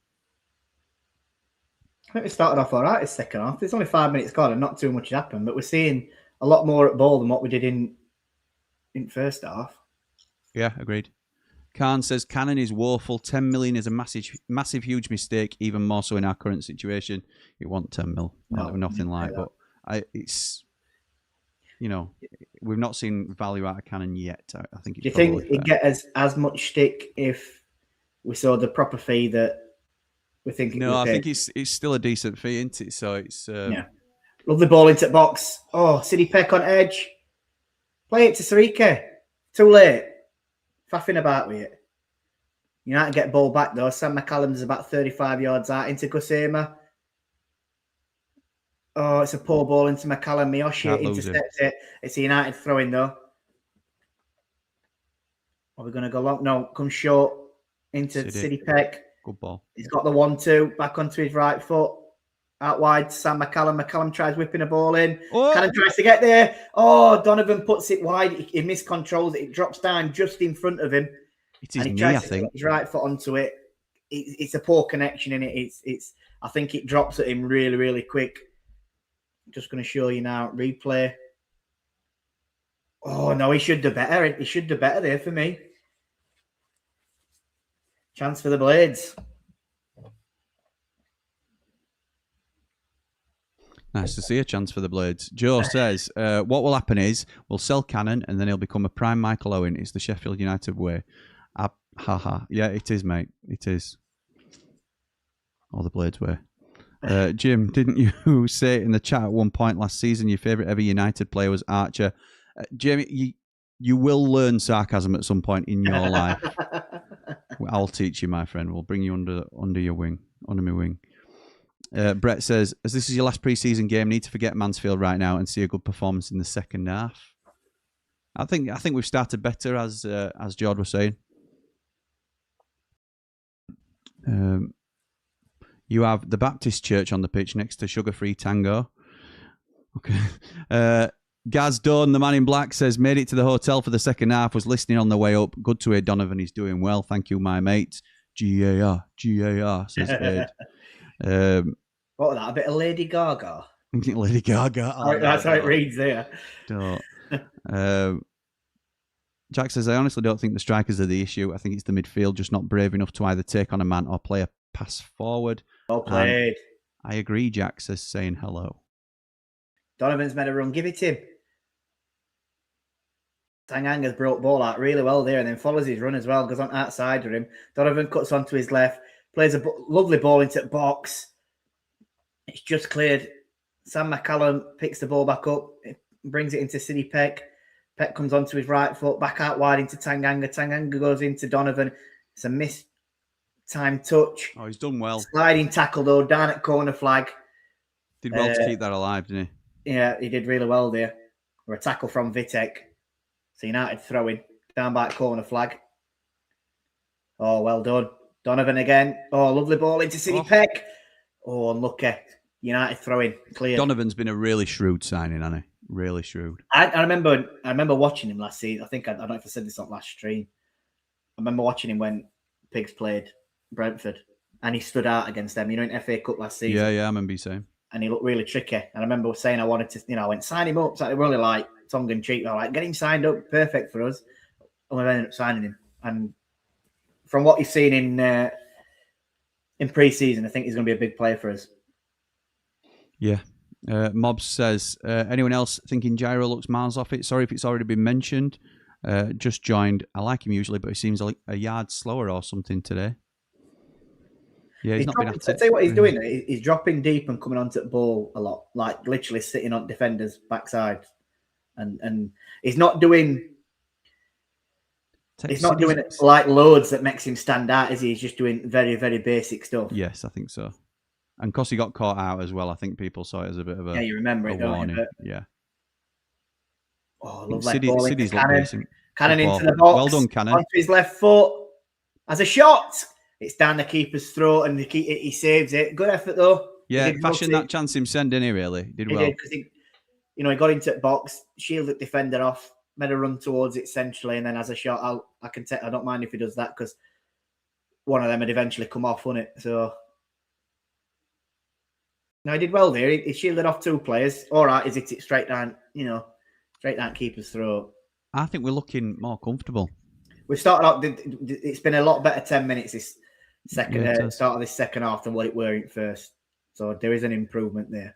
I think we started off all right this second half. There's only 5 minutes gone and not too much happened, but we're seeing a lot more at ball than what we did in first half. Yeah, agreed. Khan says Cannon is woeful. 10 million is a massive, huge mistake, even more so in our current situation. It wasn't 10 mil. No, nothing like that. But it's, we've not seen value out of Cannon yet. I think. Do you think it'd get as much stick if we saw the proper fee that we think? No, I think it's still a decent fee, isn't it? So it's yeah. Lovely ball into the box. Oh, City Peck on edge. Play it to Sarike. Too late. Faffing about with it. United get ball back though. Sam McCallum's about 35 yards out into Kusema. Oh, it's a poor ball into McCallum. Miyoshi intercepts it. It's a United throwing though. Are we going to go long? No, come short into City Peck. Good ball. He's got the 1-2 back onto his right foot. Out wide, Sam McCallum. McCallum tries whipping a ball in. Oh. Cannon tries to get there. Oh, Donovan puts it wide. He miscontrols it. It drops down just in front of him. It's his knee, I think. His right foot onto it. It's a poor connection in it. I think it drops at him really, really quick. Just going to show you now. Replay. Oh, no, he should do better. He should do better there for me. Chance for the Blades. Nice to see a chance for the Blades. Joe says, what will happen is we'll sell Cannon and then he'll become a prime Michael Owen. It's the Sheffield United way. Haha. Yeah, it is, mate. It is. Or the Blades way. Jim, didn't you say in the chat at one point last season your favourite ever United player was Archer? Jamie, you will learn sarcasm at some point in your life. I'll teach you, my friend. We'll bring you under my wing. Brett says, as this is your last pre-season game, need to forget Mansfield right now and see a good performance in the second half. I think we've started better, as George was saying. You have the Baptist Church on the pitch next to Sugar Free Tango. Okay. Gaz Dawn, the man in black, says, made it to the hotel for the second half, was listening on the way up. Good to hear Donovan, he's doing well. Thank you, my mate. G-A-R, says Ed. What was that? A bit of Lady Gaga? Lady Gaga. That's how it reads there. Jack says, I honestly don't think the strikers are the issue. I think it's the midfield just not brave enough to either take on a man or play a pass forward. Well played. I agree, Jack says, saying hello. Donovan's made a run. Give it to him. Tanganga's brought ball out really well there and then follows his run as well. Goes on outside of him. Donovan cuts onto his left. Plays a lovely ball into the box. It's just cleared. Sam McCallum picks the ball back up. Brings it into City Peck. Peck comes onto his right foot. Back out wide into Tanganga. Tanganga goes into Donovan. It's a missed-timed touch. Oh, he's done well. Sliding tackle, though, down at corner flag. Did well to keep that alive, didn't he? Yeah, he did really well there. Or a tackle from Vitek. So United throwing down by corner flag. Oh, well done. Donovan again. Oh, lovely ball into City Peck. Oh, unlucky. United throwing clear. Donovan's been a really shrewd signing, hasn't he? Really shrewd. I remember watching him last season. I don't know if I said this on last stream. I remember watching him when Pigs played Brentford and he stood out against them. In FA Cup last season. Yeah, I remember you saying. And he looked really tricky. And I remember saying I wanted to, I went, sign him up. So they were only like tongue in cheek. I was like, get him signed up. Perfect for us. And we ended up signing him. And from what you've seen in pre-season, I think he's going to be a big player for us. Yeah. Mobs says, anyone else thinking Gyro looks miles off it? Sorry if it's already been mentioned. Just joined. I like him usually, but he seems like a yard slower or something today. Yeah, he's not been at it. I'll tell you what he's doing. He's dropping deep and coming onto the ball a lot, like literally sitting on defenders' backside. And he's not doing... He's not doing it like loads that makes him stand out, is he? He's just doing very, very basic stuff. Yes, I think so. And because he got caught out as well, I think people saw it as a bit of a... Yeah, you remember it, don't you? Yeah. Oh, lovely ball into City's Cannon. decent. Cannon into the box. Well done, Cannon. Onto his left foot. As a shot. It's down the keeper's throat and he saves it. Good effort, though. Yeah, fashioned that chance himself, didn't he, really? Did well. Because he got into the box, shielded the defender off, made a run towards it centrally, and then as a shot, I don't mind if he does that because one of them would eventually come off, wouldn't it? So no, he did well there. He shielded off 2 players. All right, he's hit it straight down, straight down keeper's throat. I think we're looking more comfortable. We started out. It's been a lot better 10 minutes this start of this second half than what it were in first. So there is an improvement there.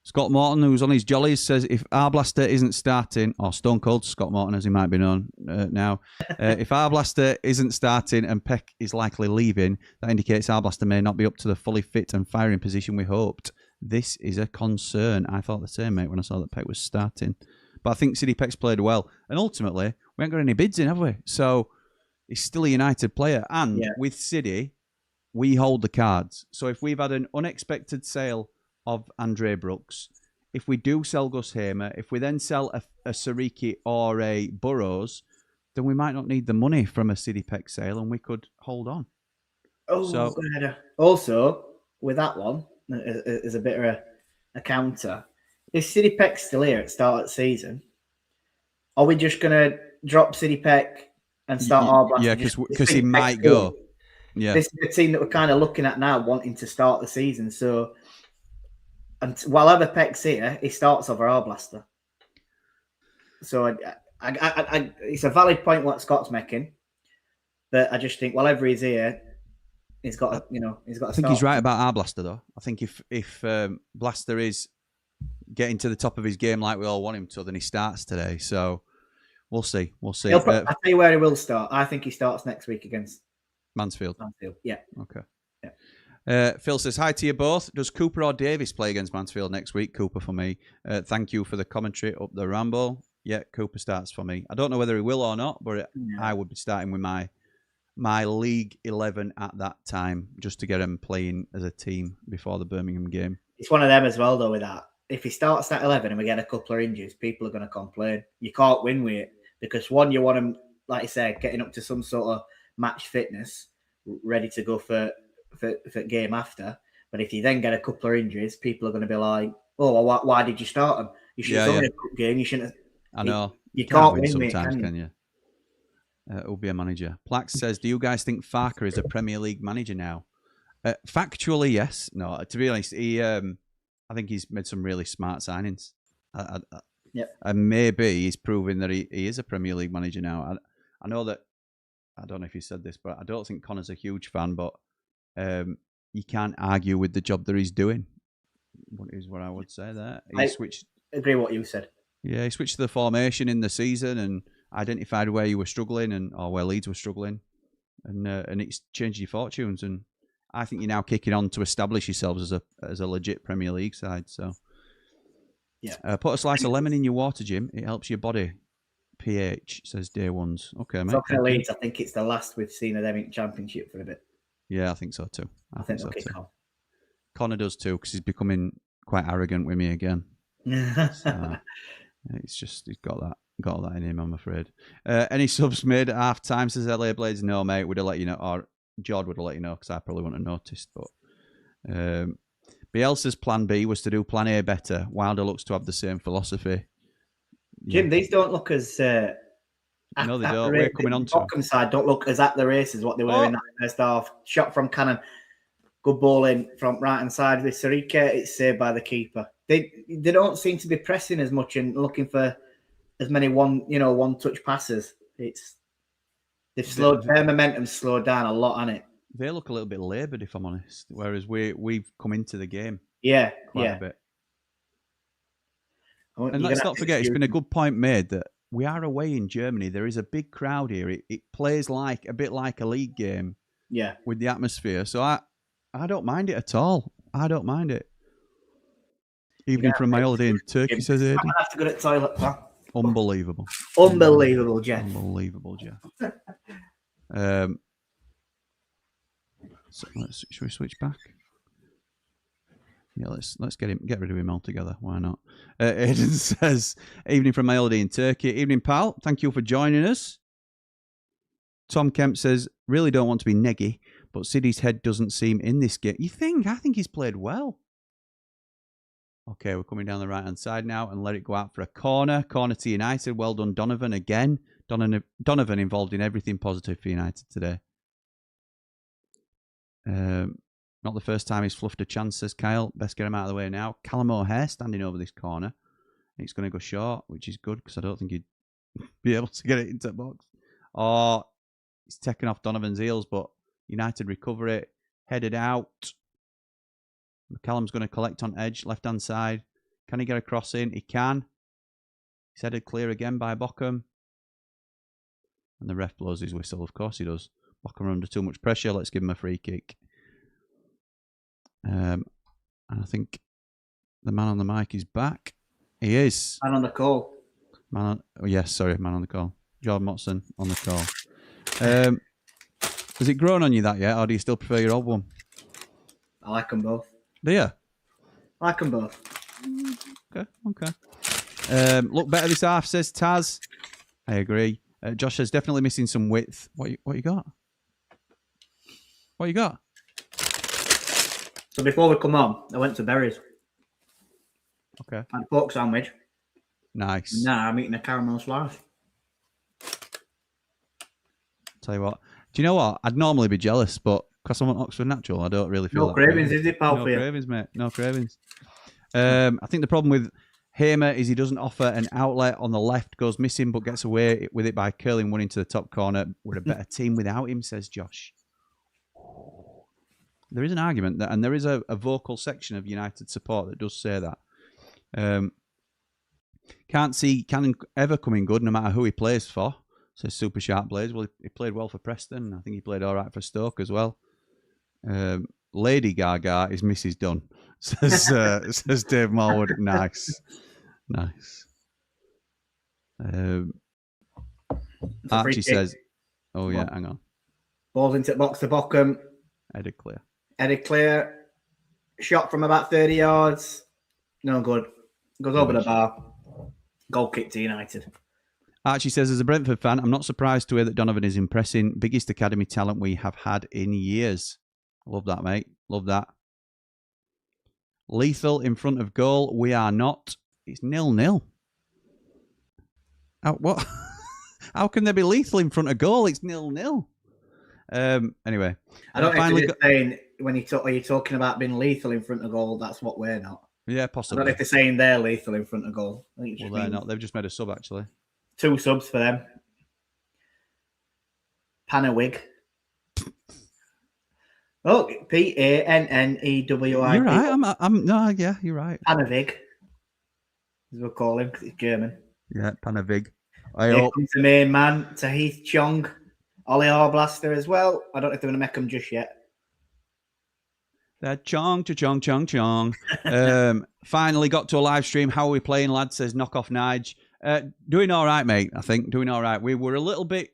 Scott Morton, who's on his jollies, says if Arblaster isn't starting, or Stone Cold Scott Morton, as he might be known now, if Arblaster isn't starting and Peck is likely leaving, that indicates Arblaster may not be up to the fully fit and firing position we hoped. This is a concern. I thought the same, mate, when I saw that Peck was starting. But I think City Peck's played well. And ultimately, we haven't got any bids in, have we? So he's still a United player. And with City, we hold the cards. So if we've had an unexpected sale of Andre Brooks, if we do sell Gus Hamer, if we then sell a Sariki or a Burrows, then we might not need the money from a City Peck sale and we could hold on. Also, with that one, as a bit of a counter, if City Peck's still here at the start of the season, are we just going to drop City Peck and start Arblaster? Yeah, because he might go. Yeah. This is the team that we're kind of looking at now, wanting to start the season. So, and while Peck's here, he starts over Arblaster. So, it's a valid point what Scott's making, but I just think whenever he's here, he's got to, I think he's right about Arblaster though. I think if Blaster is getting to the top of his game like we all want him to, then he starts today. So we'll see. I'll tell you where he will start. I think he starts next week against Mansfield. Yeah. Okay. Yeah. Phil says, hi to you both. Does Cooper or Davis play against Mansfield next week? Cooper for me. Thank you for the commentary up the Ramble. Yeah, Cooper starts for me. I don't know whether he will or not, but I would be starting with my League 11 at that time just to get him playing as a team before the Birmingham game. It's one of them as well, though, with that. If he starts at 11 and we get a couple of injuries, people are going to complain. You can't win with it because, one, you want him, like I said, getting up to some sort of match fitness, ready to go for game after. But if you then get a couple of injuries, people are going to be like, "Oh, well, why did you start him? You should have done a cup game. You shouldn't." I know. You can't win sometimes, can you? Who'll be a manager? Plax says, "Do you guys think Farker is a Premier League manager now?" Factually, yes. No, to be honest, I think he's made some really smart signings. And maybe he's proving that he is a Premier League manager now. I know that. I don't know if he said this, but I don't think Connor's a huge fan, but you can't argue with the job that he's doing. What is what I would say there. I agree with what you said. Yeah, he switched to the formation in the season and identified where you were struggling or where Leeds were struggling, and it's changed your fortunes. And I think you're now kicking on to establish yourselves as a legit Premier League side. So, put a slice of lemon in your water, Jim. It helps your body pH, says Day Ones. Okay, mate. Talking of Leeds, I think it's the last we've seen of them in Championship for a bit. Yeah, I think so too. I think so too. Connor does too, because he's becoming quite arrogant with me again. So, it's just he's got that in him, I'm afraid. Any subs made at half time, says LA Blades? No, mate. Would have let you know, or Jord would have let you know, because I probably wouldn't have noticed. But Bielsa's plan B was to do plan A better. Wilder looks to have the same philosophy. Jim, these don't look as. No, they don't. We're coming on to Bochum side don't look as at the race as what they were in that first half. Shot from Cannon, good ball in from right hand side with Sarika. It's saved by the keeper. They don't seem to be pressing as much and looking for as many one touch passes. They've slowed their momentum slowed down a lot on it. They look a little bit laboured, if I'm honest. Whereas we've come into the game quite a bit. And let's not forget, it's been a good point made that we are away in Germany. There is a big crowd here. It plays a bit like a league game. Yeah. With the atmosphere. So I don't mind it at all. I don't mind it. Even from my holiday in Turkey, says Eddie. I have to go to the toilet, pal. Unbelievable. Unbelievable, Jeff. Unbelievable, Jeff. So should we switch back? Yeah, let's get rid of him altogether. Why not? Aidan says, "Evening from Melody in Turkey. Evening, pal. Thank you for joining us." Tom Kemp says, "Really don't want to be neggy, but Siddy's head doesn't seem in this game." You think? I think he's played well. Okay, we're coming down the right-hand side now and let it go out for a corner. Corner to United. Well done, Donovan, again. Donovan involved in everything positive for United today. Not the first time he's fluffed a chance, says Kyle. Best get him out of the way now. Callum O'Hare standing over this corner. It's going to go short, which is good because I don't think he'd be able to get it into the box. Oh, he's taken off Donovan's heels, but United recover it. Headed out. McCallum's going to collect on edge, left-hand side. Can he get a cross in? He can. He's headed clear again by Bochum. And the ref blows his whistle. Of course he does. Bochum under too much pressure. Let's give him a free kick. And I think the man on the mic is back. He is. Man on the call. Man on the call. Jordan Motson on the call. Has it grown on you that yet, or do you still prefer your old one? I like them both. Do you? I like them both. Okay. Look better this half, says Taz. I agree. Josh says definitely missing some width. What you got? What you got? So before we come on, I went to Berry's. Okay. Had a pork sandwich. Nice. Nah, I'm eating a caramel slice. Tell you what. Do you know what? I'd normally be jealous, but because I'm on Oxford Natural, I don't really feel No that cravings, is it, pal? No cravings, mate. No cravings. I think the problem with Hamer is he doesn't offer an outlet on the left, goes missing, but gets away with it by curling one into the top corner. We're a better team without him, says Josh. There is an argument that, and there is a vocal section of United support that does say that. Can't see Cannon ever coming good, no matter who he plays for. Says Super Sharp Blaze. Well, he played well for Preston. I think he played all right for Stoke as well. Lady Gaga is Mrs. Dunn, says Dave Marwood. Nice. Archie says, "Oh yeah, hang on." Balls into the box to Bochum. Headed clear. Shot from about 30 yards. No good. Goes over the bar. Goal kick to United. Archie says, as a Brentford fan, I'm not surprised to hear that Donovan is impressing. Biggest academy talent we have had in years. Love that, mate. Love that. Lethal in front of goal. We are not. It's 0-0. What? How can there be lethal in front of goal? It's 0-0. Anyway. I don't know if they're saying, are you talking about being lethal in front of goal? That's what we're not. Yeah, possibly. I don't know if they're saying they're lethal in front of goal. Well, they're not. They've just made a sub, actually. 2 subs for them. Panawig. Oh, Pannenewig. You're right. Yeah, you're right. Panawig, as we'll call him, because it's German. Yeah, Panawig. Here comes the main man, Tahith Chong. Ollie Arblaster as well. I don't know if they're going to make him just yet. That chong. Finally got to a live stream. How are we playing, lad? Says Knock Off Nige. Doing all right, mate. I think doing all right. We were a little bit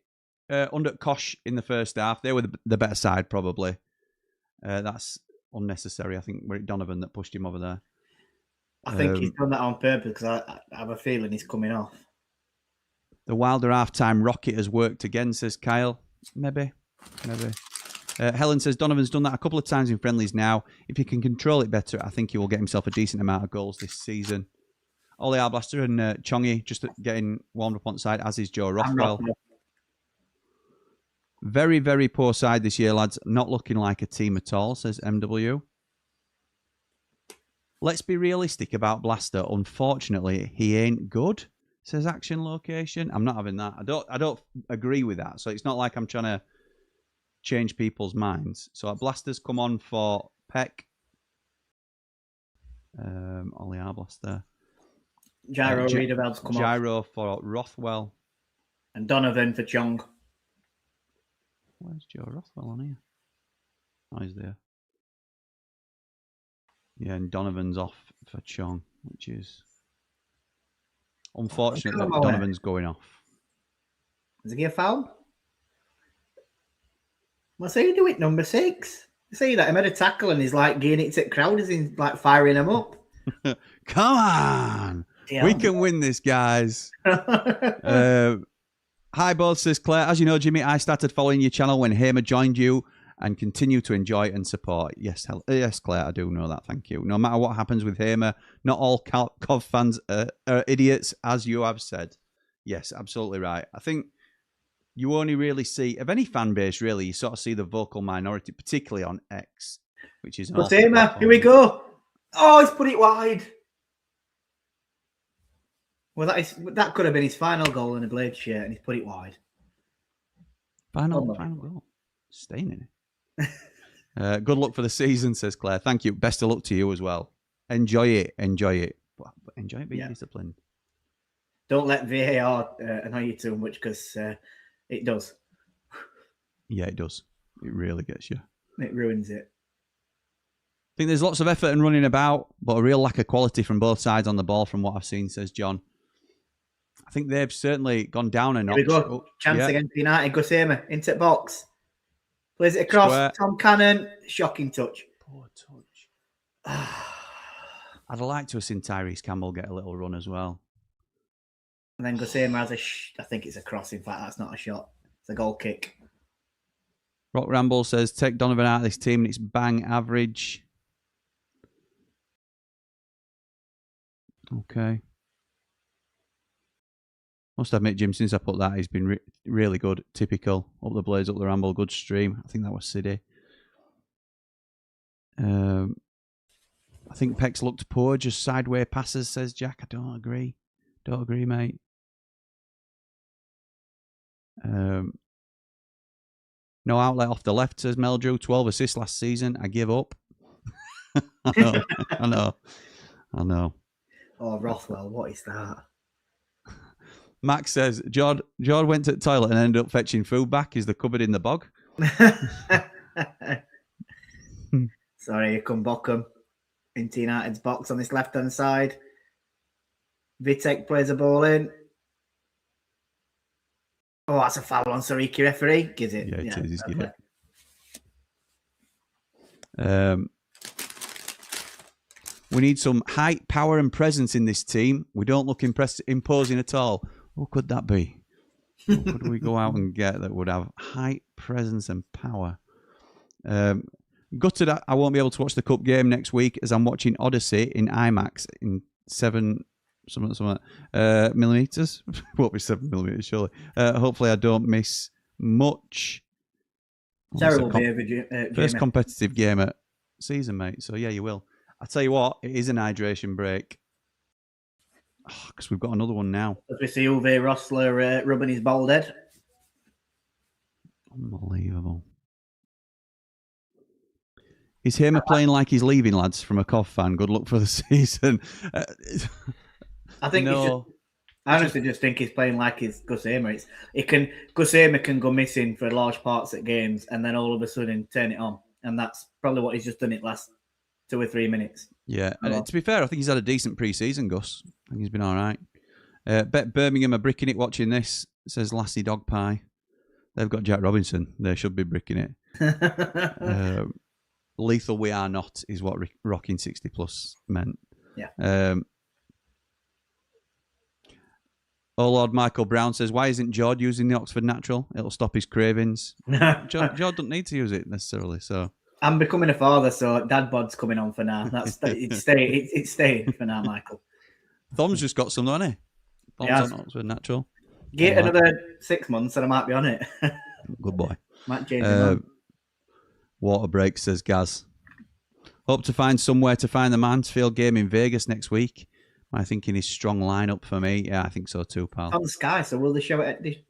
under Kosh in the first half. They were the better side, probably. That's unnecessary. I think we're Donovan that pushed him over there. I think he's done that on purpose because I have a feeling he's coming off. The Wilder half-time rocket has worked again, says Kyle. Maybe. Helen says Donovan's done that a couple of times in friendlies now. If he can control it better, I think he will get himself a decent amount of goals this season. Ollie Arblaster and Chongi just getting warmed up on side, as is Joe Rothwell. Very, very poor side this year, lads. Not looking like a team at all, says MW. Let's be realistic about Blaster. Unfortunately, he ain't good, says Action Location. I'm not having that. I don't agree with that. So it's not like I'm trying to change people's minds. So Blaster's come on for Peck. Ollie Arblaster. Gyro Riederveld's come on. Gyro for Rothwell. And Donovan for Chong. Where's Joe Rothwell on here? Oh, he's there. Yeah, and Donovan's off for Chong, which is unfortunate that Donovan's going off. Does he get a foul? What's he doing? Number 6. See that? He made a tackle and he's like getting it to the crowd as he's like firing him up. Come on. Yeah. We can win this, guys. Hi, both, says Claire. As you know, Jimmy, I started following your channel when Hamer joined you and continue to enjoy and support. Yes, yes, Claire, I do know that. Thank you. No matter what happens with Hamer, not all Cov fans are idiots, as you have said. Yes, absolutely right. I think you only really see, of any fan base, really, you sort of see the vocal minority, particularly on X, which is an awful Hamer, platform. here we go. Oh, he's put it wide. Well, that could have been his final goal in a Blade shirt, and he's put it wide. Final goal. Staying in it. Good luck for the season, says Claire. Thank you. Best of luck to you as well. Enjoy it. Enjoy it. But enjoy it being disciplined. Don't let VAR annoy you too much, because it does. Yeah, it does. It really gets you. It ruins it. I think there's lots of effort and running about, but a real lack of quality from both sides on the ball from what I've seen, says John. I think they've certainly gone down a notch. Here we go. Chance against United. Gus Hamer into the box. Plays it across. Square. Tom Cannon. Shocking touch. Poor touch. I'd like to have seen Tyrese Campbell get a little run as well. And then Gus Hamer has I think it's a cross. In fact, that's not a shot. It's a goal kick. Rock Ramble says, take Donovan out of this team and it's bang average. Okay. Must admit, Jim, since I put that, he's been really good. Typical. Up the Blades, up the Ramble. Good stream. I think that was City. I think Peck's looked poor. Just sideways passes, says Jack. I don't agree. Don't agree, mate. No outlet off the left, says Meldrew. 12 assists last season. I give up. I know. Oh, Rothwell, what is that? Max says, Jord went to the toilet and ended up fetching food back. Is the cupboard in the bog? Sorry, here come Bochum into United's box on this left-hand side. Vitek plays a ball in. Oh, that's a foul on Sariki, referee. Gives it. Yeah, it is. He's okay. We need some height, power, and presence in this team. We don't look imposing at all. What could that be? What could we go out and get that would have height, presence, and power? Gutted I won't be able to watch the cup game next week as I'm watching Odyssey in IMAX in 7 millimeters. Won't be 7 millimeters, surely. Hopefully, I don't miss much. Terrible behaviour. First competitive game at season, mate. So yeah, you will. I tell you what, it is an hydration break. Because we've got another one now. As we see Uwe Rossler rubbing his bald head. Unbelievable. Is Hamer playing like he's leaving, lads, from a Cov fan? Good luck for the season. I think no. I honestly just think he's playing like he's Gus Hamer. Gus Hamer can go missing for large parts at games and then all of a sudden turn it on. And that's probably what he's just done it last 2 or 3 minutes. Yeah, and to be fair, I think he's had a decent pre-season, Gus. I think he's been all right. Bet Birmingham are bricking it watching this, says Lassie Dog Pie. They've got Jack Robinson. They should be bricking it. Lethal we are not is what Rocking 60 Plus meant. Yeah. Oh Lord Michael Brown says, why isn't Jord using the Oxford Natural? It'll stop his cravings. Jord doesn't need to use it necessarily, so... I'm becoming a father, so dad bod's coming on for now. It's staying for now, Michael. Thom's just got some, hasn't he? Thom's on Oxford Natural. Get another 6 months and I might be on it. Good boy. Might change it. Water break, says Gaz. Hope to find somewhere to find the Mansfield game in Vegas next week. My thinking is strong lineup for me. Yeah, I think so too, pal. It's on Sky, so will they show it? They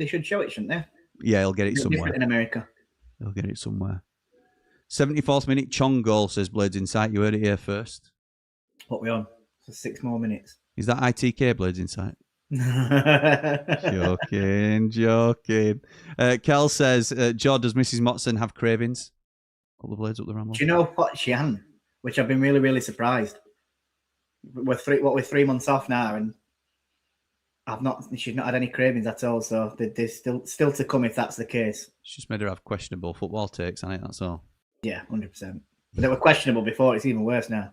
should show it, shouldn't they? Yeah, he'll get it somewhere. In America. He'll get it somewhere. 74th minute, Chong goal, says Blades Insight. You heard it here first. What are we on? So 6 more minutes. Is that ITK, Blades Insight? Joking. Kel says, Jord, does Mrs. Motson have cravings? All the Blades up the Ramble. Do you know what, Shan? Which I've been really, really surprised. We're 3 months off now, and She's not had any cravings at all, so there's still to come if that's the case. It's just made her have questionable football takes, I think that's all. Yeah, 100%. But they were questionable before. It's even worse now.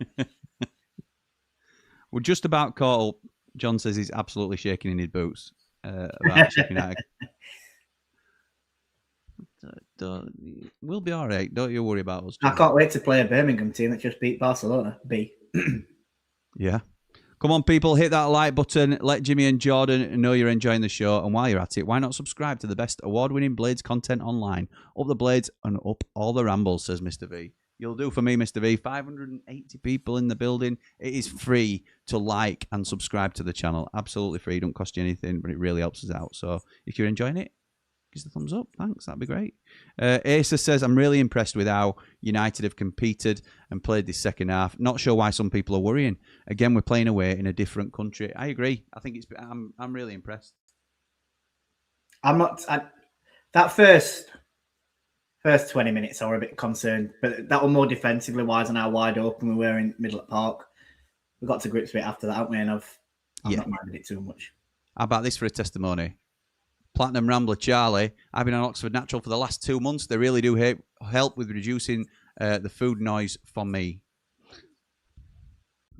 We're just about caught up. John says he's absolutely shaking in his boots about Sheffield United. We'll be all right. Don't you worry about us. I can't wait to play a Birmingham team that just beat Barcelona. Yeah. Come on, people, hit that like button. Let Jimmy and Jordan know you're enjoying the show. And while you're at it, why not subscribe to the best award-winning Blades content online? Up the Blades and up all the rambles, says Mr. V. You'll do for me, Mr. V. 580 people in the building. It is free to like and subscribe to the channel. Absolutely free. Don't cost you anything, but it really helps us out. So if you're enjoying it, give us a thumbs up. Thanks. That'd be great. Asa says, I'm really impressed with how United have competed and played this second half. Not sure why some people are worrying. Again, we're playing away in a different country. I agree. I think I'm really impressed. That first 20 minutes I were a bit concerned, but that was more defensively wise and how wide open we were in middle of park. We got to grips with it after that, haven't we? And I've not minded it too much. How about this for a testimony? Platinum Rambler Charlie, I've been on Oxford Natural for the last 2 months. They really do help with reducing the food noise for me.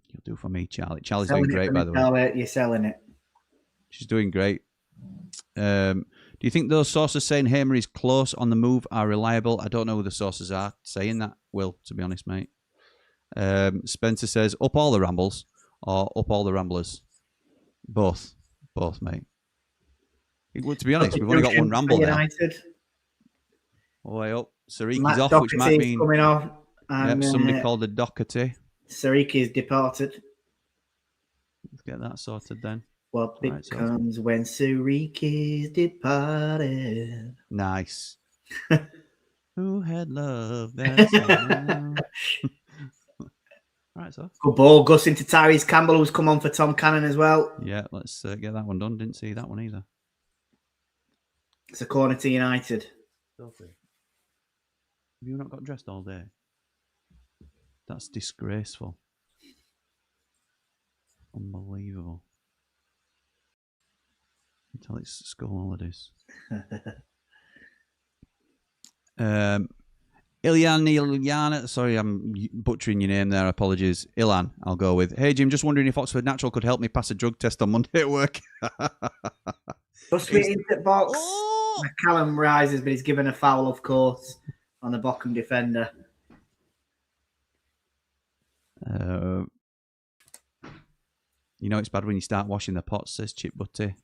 You'll do for me, Charlie. Charlie's doing great, by the way. Charlie, you're selling it. She's doing great. Do you think those sources saying Hamer is close on the move are reliable? I don't know who the sources are saying that, Will, to be honest, mate. Spencer says, up all the rambles or up all the ramblers? Both, mate. Well, to be honest, we've only got one ramble now. United. All the way up. Sariki's off, which might mean coming off. And, somebody called a Doherty. Sariki's departed. Let's get that sorted then. What becomes when Sariki's departed? Nice. Who had love that Right, so. Good ball. Gus into Tyrese Campbell, who's come on for Tom Cannon as well. Yeah, let's get that one done. Didn't see that one either. It's a corner to United. Sophie, have you not got dressed all day? That's disgraceful. Unbelievable. Until it's school holidays. Ilyana, sorry, I'm butchering your name there. Apologies. Ilan, I'll go with. Hey, Jim, just wondering if Oxford Natural could help me pass a drug test on Monday at work. Just into the box. Oh! Callum rises, but he's given a foul, of course, on the Bochum defender. You know it's bad when you start washing the pots, says Chip Butty.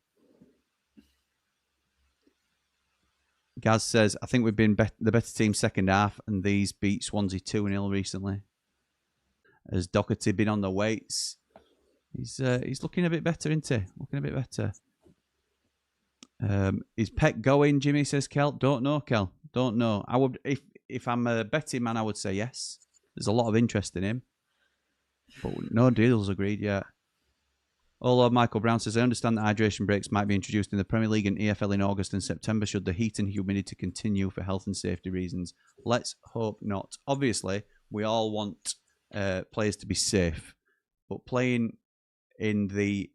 Gaz says, I think we've been the better team second half, and these beat Swansea 2-0 recently. Has Doherty been on the weights? He's looking a bit better, isn't he? Looking a bit better. Is Peck going? Jimmy says, Kel. Don't know, Kel. Don't know. I would, if I'm a betting man, I would say yes. There's a lot of interest in him, but no deals agreed yet. Oh Lord, Michael Brown says, I understand that hydration breaks might be introduced in the Premier League and EFL in August and September should the heat and humidity continue for health and safety reasons. Let's hope not. Obviously, we all want players to be safe, but playing in the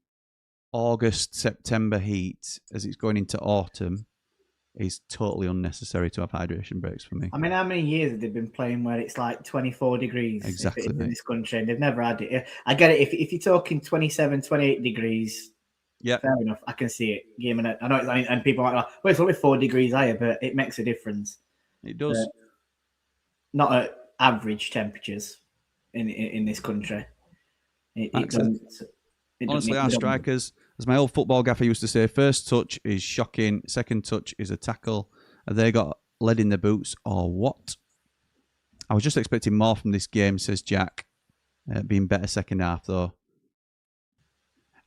August, September heat as it's going into autumn is totally unnecessary to have hydration breaks for me. I mean, how many years have they been playing where it's like 24 degrees exactly in this country? And they've never had it. I get it. If you're talking 27, 28 degrees, yeah, fair enough. I can see it. I know, and people are like, well, it's only 4 degrees higher, but it makes a difference. It does. Not at average temperatures in this country. Honestly, our strikers, as my old football gaffer used to say, first touch is shocking, second touch is a tackle. Have they got lead in their boots or what? I was just expecting more from this game, says Jack. Being better second half, though.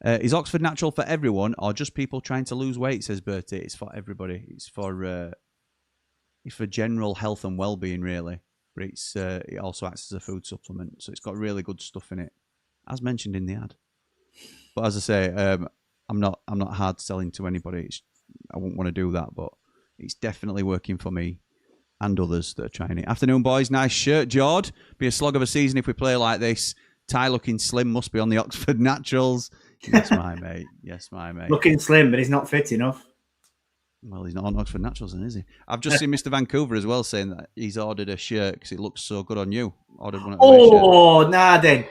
Is Oxford Natural for everyone or just people trying to lose weight, says Bertie? It's for everybody. It's for general health and well-being, really. But it also acts as a food supplement, so it's got really good stuff in it, as mentioned in the ad. But as I say, I'm not hard selling to anybody. I wouldn't want to do that, but it's definitely working for me and others that are trying it. Afternoon, boys. Nice shirt, Jord. Be a slog of a season if we play like this. Ty looking slim must be on the Oxford Naturals. Yes, my mate. Yes, my mate. Looking slim, but he's not fit enough. Well, he's not on Oxford Naturals, then, is he? I've just seen Mr. Vancouver as well saying that he's ordered a shirt because it looks so good on you. Ordered one at the away shirt. Oh, nah, then.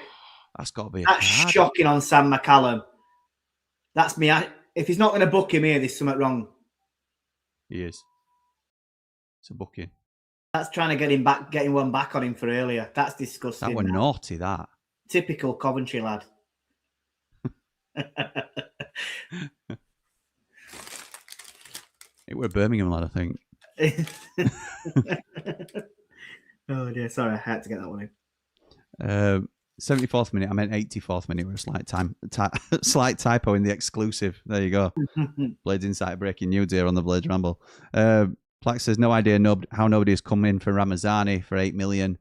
That's got to be a That's card. shocking on Sam McCallum. That's me. If he's not going to book him here, there's something wrong. He is. It's a booking. That's trying to getting one back on him for earlier. That's disgusting. That were naughty, that. Typical Coventry lad. It were Birmingham lad, I think. Oh dear, sorry, I had to get that one in. 74th minute, I meant 84th minute with a slight typo in the exclusive. There you go. Blades Insight breaking news here on the Blades Ramble. Plaque says, no idea how nobody has come in for Ramazani for 8 million.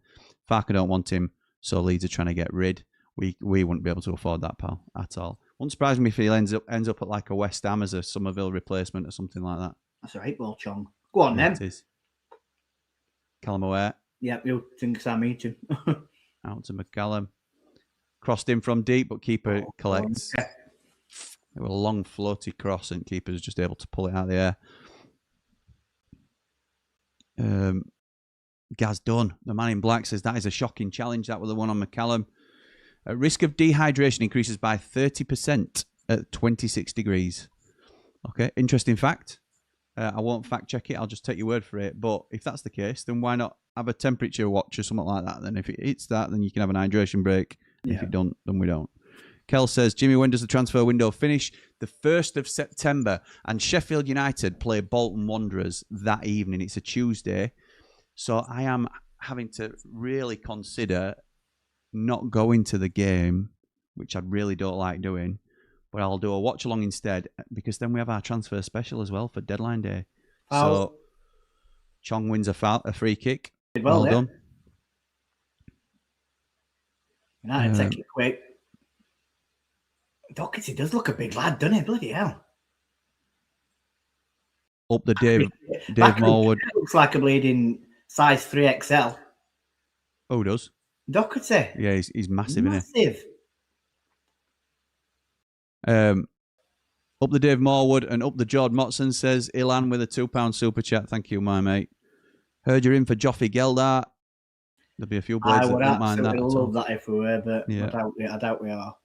Farker don't want him, so Leeds are trying to get rid. We wouldn't be able to afford that, pal, at all. Wouldn't surprise me if he ends up at like a West Ham as a Somerville replacement or something like that. That's right, Watchalong. Go on, then. It is. Callum Aware. Yep, you think Sam Eaton. Out to McCallum. Crossed in from deep, but keeper collects. Yeah. It was a long floaty cross, and keeper was just able to pull it out of the air. Gaz Dunn, the man in black, says that is a shocking challenge. That was the one on McCallum. Risk of dehydration increases by 30% at 26 degrees. Okay, interesting fact. I won't fact check it. I'll just take your word for it. But if that's the case, then why not have a temperature watch or something like that? Then if it hits that, then you can have an hydration break. Yeah. If you don't, then we don't. Kel says, Jimmy, when does the transfer window finish? The 1st of September. And Sheffield United play Bolton Wanderers that evening. It's a Tuesday. So I am having to really consider not going to the game, which I really don't like doing. But I'll do a watch along instead, because then we have our transfer special as well for deadline day. So Chong wins a free kick. Well done. United take it quick. Doherty does look a big lad, doesn't he? Bloody hell. Up the Dave Morwood. Looks like a bleeding size 3XL. Oh, does? Doherty. Yeah, he's massive, isn't he? Massive. Up the Dave Morwood and up the Jord Motson, says Ilan with a £2 super chat. Thank you, my mate. Heard you're in for Joffy Geldart. There'll be a few blades that don't mind that. I would love that if we were, but yeah. I doubt we are.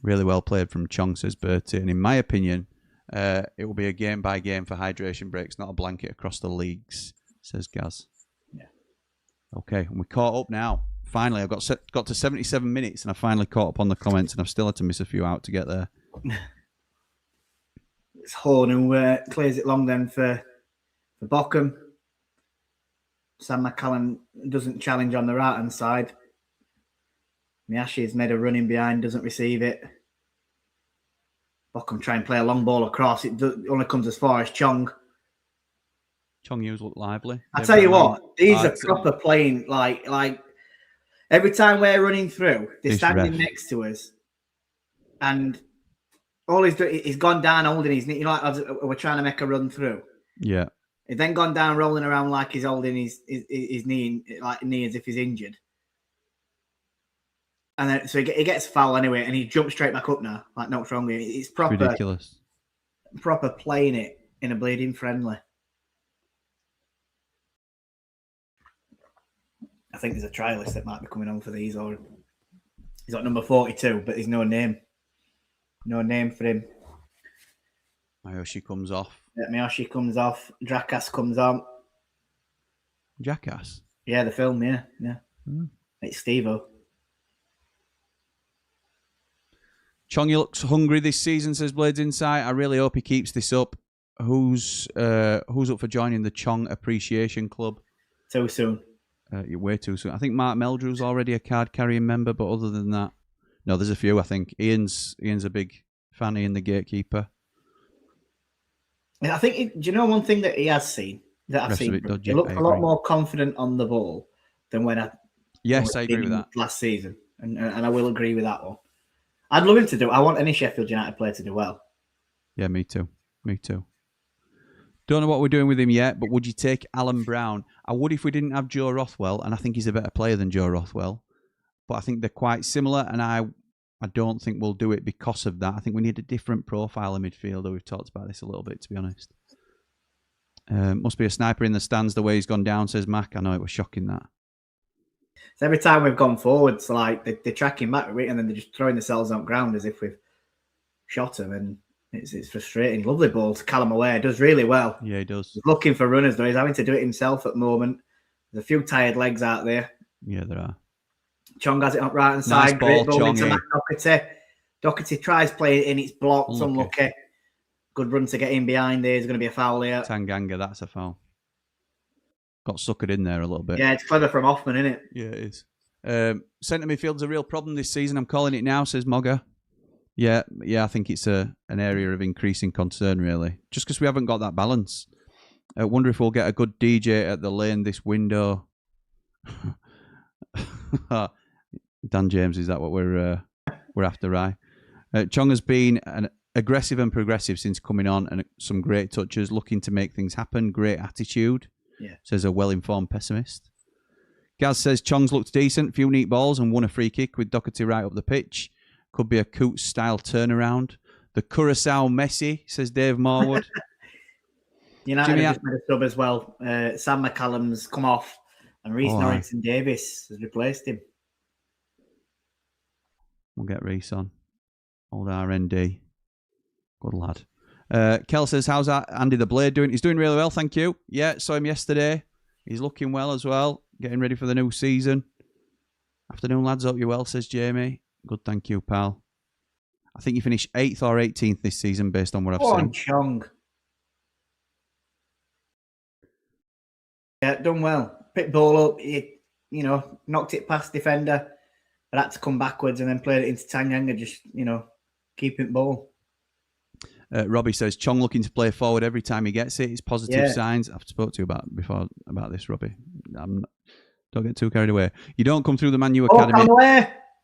Really well played from Chong, says Bertie. And in my opinion, it will be a game by game for hydration breaks, not a blanket across the leagues, says Gaz. Yeah. Okay, and we caught up now. Finally, I got to 77 minutes, and I finally caught up on the comments, and I've still had to miss a few out to get there. It's Horn who clears it long then for Bochum. Sam McCallum doesn't challenge on the right-hand side. Miyashi made a run in behind, doesn't receive it. Bochum try and play a long ball across. It only comes as far as Chong. Chong Hughes look lively. I tell you what, these are proper playing like every time we're running through, they're standing next to us, and all he's doing, he's gone down holding his knee. You know, like we're trying to make a run through. Yeah. He's then gone down rolling around like he's holding his knee, like knee as if he's injured. And then so he gets foul anyway, and he jumps straight back up now, like nothing's wrong with it. It's proper ridiculous. Proper playing it in a bleeding friendly. I think there's a trialist that might be coming on for these, or he's got number 42, but there's no name. No name for him. Miyoshi comes off. Yeah, Miyoshi comes off. Jackass comes on. Jackass? Yeah, the film, yeah. It's Steve-O. Chongy looks hungry this season, says Blades Insight. I really hope he keeps this up. Who's up for joining the Chong Appreciation Club? Too soon. You're way too soon. I think Mark Meldrew's already a card-carrying member, but other than that, no, there's a few, I think. Ian's a big fan, Ian the Gatekeeper. I think, do you know one thing that he has seen? That I've seen? He looked a lot more confident on the ball than when I agree with that. Last season, and I will agree with that one. I'd love him to do. I want any Sheffield United player to do well. Yeah, me too. Don't know what we're doing with him yet, but would you take Alan Brown? I would if we didn't have Joe Rothwell, and I think he's a better player than Joe Rothwell. But I think they're quite similar, and I I don't think we'll do it because of that. I think we need a different profile in midfielder. We've talked about this a little bit, to be honest. Must be a sniper in the stands the way he's gone down, says Mac. I know it was shocking that. So every time we've gone forward, it's like they're tracking back, and then they're just throwing themselves on ground as if we've shot them, and it's frustrating. Lovely ball to Callum Aware. Does really well. Yeah, he does. He's looking for runners, though. He's having to do it himself at the moment. There's a few tired legs out there. Yeah, there are. Chong has it on right hand side. Great ball into Matt Doherty. Doherty tries playing it in, it's blocked. Unlucky. Good run to get in behind there. There's going to be a foul here. Tanganga, that's a foul. Got suckered in there a little bit. Yeah, it's clever from Hoffman, isn't it? Yeah, it is. Centre midfield's a real problem this season. I'm calling it now, says Mogger. Yeah, I think it's an area of increasing concern, really. Just because we haven't got that balance. I wonder if we'll get a good DJ at the lane this window. Dan James, is that what we're after, right? Chong has been an aggressive and progressive since coming on, and some great touches, looking to make things happen. Great attitude, says a well-informed pessimist. Gaz says Chong's looked decent, few neat balls, and won a free kick with Doherty right up the pitch. Could be a Coots-style turnaround. The Curacao Messi, says Dave Marwood. United have just made a sub as well. Sam McCallum's come off, and Reece Norrington Davis has replaced him. We'll get Reece on. Old RND. Good lad. Kel says, how's Andy the Blade doing? He's doing really well, thank you. Yeah, saw him yesterday. He's looking well as well. Getting ready for the new season. Afternoon, lads. Hope you're well, says Jamie. Good, thank you, pal. I think you finished 8th or 18th this season based on what I've seen. Chong. Yeah, done well. Picked ball up. Knocked it past defender. But had to come backwards and then played it into Tanganga. Just, keep it ball. Robbie says, Chong looking to play forward every time he gets it. It's positive signs. I've spoke to you about this, Robbie. Don't get too carried away. You don't come through the Man U Academy.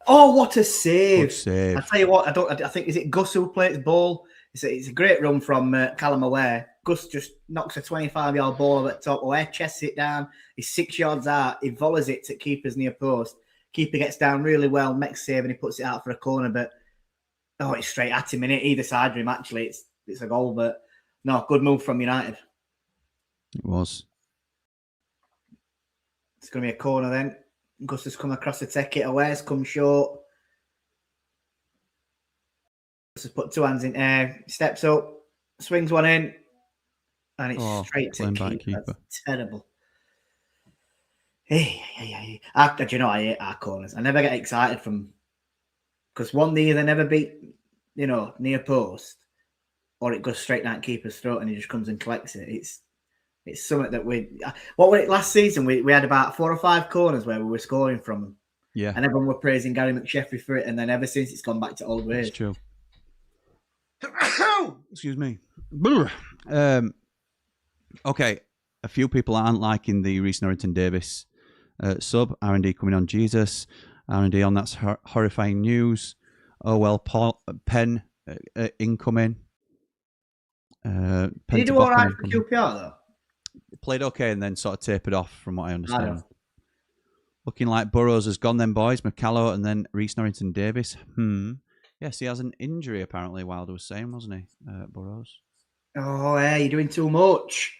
Oh, what a save. Good save. I tell you what, I think, is it Gus who plays ball? It's a great run from Callum Aware. Gus just knocks a 25-yard ball over the top. Aware chests it down. He's 6 yards out. He volleys it to keeper's near post. Keeper gets down really well, makes save, and he puts it out for a corner. But it's straight at him, innit? Either side of him, actually. It's a goal, but no, good move from United. It was. It's going to be a corner then. Gus has come across to take it. Aware's come short. Gus has put two hands in air, steps up, swings one in, and it's straight to keeper. That's terrible. Hey. Do you know, I hate our corners. I never get excited from, because one, they either never beat, near post, or it goes straight down keeper's throat and he just comes and collects it. It's something that what was it last season? We had about 4 or 5 corners where we were scoring from them. Yeah. And everyone were praising Gary McSheffrey for it. And then ever since, it's gone back to old ways. It's true. Excuse me. Okay. A few people aren't liking the Reece Norrington Davis sub. R&D coming on Jesus. R&D on that's horrifying news. Oh, well, Penn incoming. Did he do all right for QPR, though? Played okay and then sort of tapered off, from what I understand. Looking like Burrows has gone then, boys. McCallow and then Reece Norrington Davis. Yes, he has an injury, apparently, Wilder was saying, wasn't he, Burrows? Oh, yeah, you're doing too much.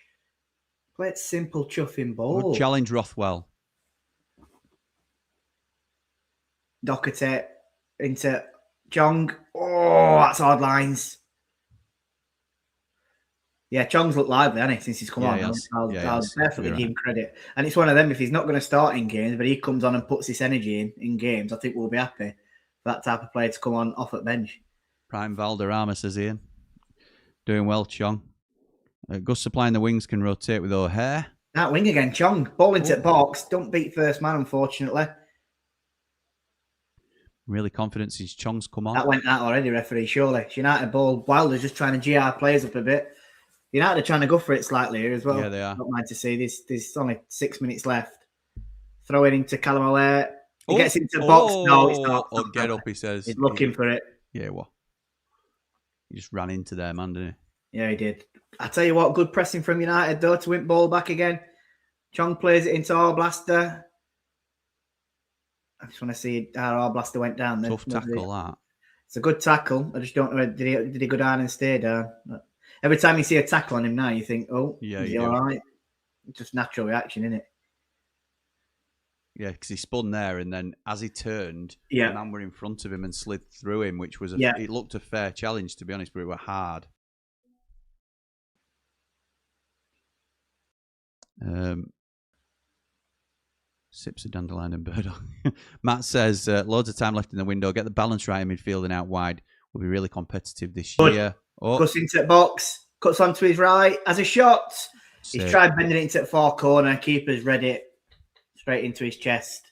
Play it simple, chuffing ball. Good challenge, Rothwell. Doherty into Chong. Oh, that's hard lines. Yeah, Chong's looked lively, hasn't he, since he's come on. I'll definitely give him credit. And it's one of them, if he's not going to start in games, but he comes on and puts his energy in games, I think we'll be happy for that type of player to come on off at bench. Prime Valderrama, says Ian. Doing well, Chong. Gus supplying the wings can rotate with O'Hare. That wing again, Chong. Ball into the box. Don't beat first man, unfortunately. Really confident since Chong's come on. That went out already, referee, surely. It's United ball. Wilder's just trying to GR players up a bit. United are trying to go for it slightly here as well. Yeah, they are. Not mind to see this. There's only 6 minutes left. Throw it into Callum Aware. He gets into the box. No, it's not. Oh, get up, he says. He's looking for it. Yeah, what? He just ran into there, man, didn't he? Yeah, he did. I tell you what, good pressing from United, though, to win ball back again. Chong plays it into Arblaster. I just want to see how Arblaster went down. Tough tackle, that. It's a good tackle. I just don't know. Did he go down and stay down? Every time you see a tackle on him now, you think, oh, Yeah, is you he do. all right? Just natural reaction, isn't it? Yeah, because he spun there, and then as he turned, Yeah. the man were in front of him and slid through him, which was it looked a fair challenge, to be honest, but it were hard. Sips of dandelion and burdock. Matt says, loads of time left in the window. Get the balance right in midfield and out wide. We'll be really competitive this year. Oh, Cuts into the box, cuts onto his right, has a shot. sick. He's tried bending it into the far corner. Keeper's read it straight into his chest.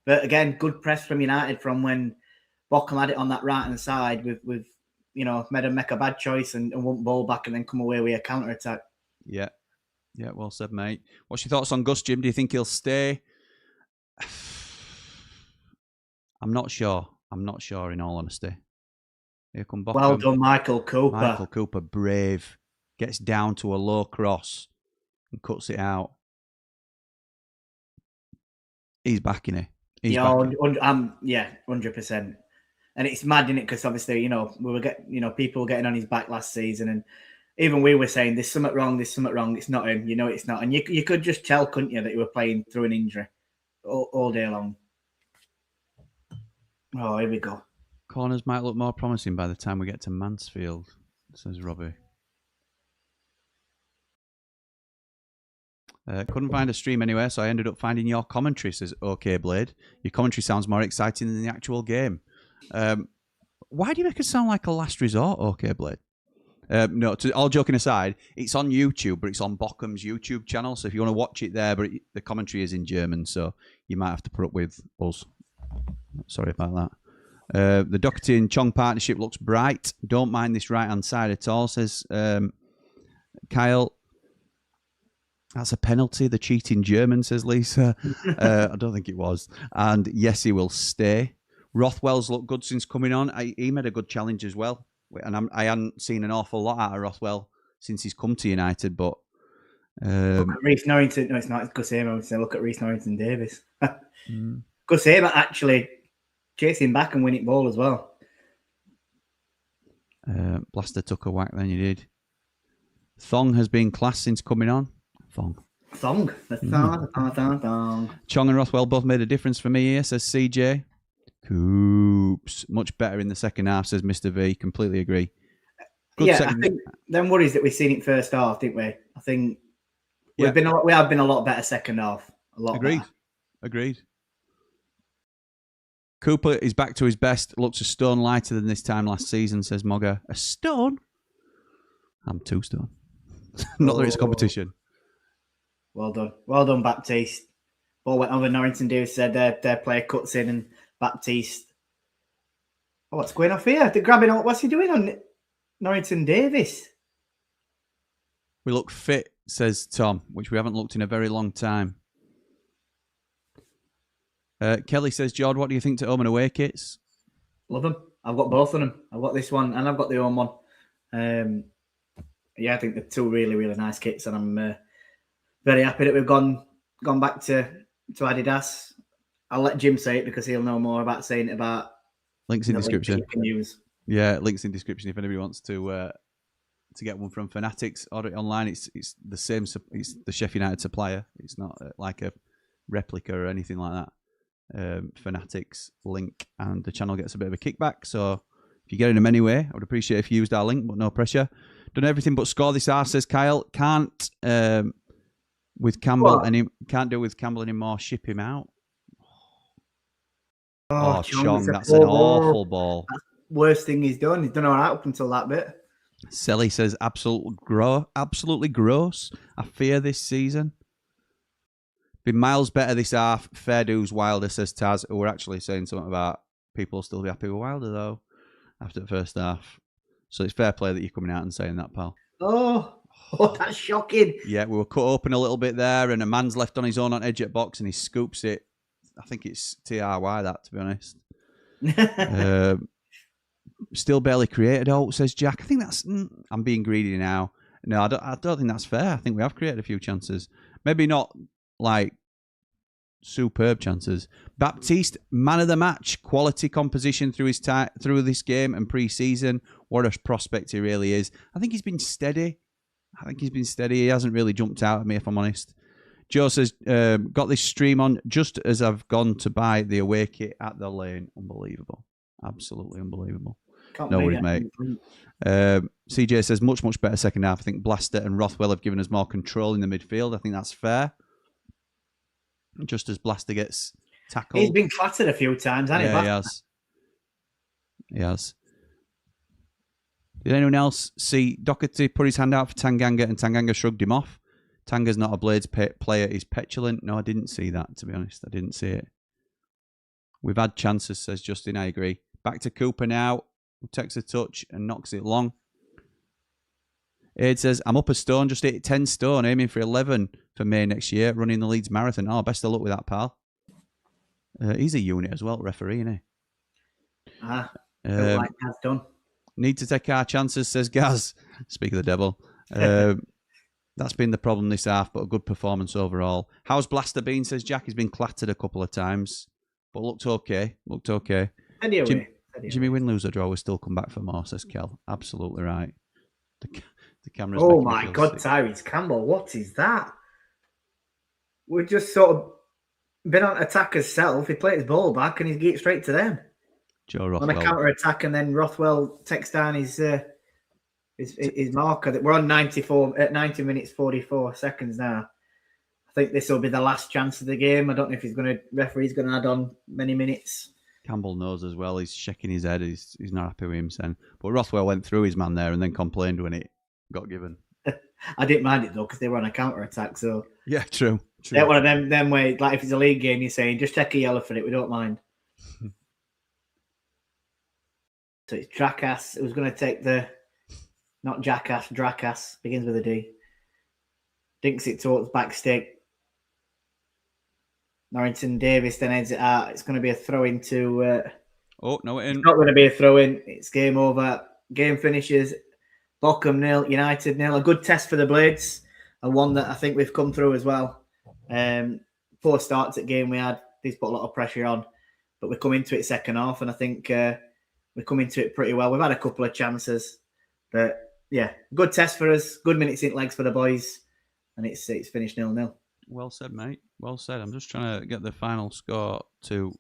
But again, good press from United from when Bochum had it on that right hand side with made him make a bad choice and won't ball back and then come away with a counter attack. Yeah. Yeah, well said, mate. What's your thoughts on Gus, Jim? Do you think he'll stay? I'm not sure. I'm not sure, in all honesty. Here come Bochum. Well done, Michael Cooper. Michael Cooper, brave. Gets down to a low cross and cuts it out. He's backing it. He's backing. 100%. And it's mad, isn't it? Because obviously, people were getting on his back last season, and even we were saying there's something wrong. It's not him. It's not. And you could just tell, couldn't you, that he were playing through an injury all day long. Oh, here we go. Corners might look more promising by the time we get to Mansfield, says Robbie. Couldn't find a stream anywhere, so I ended up finding your commentary, says OK Blade. Your commentary sounds more exciting than the actual game. Why do you make it sound like a last resort, OK Blade? No, all joking aside, it's on YouTube, but it's on Bochum's YouTube channel, so if you want to watch it there, but the commentary is in German, so you might have to put up with us. Sorry about that. The Doherty and Chong partnership looks bright. Don't mind this right-hand side at all, says Kyle. That's a penalty, the cheating German, says Lisa. I don't think it was. And yes, he will stay. Rothwell's looked good since coming on. He made a good challenge as well. And I hadn't seen an awful lot out of Rothwell since he's come to United, but... Look at Reece Norrington. No, it's not. It's Gus Hamer. Look at Reece Norrington Davis. Gus Hamer actually chasing back and winning ball as well. Blaster took a whack, then you did. Thong has been class since coming on. Thong. Thong. Chong and Rothwell both made a difference for me here, says CJ. Coops. Much better in the second half, says Mr. V. Completely agree. Good I think them worries that we've seen it first half, didn't we? I think we have been a lot better second half. Agreed. Cooper is back to his best. Looks a stone lighter than this time last season, says Mogger. A stone? I'm 2 stone. Not that it's competition. Well done, Baptiste. Ball went over. Norrington Davis said their player cuts in, and Baptiste. Oh, what's going off here? They're grabbing. What's he doing on Norrington Davis? We look fit, says Tom, which we haven't looked in a very long time. Kelly says, Jord, what do you think to home and away kits? Love them. I've got both of them. I've got this one and I've got the home one. I think they're 2 really, really nice kits, and I'm very happy that we've gone back to Adidas. I'll let Jim say it because he'll know more about saying it about links in description. Links you can use. Yeah, links in description if anybody wants to get one from Fanatics. Order it online. It's the same. It's the Sheffield United supplier. It's not like a replica or anything like that. Fanatics link, and the channel gets a bit of a kickback. So if you're getting them anyway, I would appreciate if you used our link, but no pressure. Done everything but score this half, says Kyle. Can't with Campbell can't do with Campbell anymore. Ship him out. Oh, Chong, that's an awful ball. That's the worst thing he's done. He's done all right up until that bit. Selly says absolutely gross. I fear this season. Been miles better this half. Fair dues Wilder, says Taz, who were actually saying something about people will still be happy with Wilder though after the first half. So it's fair play that you're coming out and saying that, pal. Oh, that's shocking. Yeah, we were cut open a little bit there, and a man's left on his own on edge at box, and he scoops it. I think it's TRY, that, to be honest. Still barely created, says Jack. I think that's... I'm being greedy now. No, I don't think that's fair. I think we have created a few chances. Maybe not, like, superb chances. Baptiste, man of the match, quality composition through through this game and pre-season. What a prospect he really is. I think he's been steady. He hasn't really jumped out at me, if I'm honest. Joe says, got this stream on just as I've gone to buy the away kit at the lane. Unbelievable. Absolutely unbelievable. No worries, mate. CJ says, much better second half. I think Blaster and Rothwell have given us more control in the midfield. I think that's fair. Just as Blaster gets tackled. He's been clattered a few times, hasn't he? Yeah, he has. He has. Did anyone else see Doherty put his hand out for Tanganga and Tanganga shrugged him off? Tanga's not a Blades player. He's petulant. No, I didn't see that, to be honest. I didn't see it. We've had chances, says Justin. I agree. Back to Cooper now. Takes a touch and knocks it long. Aid says, I'm up a stone, just hit 10 stone, aiming for 11 for May next year, running the Leeds Marathon. Oh, best of luck with that, pal. He's a unit as well, referee, isn't he? Like Gaz done. Need to take our chances, says Gaz. Speak of the devil. That's been the problem this half, but a good performance overall. How's Blaster been, says Jack. He's been clattered a couple of times, but looked okay. Anyway. Jimmy win, lose or draw, we still come back for more, says Kel. Absolutely right. The camera's oh my God, Tyrese Campbell, what is that? We've just sort of been on attacker's self. He played his ball back and he's get straight to them. Joe Rothwell. On a counter attack, and then Rothwell takes down his marker. We're on 90 minutes 44 seconds now. I think this will be the last chance of the game. I don't know if referee's going to add on many minutes. Campbell knows as well. He's shaking his head. He's not happy with him, saying. But Rothwell went through his man there and then complained when it got given. I didn't mind it though because they were on a counter attack. So yeah, true. Yeah, one of them way. Like if it's a league game, you're saying just take a yellow for it. We don't mind. So it's Drakass. It was going to take not Jackass, Drakass. Begins with a D. Dinks it towards back stick. Norrington Davis then heads it out. It's going to be a throw into. No, it isn't. It's not going to be a throw in. It's game over. Game finishes. Bochum 0, United 0. A good test for the Blades, and one that I think we've come through as well. 4 starts at game we had. These put a lot of pressure on, but we come into it second half, and I think we come into it pretty well. We've had a couple of chances, but yeah, good test for us. Good minutes in legs for the boys, and it's finished 0-0. Well said, mate. Well said. I'm just trying to get the final score to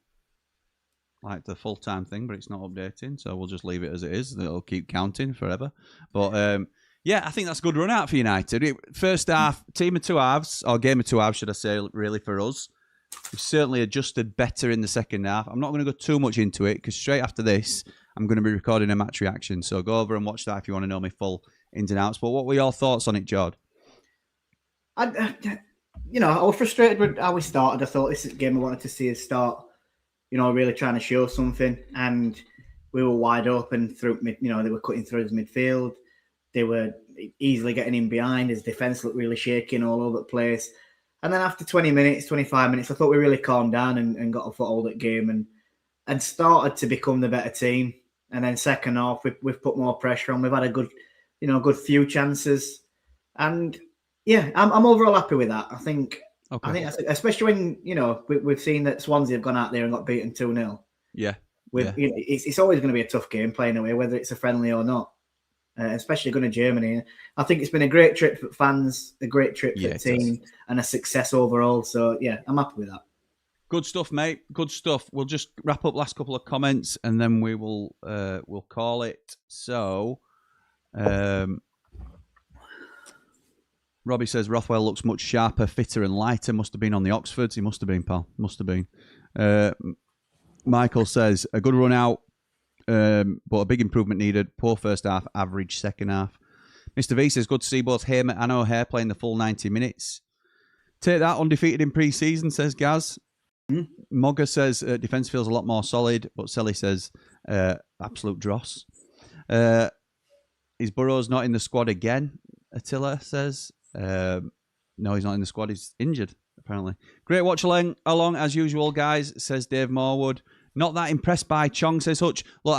like the full-time thing, but it's not updating, so we'll just leave it as it is. It'll keep counting forever. But yeah, I think that's a good run out for United. First half, team of two halves, or game of two halves, should I say, really, for us. We've certainly adjusted better in the second half. I'm not going to go too much into it, because straight after this, I'm going to be recording a match reaction. So go over and watch that if you want to know my full ins and outs. But what were your thoughts on it, Jord? I was frustrated with how we started. I thought this is a game I wanted to see us start, really trying to show something. And we were wide open through, they were cutting through his midfield. They were easily getting in behind. His defence looked really shaking all over the place. And then after 20 minutes, 25 minutes, I thought we really calmed down and got a foothold at game and started to become the better team. And then second half, we've put more pressure on. We've had a good few chances. And yeah, I'm overall happy with that. I think, especially when, we've seen that Swansea have gone out there and got beaten 2-0. Yeah. It's always going to be a tough game playing away, whether it's a friendly or not. Especially going to Germany. I think it's been a great trip for fans, a great trip for the team, and a success overall. So, yeah, I'm happy with that. Good stuff, mate. Good stuff. We'll just wrap up last couple of comments, and then we will we'll call it. So, Robbie says Rothwell looks much sharper, fitter, and lighter. Must have been on the Oxfords. He must have been, pal. Must have been. Michael says a good run out. But a big improvement needed. Poor first half, average second half. Mr. V says, good to see both Hamer and O'Hare playing the full 90 minutes. Take that, undefeated in pre-season, says Gaz. Mogger says, defence feels a lot more solid, but Selly says, absolute dross. Is Burrows not in the squad again? Attila says. No, he's not in the squad. He's injured, apparently. Great watch along as usual, guys, says Dave Morwood. Not that impressed by Chong, says Hutch. Look,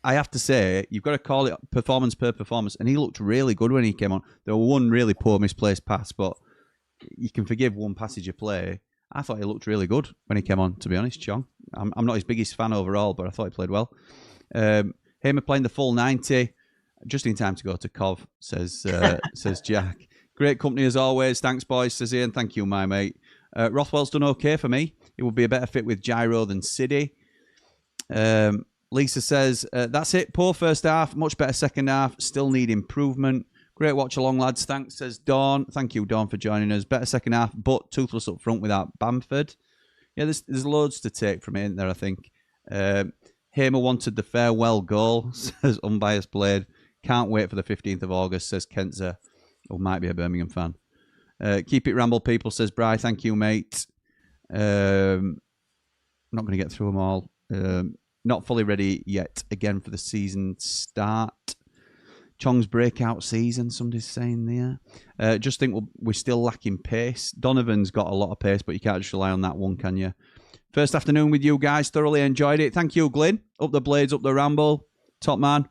I have to say, you've got to call it performance per performance, and he looked really good when he came on. There was one really poor misplaced pass, but you can forgive one passage of play. I thought he looked really good when he came on, to be honest, Chong. I'm not his biggest fan overall, but I thought he played well. Hamer playing the full 90, just in time to go to Cov, says Jack. Great company as always. Thanks, boys, says Ian. Thank you, my mate. Rothwell's done okay for me. It would be a better fit with Gyro than Siddy. Lisa says, that's it. Poor first half, much better second half. Still need improvement. Great watch along, lads. Thanks, says Dawn. Thank you, Dawn, for joining us. Better second half, but toothless up front without Bamford. Yeah, there's loads to take from it, isn't there, I think. Hamer wanted the farewell goal, says Unbiased Blade. Can't wait for the 15th of August, says Kenza, who might be a Birmingham fan. Keep it Ramble, people, says Bri. Thank you, mate. I'm not going to get through them all. Not fully ready yet, again, for the season start. Chong's breakout season, somebody's saying there. Just think we're still lacking pace. Donovan's got a lot of pace, but you can't just rely on that one, can you? First afternoon with you guys. Thoroughly enjoyed it. Thank you, Glyn. Up the Blades, up the Ramble. Top man.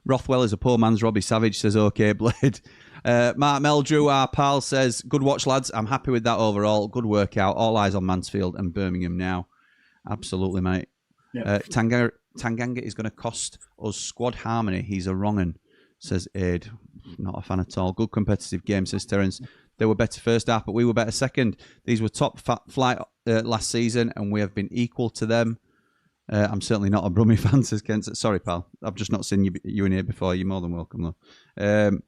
Rothwell is a poor man's Robbie Savage, says OK, Blade. Mark Meldrew, our pal, says, good watch, lads. I'm happy with that overall. Good workout. All eyes on Mansfield and Birmingham now. Absolutely, mate. Yep. Tanganga is going to cost us squad harmony. He's a wrong'un, says Aid. Not a fan at all. Good competitive game, says Terence. They were better first half, but we were better second. These were top flight last season, and we have been equal to them. I'm certainly not a Brummie fan, says Kent. Sorry, pal. I've just not seen you in here before. You're more than welcome, though.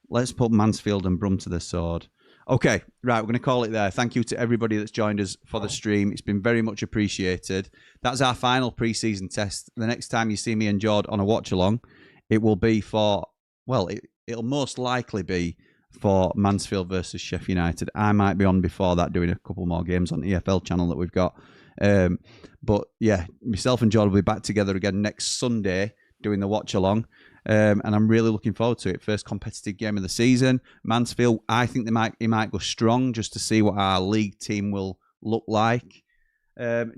Let's put Mansfield and Brum to the sword. Okay, right, we're going to call it there. Thank you to everybody that's joined us for the stream. It's been very much appreciated. That's our final pre-season test. The next time you see me and Jord on a watch-along, it will be for, well, it'll most likely be for Mansfield versus Sheffield United. I might be on before that doing a couple more games on the EFL channel that we've got. But yeah, myself and Jord will be back together again next Sunday doing the watch-along. And I'm really looking forward to it. First competitive game of the season. Mansfield, I think he might go strong just to see what our league team will look like.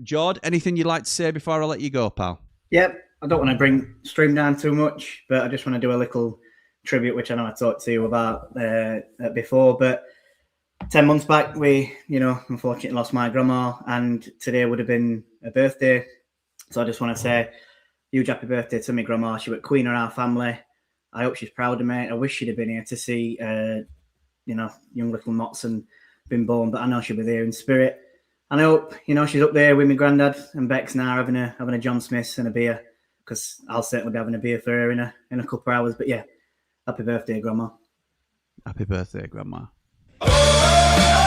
Jord, anything you'd like to say before I let you go, pal? Yep, I don't want to bring stream down too much, but I just want to do a little tribute, which I know I talked to you about before. But 10 months back, we, unfortunately lost my grandma, and today would have been a birthday. So I just want to say, huge happy birthday to my grandma. She was queen of our family. I hope she's proud of me. I wish she'd have been here to see, young little Motson been born, but I know she'll be there in spirit. And I hope, she's up there with my granddad and Bex now having a John Smith's and a beer, because I'll certainly be having a beer for her in a couple of hours. But yeah, happy birthday, Grandma. Happy birthday, Grandma. Oh!